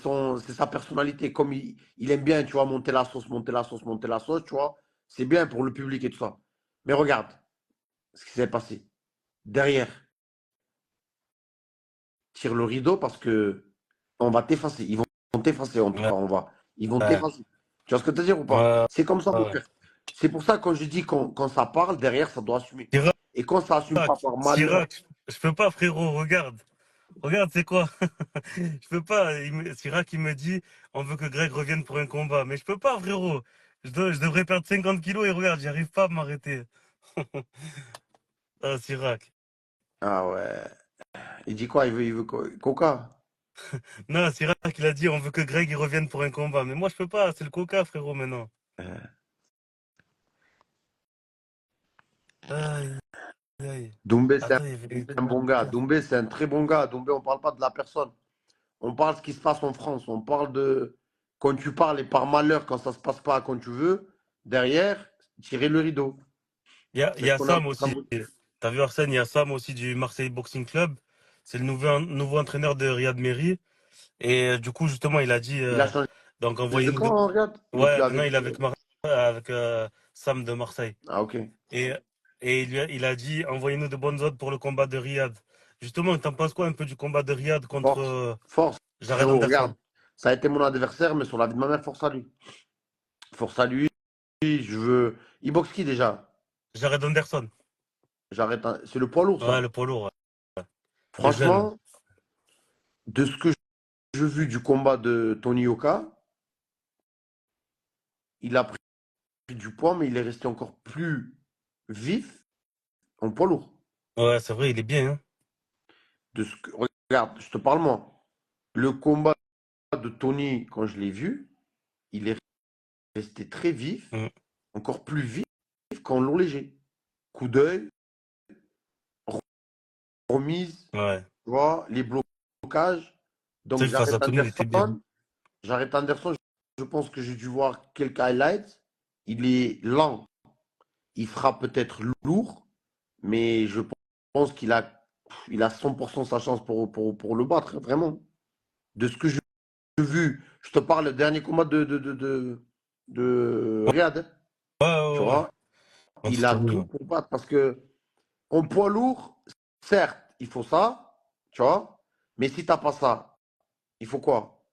sa personnalité. Comme il aime bien, tu vois, monter la sauce, monter la sauce, monter la sauce, tu vois. C'est bien pour le public et tout ça. Mais regarde ce qui s'est passé. Derrière, tire le rideau parce que on va t'effacer. Ils vont t'effacer en tout Ouais, cas. Ils vont ouais, t'effacer. Tu vois ce que tu veux dire ou pas? ouais, C'est comme ça, mon ouais. frère. C'est pour ça quand je dis quand ça parle, derrière, ça doit assumer. Chirac, Et quand ça assume pas par malheur, Chirac, je peux pas, frérot, regarde. Regarde, c'est quoi? Je peux pas. Chirac, il me dit, on veut que Greg revienne pour un combat. Mais je peux pas, frérot. Je devrais perdre 50 kilos et regarde, j'arrive pas à m'arrêter. Ah, Sirac. Ah ouais. Il dit quoi? Il veut Coca? Non, Sirac, il a dit on veut que Greg il revienne pour un combat. Mais moi, je peux pas, c'est le coca, frérot, maintenant. Euh, Aïe, aïe. Doumbé, c'est Attends, il y avait un bon gars. Doumbé, c'est un très bon gars. Doumbé, on parle pas de la personne. On parle de ce qui se passe en France. On parle de quand tu parles et par malheur, quand ça se passe pas comme tu veux, derrière, tirer le rideau. Il C'est y ce a qu'on a. Sam aussi. T'as vu Arsène, il y a Sam aussi du Marseille Boxing Club. C'est le nouveau entraîneur de Riyad Mehri. Et du coup, justement, il a dit Il a changé donc de envoyez-nous de. camp, regarde. Il est plus Ouais, maintenant avec. il est avec Sam de Marseille. Ah, ok. Et, et il a dit envoyez-nous de bonnes odds pour le combat de Riyad. Justement, t'en penses quoi un peu du combat de Riyad contre Force. Force, Jared frérot. Anderson? Regarde. Ça a été mon adversaire, mais sur la vie de ma mère, force à lui. Force à lui. Je veux. Il boxe qui déjà? Jared Anderson. J'arrête. C'est le poids lourd, Ouais, ça. le poids lourd, ouais. Le jeune. Franchement, de ce que j'ai vu du combat de Tony Yoka, il a pris du poids, mais il est resté encore plus vif en poids lourd. Ouais, c'est vrai, il est bien, hein. Regarde, je te parle moi. Le combat de Tony, quand je l'ai vu, il est resté très vif, Mm. encore plus vif qu'en long léger. Coup d'œil, remise, Ouais. tu vois, les blocages. Tu Donc sais, face à Tony, il était bien. J'arrête Anderson, je pense que j'ai dû voir quelques highlights. Il est lent, il sera peut-être lourd, mais je pense il a 100% sa chance pour le battre, vraiment. De ce que j'ai vu, je te parle le dernier combat de Riyad, hein, Ouais, tu ouais, ouais. vois, Contre il a Tony, tout ouais. pour battre parce que en poids lourd, certes, il faut ça, tu vois, mais si tu n'as pas ça, il faut quoi?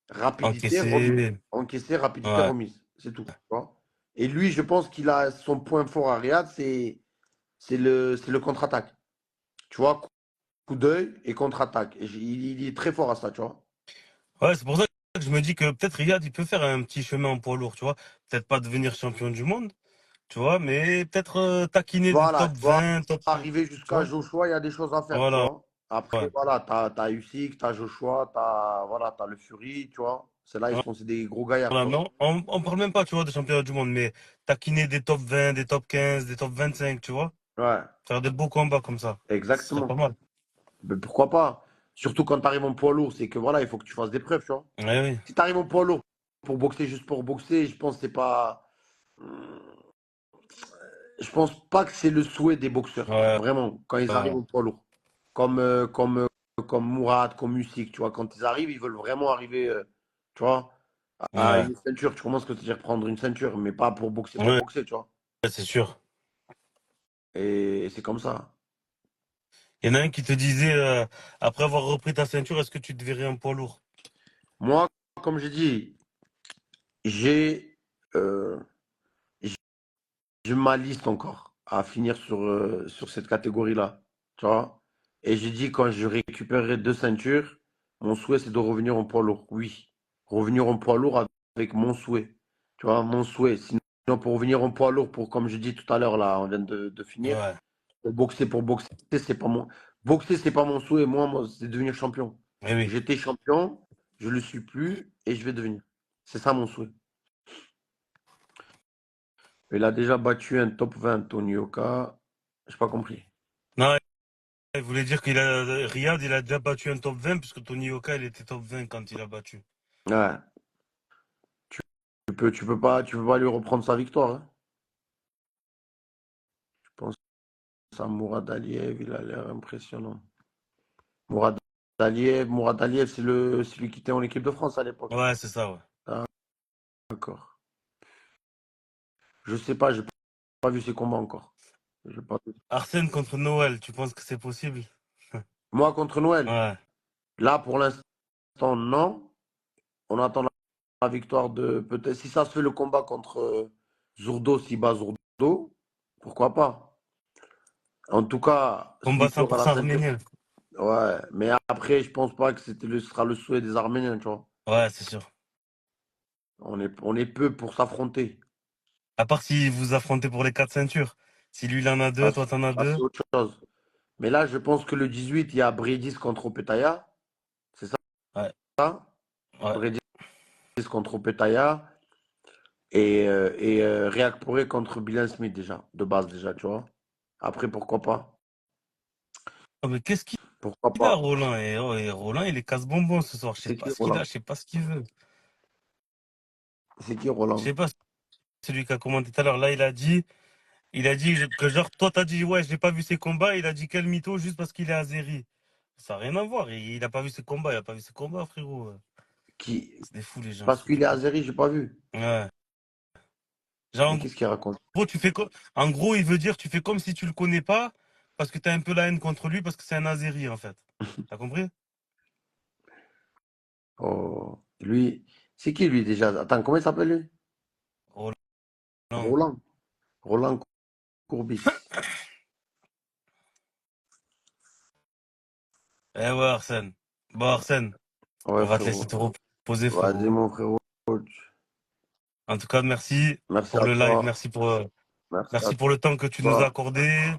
Rapidité, remise. Encaissé. Encaisser, rapidité, Ouais. remise. C'est tout, tu vois. Et lui, je pense qu'il a son point fort à Riyad, c'est le contre-attaque. Tu vois, coup d'œil et contre-attaque. Et il est très fort à ça, tu vois. Ouais, c'est pour ça que je me dis que peut-être Riyad, il peut faire un petit chemin en poids lourd, tu vois. Peut-être pas devenir champion du monde, tu vois, mais peut-être taquiner des Voilà, top tu vois, 20, top. arriver Tu jusqu'à vois? Joshua, il y a des choses à faire, tu Voilà. vois. Après, Ouais. voilà, t'as Usyk, t'as Joshua, t'as le Fury, tu vois. C'est là, ils sont c'est des gros gaillards, Voilà, tu vois. non, on parle même pas, tu vois, de championnat du monde, mais taquiner des top 20, des top 15, des top 25, tu vois. Ouais, Faire des beaux combats comme ça. Ce serait pas exactement. mal. Mais pourquoi pas? Surtout quand tu arrives en poids lourd, c'est que voilà, il faut que tu fasses des preuves, tu vois. Ouais, oui. Si tu arrives en poids lourd pour boxer juste pour boxer, je pense que c'est pas. Je pense pas que c'est le souhait des boxeurs. Ouais, Vraiment, quand ils arrivent ouais, en poids lourd. Comme Mourad, comme Usyk, tu vois. Quand ils arrivent, ils veulent vraiment arriver, tu vois, à ouais, une ceinture. Tu commences que tu veux dire prendre une ceinture, mais pas pour ouais, boxer, tu vois. c'est sûr. Et c'est comme ça. Il y en a un qui te disait, après avoir repris ta ceinture, est-ce que tu te verrais un poids lourd? Moi, comme j'ai dit, j'ai euh, j'ai ma liste encore à finir sur cette catégorie-là. Tu vois? Et j'ai dit quand je récupérerai deux ceintures, mon souhait c'est de revenir en poids lourd. Oui. Revenir en poids lourd avec mon souhait. Tu vois, mon souhait. Sinon, pour revenir en poids lourd, pour comme je dis tout à l'heure, là, on vient de finir, Ouais, pour boxer, c'est pas mon. Boxer, c'est pas mon souhait. Moi, c'est devenir champion. eh oui. J'étais champion, je le suis plus et je vais devenir. C'est ça mon souhait. Il a déjà battu un top 20, Tony Oka. J'ai pas compris. Non, il voulait dire Riyad, il a déjà battu un top 20, puisque Tony Yoka, il était top 20 quand il a battu. Ouais. Tu peux pas lui reprendre sa victoire, hein. Je pense à Mourad Aliev, il a l'air impressionnant. Mourad Mourad Aliev, c'est celui qui était en équipe de France à l'époque. Ouais, c'est ça, ouais. D'accord. Je sais pas, j'ai pas vu ses combats encore. J'ai pas vu. Arsène contre Noël, tu penses que c'est possible? Moi contre Noël, Ouais. là pour l'instant, non. On attend la victoire de peut-être. Si ça se fait le combat contre Zurdo, s'il bat Zurdo, pourquoi pas? En tout cas, Combat celui qui aura la 100% ceinture. arménien. Ouais, mais après, je pense pas que ce sera le souhait des Arméniens, tu vois. Ouais, c'est sûr. On est peu pour s'affronter. À part si vous affrontez pour les 4 ceintures. Si lui, il en a Ça, 2, toi, t'en as ça, c'est 2. autre chose. Mais là, je pense que le 18, il y a Bredis contre Opetaya. C'est Ouais, ça? ouais. Bredis contre Opetaya. React Poré contre Bilal Smith déjà, de base déjà, tu vois. Après, pourquoi pas? Oh, mais qu'est-ce qu'il Pourquoi a, pas? Roland? Et Roland, il est casse-bonbon ce soir. Je sais C'est pas qui ce qu'il a, Roland? je sais pas ce qu'il veut. C'est qui Je Roland? sais pas, celui qui a commenté tout à l'heure. Là, il a dit que genre, toi, t'as dit, ouais, j'ai pas vu ses combats. Il a dit quel mytho juste parce qu'il est azéri. Ça n'a rien à voir. Il a pas vu ses combats. Il a pas vu ses combats, frérot. Qui? C'est des fous, les gens, je Parce te qu'il est dis pas. azéri, j'ai pas vu. Ouais. Genre, Mais qu'est-ce qu'il raconte? gros, en gros, il veut dire, tu fais comme si tu le connais pas, parce que t'as un peu la haine contre lui, parce que c'est un azéri, en fait. T'as compris? Oh, lui, c'est qui lui déjà? Attends, comment il s'appelle lui? Roland. Roland. Roland Courbis. Eh ouais, Arsène. Bon, Arsène, Ouais, on va te laisser frérot. te reposer, Vas-y, frérot. mon frérot. En tout cas, merci Merci pour à le live, toi. Merci à merci pour le temps que tu nous as toi. accordé.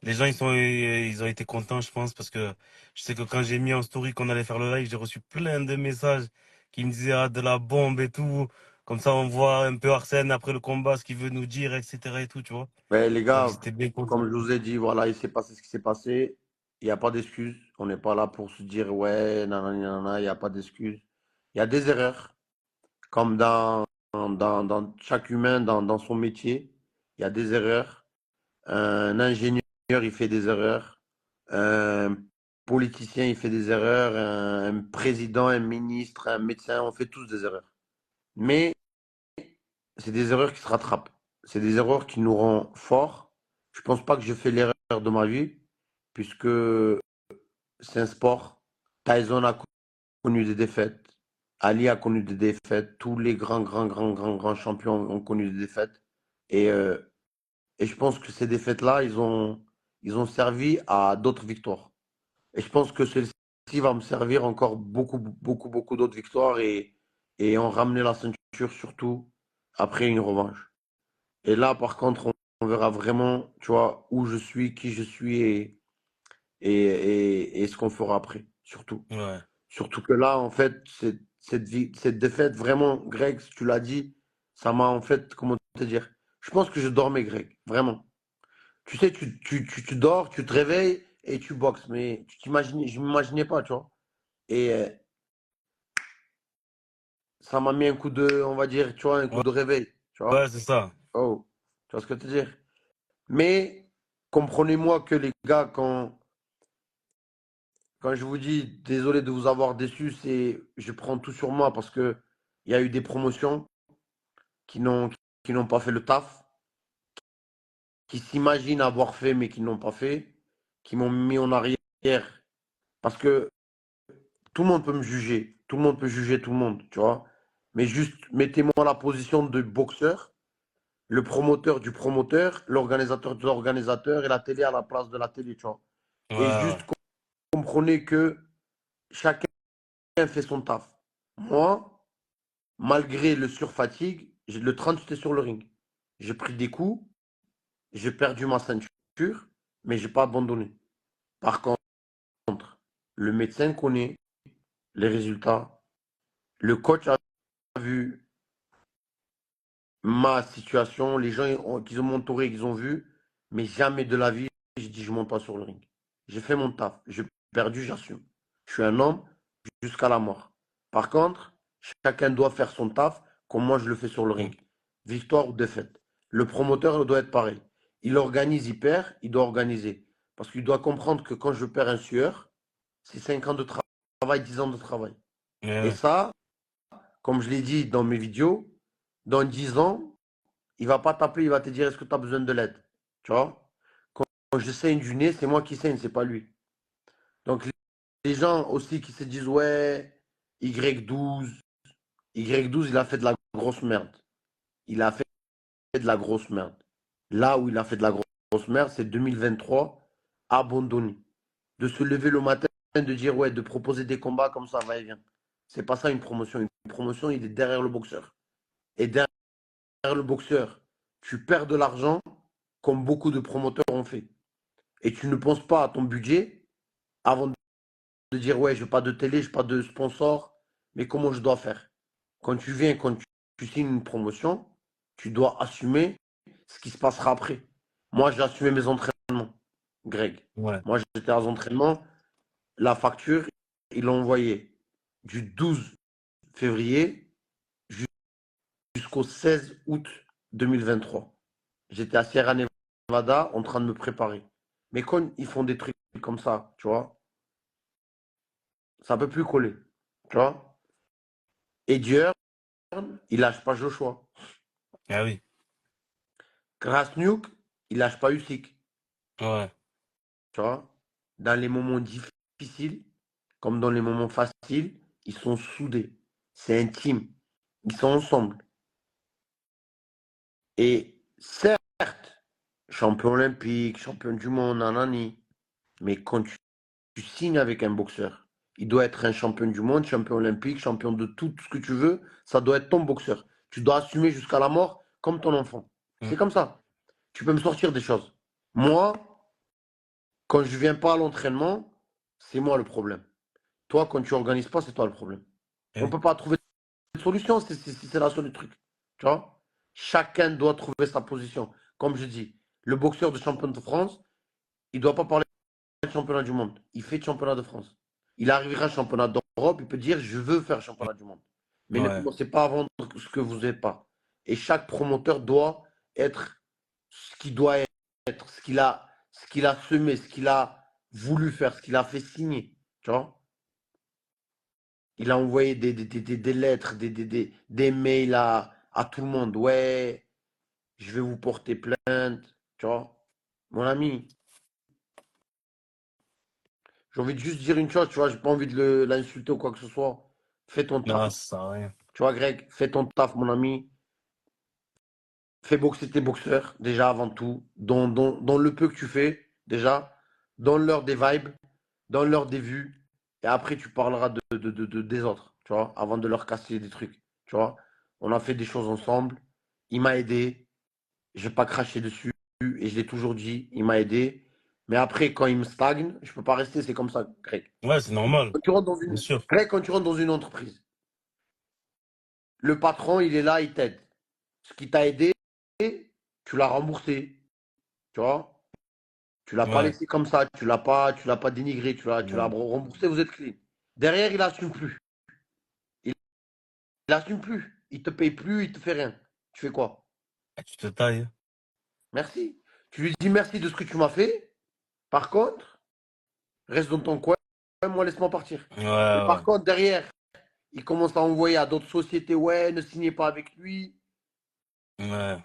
Les gens, ils ont été contents, je pense, parce que je sais que quand j'ai mis en story qu'on allait faire le live, j'ai reçu plein de messages qui me disaient, ah, de la bombe et tout. Comme ça, on voit un peu Arsène après le combat, ce qu'il veut nous dire, etc. et tout, tu vois. Mais les Donc, gars, ils étaient bien comme contents. je vous ai dit, voilà, il s'est passé ce qui s'est passé. Il n'y a pas d'excuses. On n'est pas là pour se dire, ouais, nanana, nanana, il n'y a pas d'excuses. Il y a des erreurs, comme dans chaque humain, dans son métier. Il y a des erreurs. Un ingénieur, il fait des erreurs. Un politicien, il fait des erreurs. Un président, un ministre, un médecin, on fait tous des erreurs. Mais c'est des erreurs qui se rattrapent. C'est des erreurs qui nous rendent forts. Je pense pas que j'ai fait l'erreur de ma vie, puisque c'est un sport. Tyson a connu des défaites. Ali a connu des défaites. Tous les grands champions ont connu des défaites. Et, euh, et je pense que ces défaites-là, ils ont servi à d'autres victoires. Et je pense que celle-ci va me servir encore beaucoup d'autres victoires et en ramener la ceinture, surtout après une revanche. Et là, par contre, on verra vraiment, tu vois, où je suis, qui je suis et ce qu'on fera après, surtout. Ouais, Surtout que là, en fait, cette défaite, vraiment, Greg, tu l'as dit, ça m'a en fait, comment te dire, je pense que je dormais, Greg, vraiment. Tu sais, tu dors, tu te réveilles et tu boxes, mais je m'imaginais pas, tu vois. Et ça m'a mis un coup de, on va dire, tu vois, un coup ouais, de réveil, tu ouais, vois. c'est ça. Oh, tu vois ce que je veux dire? Mais comprenez-moi que les gars, quand je vous dis désolé de vous avoir déçu, c'est je prends tout sur moi parce que il y a eu des promotions qui n'ont pas fait le taf, qui s'imaginent avoir fait mais qui n'ont pas fait, qui m'ont mis en arrière parce que tout le monde peut me juger, tout le monde peut juger tout le monde, tu vois. Mais juste mettez-moi la position de boxeur, le promoteur du promoteur, l'organisateur de l'organisateur et la télé à la place de la télé, tu vois. Ouais, Et ouais. juste comprenez que chacun fait son taf. Moi, malgré le surfatigue, le 30, j'étais sur le ring. J'ai pris des coups, j'ai perdu ma ceinture, mais j'ai pas abandonné. Par contre, le médecin connaît les résultats. Le coach a vu ma situation. Les gens qui ont mentoré, ils ont vu. Mais jamais de la vie, j'ai dit, je monte pas sur le ring. J'ai fait mon taf. J'ai perdu, j'assume. Je suis un homme jusqu'à la mort. Par contre, chacun doit faire son taf comme moi je le fais sur le Mm. ring. Victoire ou défaite. Le promoteur doit être pareil. Il organise, il perd, il doit organiser. Parce qu'il doit comprendre que quand je perds un sueur, c'est 5 ans de travail, 10 ans de travail. Ouais, Et ouais. ça, comme je l'ai dit dans mes vidéos, dans 10 ans, il va pas t'appeler, il va te dire est-ce que tu as besoin de l'aide. Tu vois? Quand je saigne du nez, c'est moi qui saigne, c'est pas lui. Donc les gens aussi qui se disent ouais, Y12, Y12, il a fait de la grosse merde. Il a fait de la grosse merde. Là où il a fait de la grosse merde, c'est 2023, abandonné. De se lever le matin, de dire ouais, de proposer des combats comme ça, va et vient. C'est pas ça une promotion. Une promotion, il est derrière le boxeur. Et derrière le boxeur, tu perds de l'argent comme beaucoup de promoteurs ont fait. Et tu ne penses pas à ton budget avant de dire ouais, je n'ai pas de télé, je n'ai pas de sponsor, mais comment je dois faire? Quand tu viens, quand tu signes une promotion, tu dois assumer ce qui se passera après. Moi, j'ai assumé mes entraînements, Greg. Ouais. Moi, j'étais à l'entraînement, la facture, ils l'ont envoyée du 12 février jusqu'au 16 août 2023. J'étais à Sierra Nevada en train de me préparer. Mais quand ils font des trucs comme ça, tu vois, ça ne peut plus coller. Tu vois? Et Dieu, il lâche pas Joshua. Ah oui. Krasniuk, il lâche pas Usyk. Ouais. Tu vois? Dans les moments difficiles, comme dans les moments faciles, ils sont soudés. C'est intime. Ils sont ensemble. Et certes, champion olympique, champion du monde, nanani, mais quand tu signes avec un boxeur, il doit être un champion du monde, champion olympique, champion de tout ce que tu veux. Ça doit être ton boxeur. Tu dois assumer jusqu'à la mort comme ton enfant. Mm. C'est comme ça. Tu peux me sortir des choses. Moi, quand je viens pas à l'entraînement, c'est moi le problème. Toi, quand tu organises pas, c'est toi le problème. Eh On ne oui. peut pas trouver de solution, c'est la seule truc. Tu vois? Chacun doit trouver sa position. Comme je dis, le boxeur de champion de France, il ne doit pas parler de championnat du monde. Il fait championnat de France. Il arrivera championnat d'Europe, il peut dire je veux faire championnat du monde. Mais ne Ouais. commencez pas à vendre ce que vous n'êtes pas. Et chaque promoteur doit être ce qu'il doit être, ce qu'il a semé, ce qu'il a voulu faire, ce qu'il a fait signer. Tu vois? Il a envoyé des lettres, des mails à tout le monde. Ouais, je vais vous porter plainte. Tu vois? Mon ami, j'ai envie de juste dire une chose, tu vois, j'ai pas envie de l'insulter ou quoi que ce soit. Fais ton Non, taf. ça sert à rien. Tu vois, Greg, fais ton taf, mon ami. Fais boxer tes boxeurs, déjà avant tout. Dans le peu que tu fais, déjà. Donne-leur des vibes, donne-leur des vues. Et après, tu parleras des autres, tu vois, avant de leur casser des trucs. Tu vois, on a fait des choses ensemble. Il m'a aidé. Je vais pas cracher dessus. Et je l'ai toujours dit, il m'a aidé. Mais après, quand il me stagne, je peux pas rester. C'est comme ça, Greg. Ouais, c'est normal. Quand tu rentres dans Bien une, sûr. Greg, quand tu rentres dans une entreprise, le patron, il est là, il t'aide. Ce qui t'a aidé, tu l'as remboursé. Tu vois? Tu l'as pas Ouais. laissé comme ça, tu l'as pas dénigré, tu l'as Ouais. remboursé, vous êtes clean. Derrière, il assume plus. Il assume plus. Il te paye plus, il te fait rien. Tu fais quoi? Ah, tu te tailles. Merci. Tu lui dis merci de ce que tu m'as fait. Par contre, reste dans ton coin, moi laisse-moi partir. Ouais, Mais par ouais. contre, derrière, il commence à envoyer à d'autres sociétés, ouais, ne signez pas avec lui. Ouais.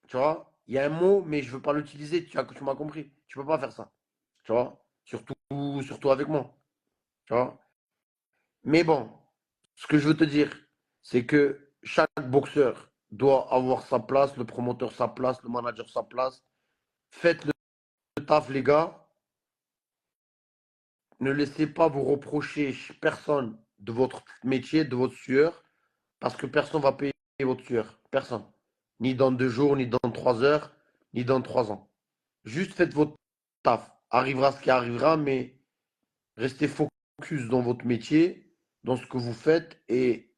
Tu vois? Il y a un mot, mais je veux pas l'utiliser, tu m'as compris. Tu peux pas faire ça. Tu vois? Surtout avec moi. Tu vois? Mais bon, ce que je veux te dire, c'est que chaque boxeur doit avoir sa place, le promoteur sa place, le manager sa place. Faites le taf, les gars. Ne laissez pas vous reprocher personne de votre métier, de votre sueur, parce que personne ne va payer votre sueur. Personne. Ni dans 2 jours, ni dans 3 heures, ni dans 3 ans. Juste faites votre taf. Arrivera ce qui arrivera, mais restez focus dans votre métier, dans ce que vous faites et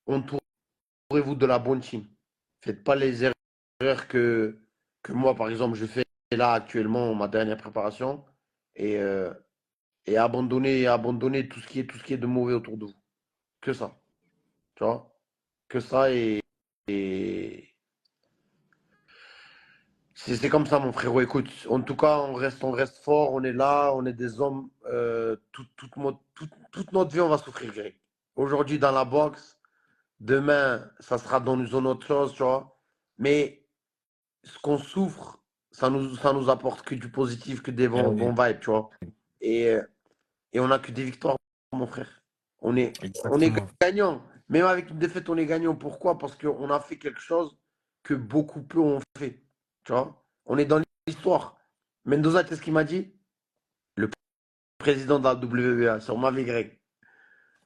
entourez-vous de la bonne team. Faites pas les erreurs que moi, par exemple, je fais là actuellement, ma dernière préparation, et, euh, et abandonner tout ce qui est de mauvais autour de vous. Que ça, tu vois? Que ça et c'est comme ça, mon frérot. Écoute, en tout cas, on reste fort, on est là, on est des hommes. Toute notre vie, on va souffrir, Greg. Aujourd'hui, dans la boxe, demain, ça sera dans une autre chose, tu vois. Mais ce qu'on souffre, ça nous apporte que du positif, que des Ah bons oui. vibes, tu vois. Et, euh, et on n'a que des victoires, mon frère. On est Exactement. gagnant. Même avec une défaite, on est gagnant. Pourquoi? Parce qu'on a fait quelque chose que beaucoup peu ont fait. Tu vois? On est dans l'histoire. Mendoza, qu'est-ce qu'il m'a dit? Le président de la WBA, sur ma vie grecque.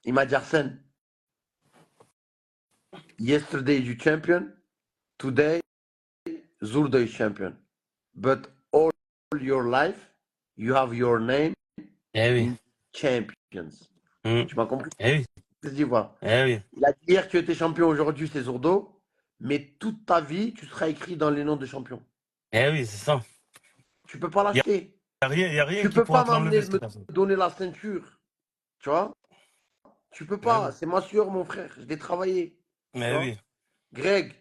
Il m'a dit Arsène, Yesterday you champion, today Zurdo is champion. But all your life, you have your name Eh oui. in champions. Mm. Tu m'as compris? Eh oui. Je te dis, voilà. Eh oui. Il a dit hier tu étais champion, aujourd'hui c'est Zurdo, mais toute ta vie, tu seras écrit dans les noms de champions. Eh oui, c'est ça. Tu peux pas l'acheter. Y a rien Tu qui peux pas pourra te m'amener, l'enlever, ce me garçon. donner la ceinture. Tu vois? Tu peux Eh pas. oui. C'est ma sueur, mon frère. Je l'ai travaillé. Tu Eh vois? oui. Greg,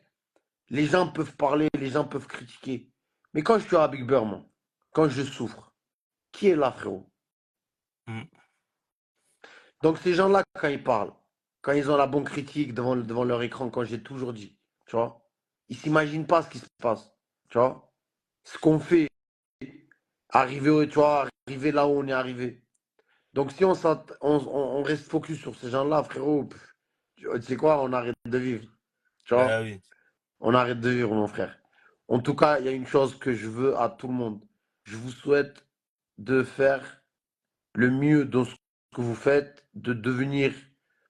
les gens peuvent parler, les gens peuvent critiquer. Mais quand je suis à Big Bear, moi, quand je souffre, qui est là, frérot? Mm. Donc ces gens-là, quand ils parlent, quand ils ont la bonne critique devant leur écran, quand j'ai toujours dit, tu vois, ils s'imaginent pas ce qui se passe. Tu vois? Ce qu'on fait, arriver, tu vois, arriver là où on est arrivé. Donc si on reste focus sur ces gens-là, frérot, tu sais quoi, on arrête de vivre. Tu vois? Eh oui. On arrête de vivre, mon frère. En tout cas, il y a une chose que je veux à tout le monde. Je vous souhaite de faire le mieux dans ce que vous faites, de devenir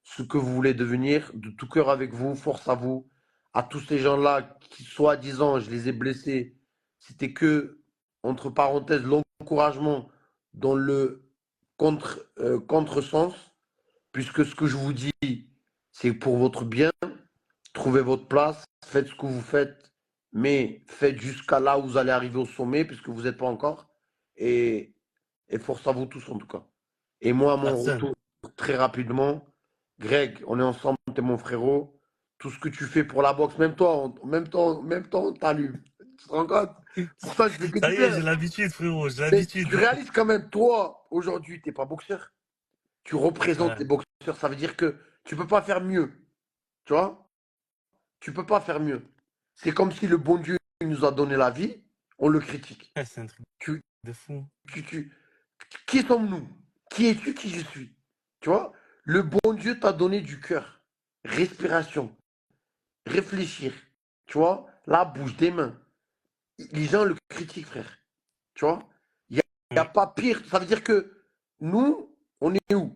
ce que vous voulez devenir, de tout cœur avec vous, force à vous. À tous ces gens-là qui, soi-disant, je les ai blessés, c'était que, entre parenthèses, l'encouragement dans le contresens, puisque ce que je vous dis, c'est pour votre bien. Trouvez votre place, faites ce que vous faites, mais faites jusqu'à là où vous allez arriver au sommet, puisque vous n'êtes pas encore. Et, et force à vous tous, en tout cas. Et moi, à mon Arsène. retour, très rapidement, Greg, on est ensemble, t'es mon frérot. Tout ce que tu fais pour la boxe, même toi, on t'allume. Tu te rends compte? Pour ça, je fais que Ça du y est, bien. j'ai l'habitude, frérot. J'ai Mais l'habitude. tu réalises quand même, toi, aujourd'hui, tu n'es pas boxeur. Tu représentes Ouais. les boxeurs. Ça veut dire que tu ne peux pas faire mieux. Tu vois? Tu ne peux pas faire mieux. C'est comme si le bon Dieu nous a donné la vie, on le critique. C'est un truc Tu, de fou. tu, qui sommes-nous? Qui es-tu? Qui je suis? Tu vois? Le bon Dieu t'a donné du cœur, respiration, réfléchir. Tu vois? La bouche, des mains. Les gens le critiquent, frère. Tu vois? Il n'y a Mm. pas pire. Ça veut dire que nous, on est où?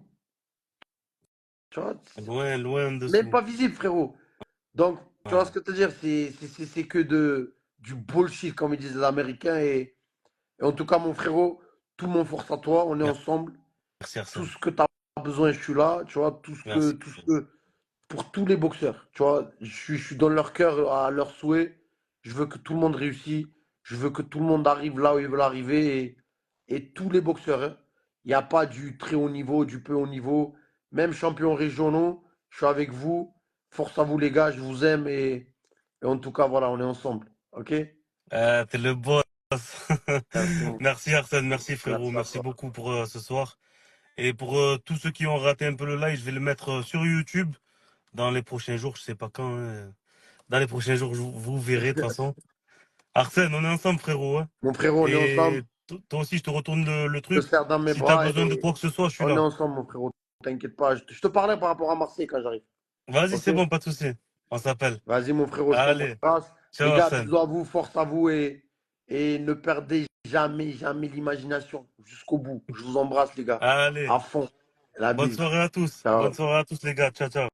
Tu vois? Loin, loin en Même dessous. pas visible, frérot. Donc, tu vois Ouais. ce que je veux dire? C'est que du bullshit, comme ils disent les Américains. Et en tout cas, mon frérot, tout mon force à toi. On est ensemble. Merci, Tout Arsène. ce que tu as besoin, je suis là. Tu vois, Merci. pour tous les boxeurs. Tu vois, je suis dans leur cœur, à leur souhait. Je veux que tout le monde réussisse. Je veux que tout le monde arrive là où ils veulent arriver. Et tous les boxeurs, hein. Il n'y a pas du très haut niveau, du peu haut niveau. Même champions régionaux, je suis avec vous. Force à vous, les gars. Je vous aime. Et en tout cas, voilà, on est ensemble. OK? T'es le boss. Merci, mon frère. Merci, Arsène. Merci, frérot. Merci à Merci toi. beaucoup pour ce soir. Et pour tous ceux qui ont raté un peu le live, je vais le mettre sur YouTube dans les prochains jours. Je sais pas quand. Hein. Dans les prochains jours, vous verrez de toute façon. Arsène, on est ensemble, frérot. Hein. Mon frérot, on est Et ensemble. toi aussi, je te retourne le Je te truc. serre dans mes Si t'as bras besoin de et quoi que ce soit, je suis on est là. ensemble, mon frérot. T'inquiète pas. Je te parlais par rapport à Marseille quand j'arrive. Vas-y, OK? c'est bon, pas de souci. On s'appelle. Vas-y, mon frérot, je Allez. t'embrasse. Ciao, Les gars, Arsène. bisous à vous, force à vous et ne perdez jamais, jamais l'imagination jusqu'au bout. Je vous embrasse, les gars. Allez. À fond. La Bonne bise. soirée à tous. Bonne Ciao. soirée à tous, les gars. Ciao, ciao.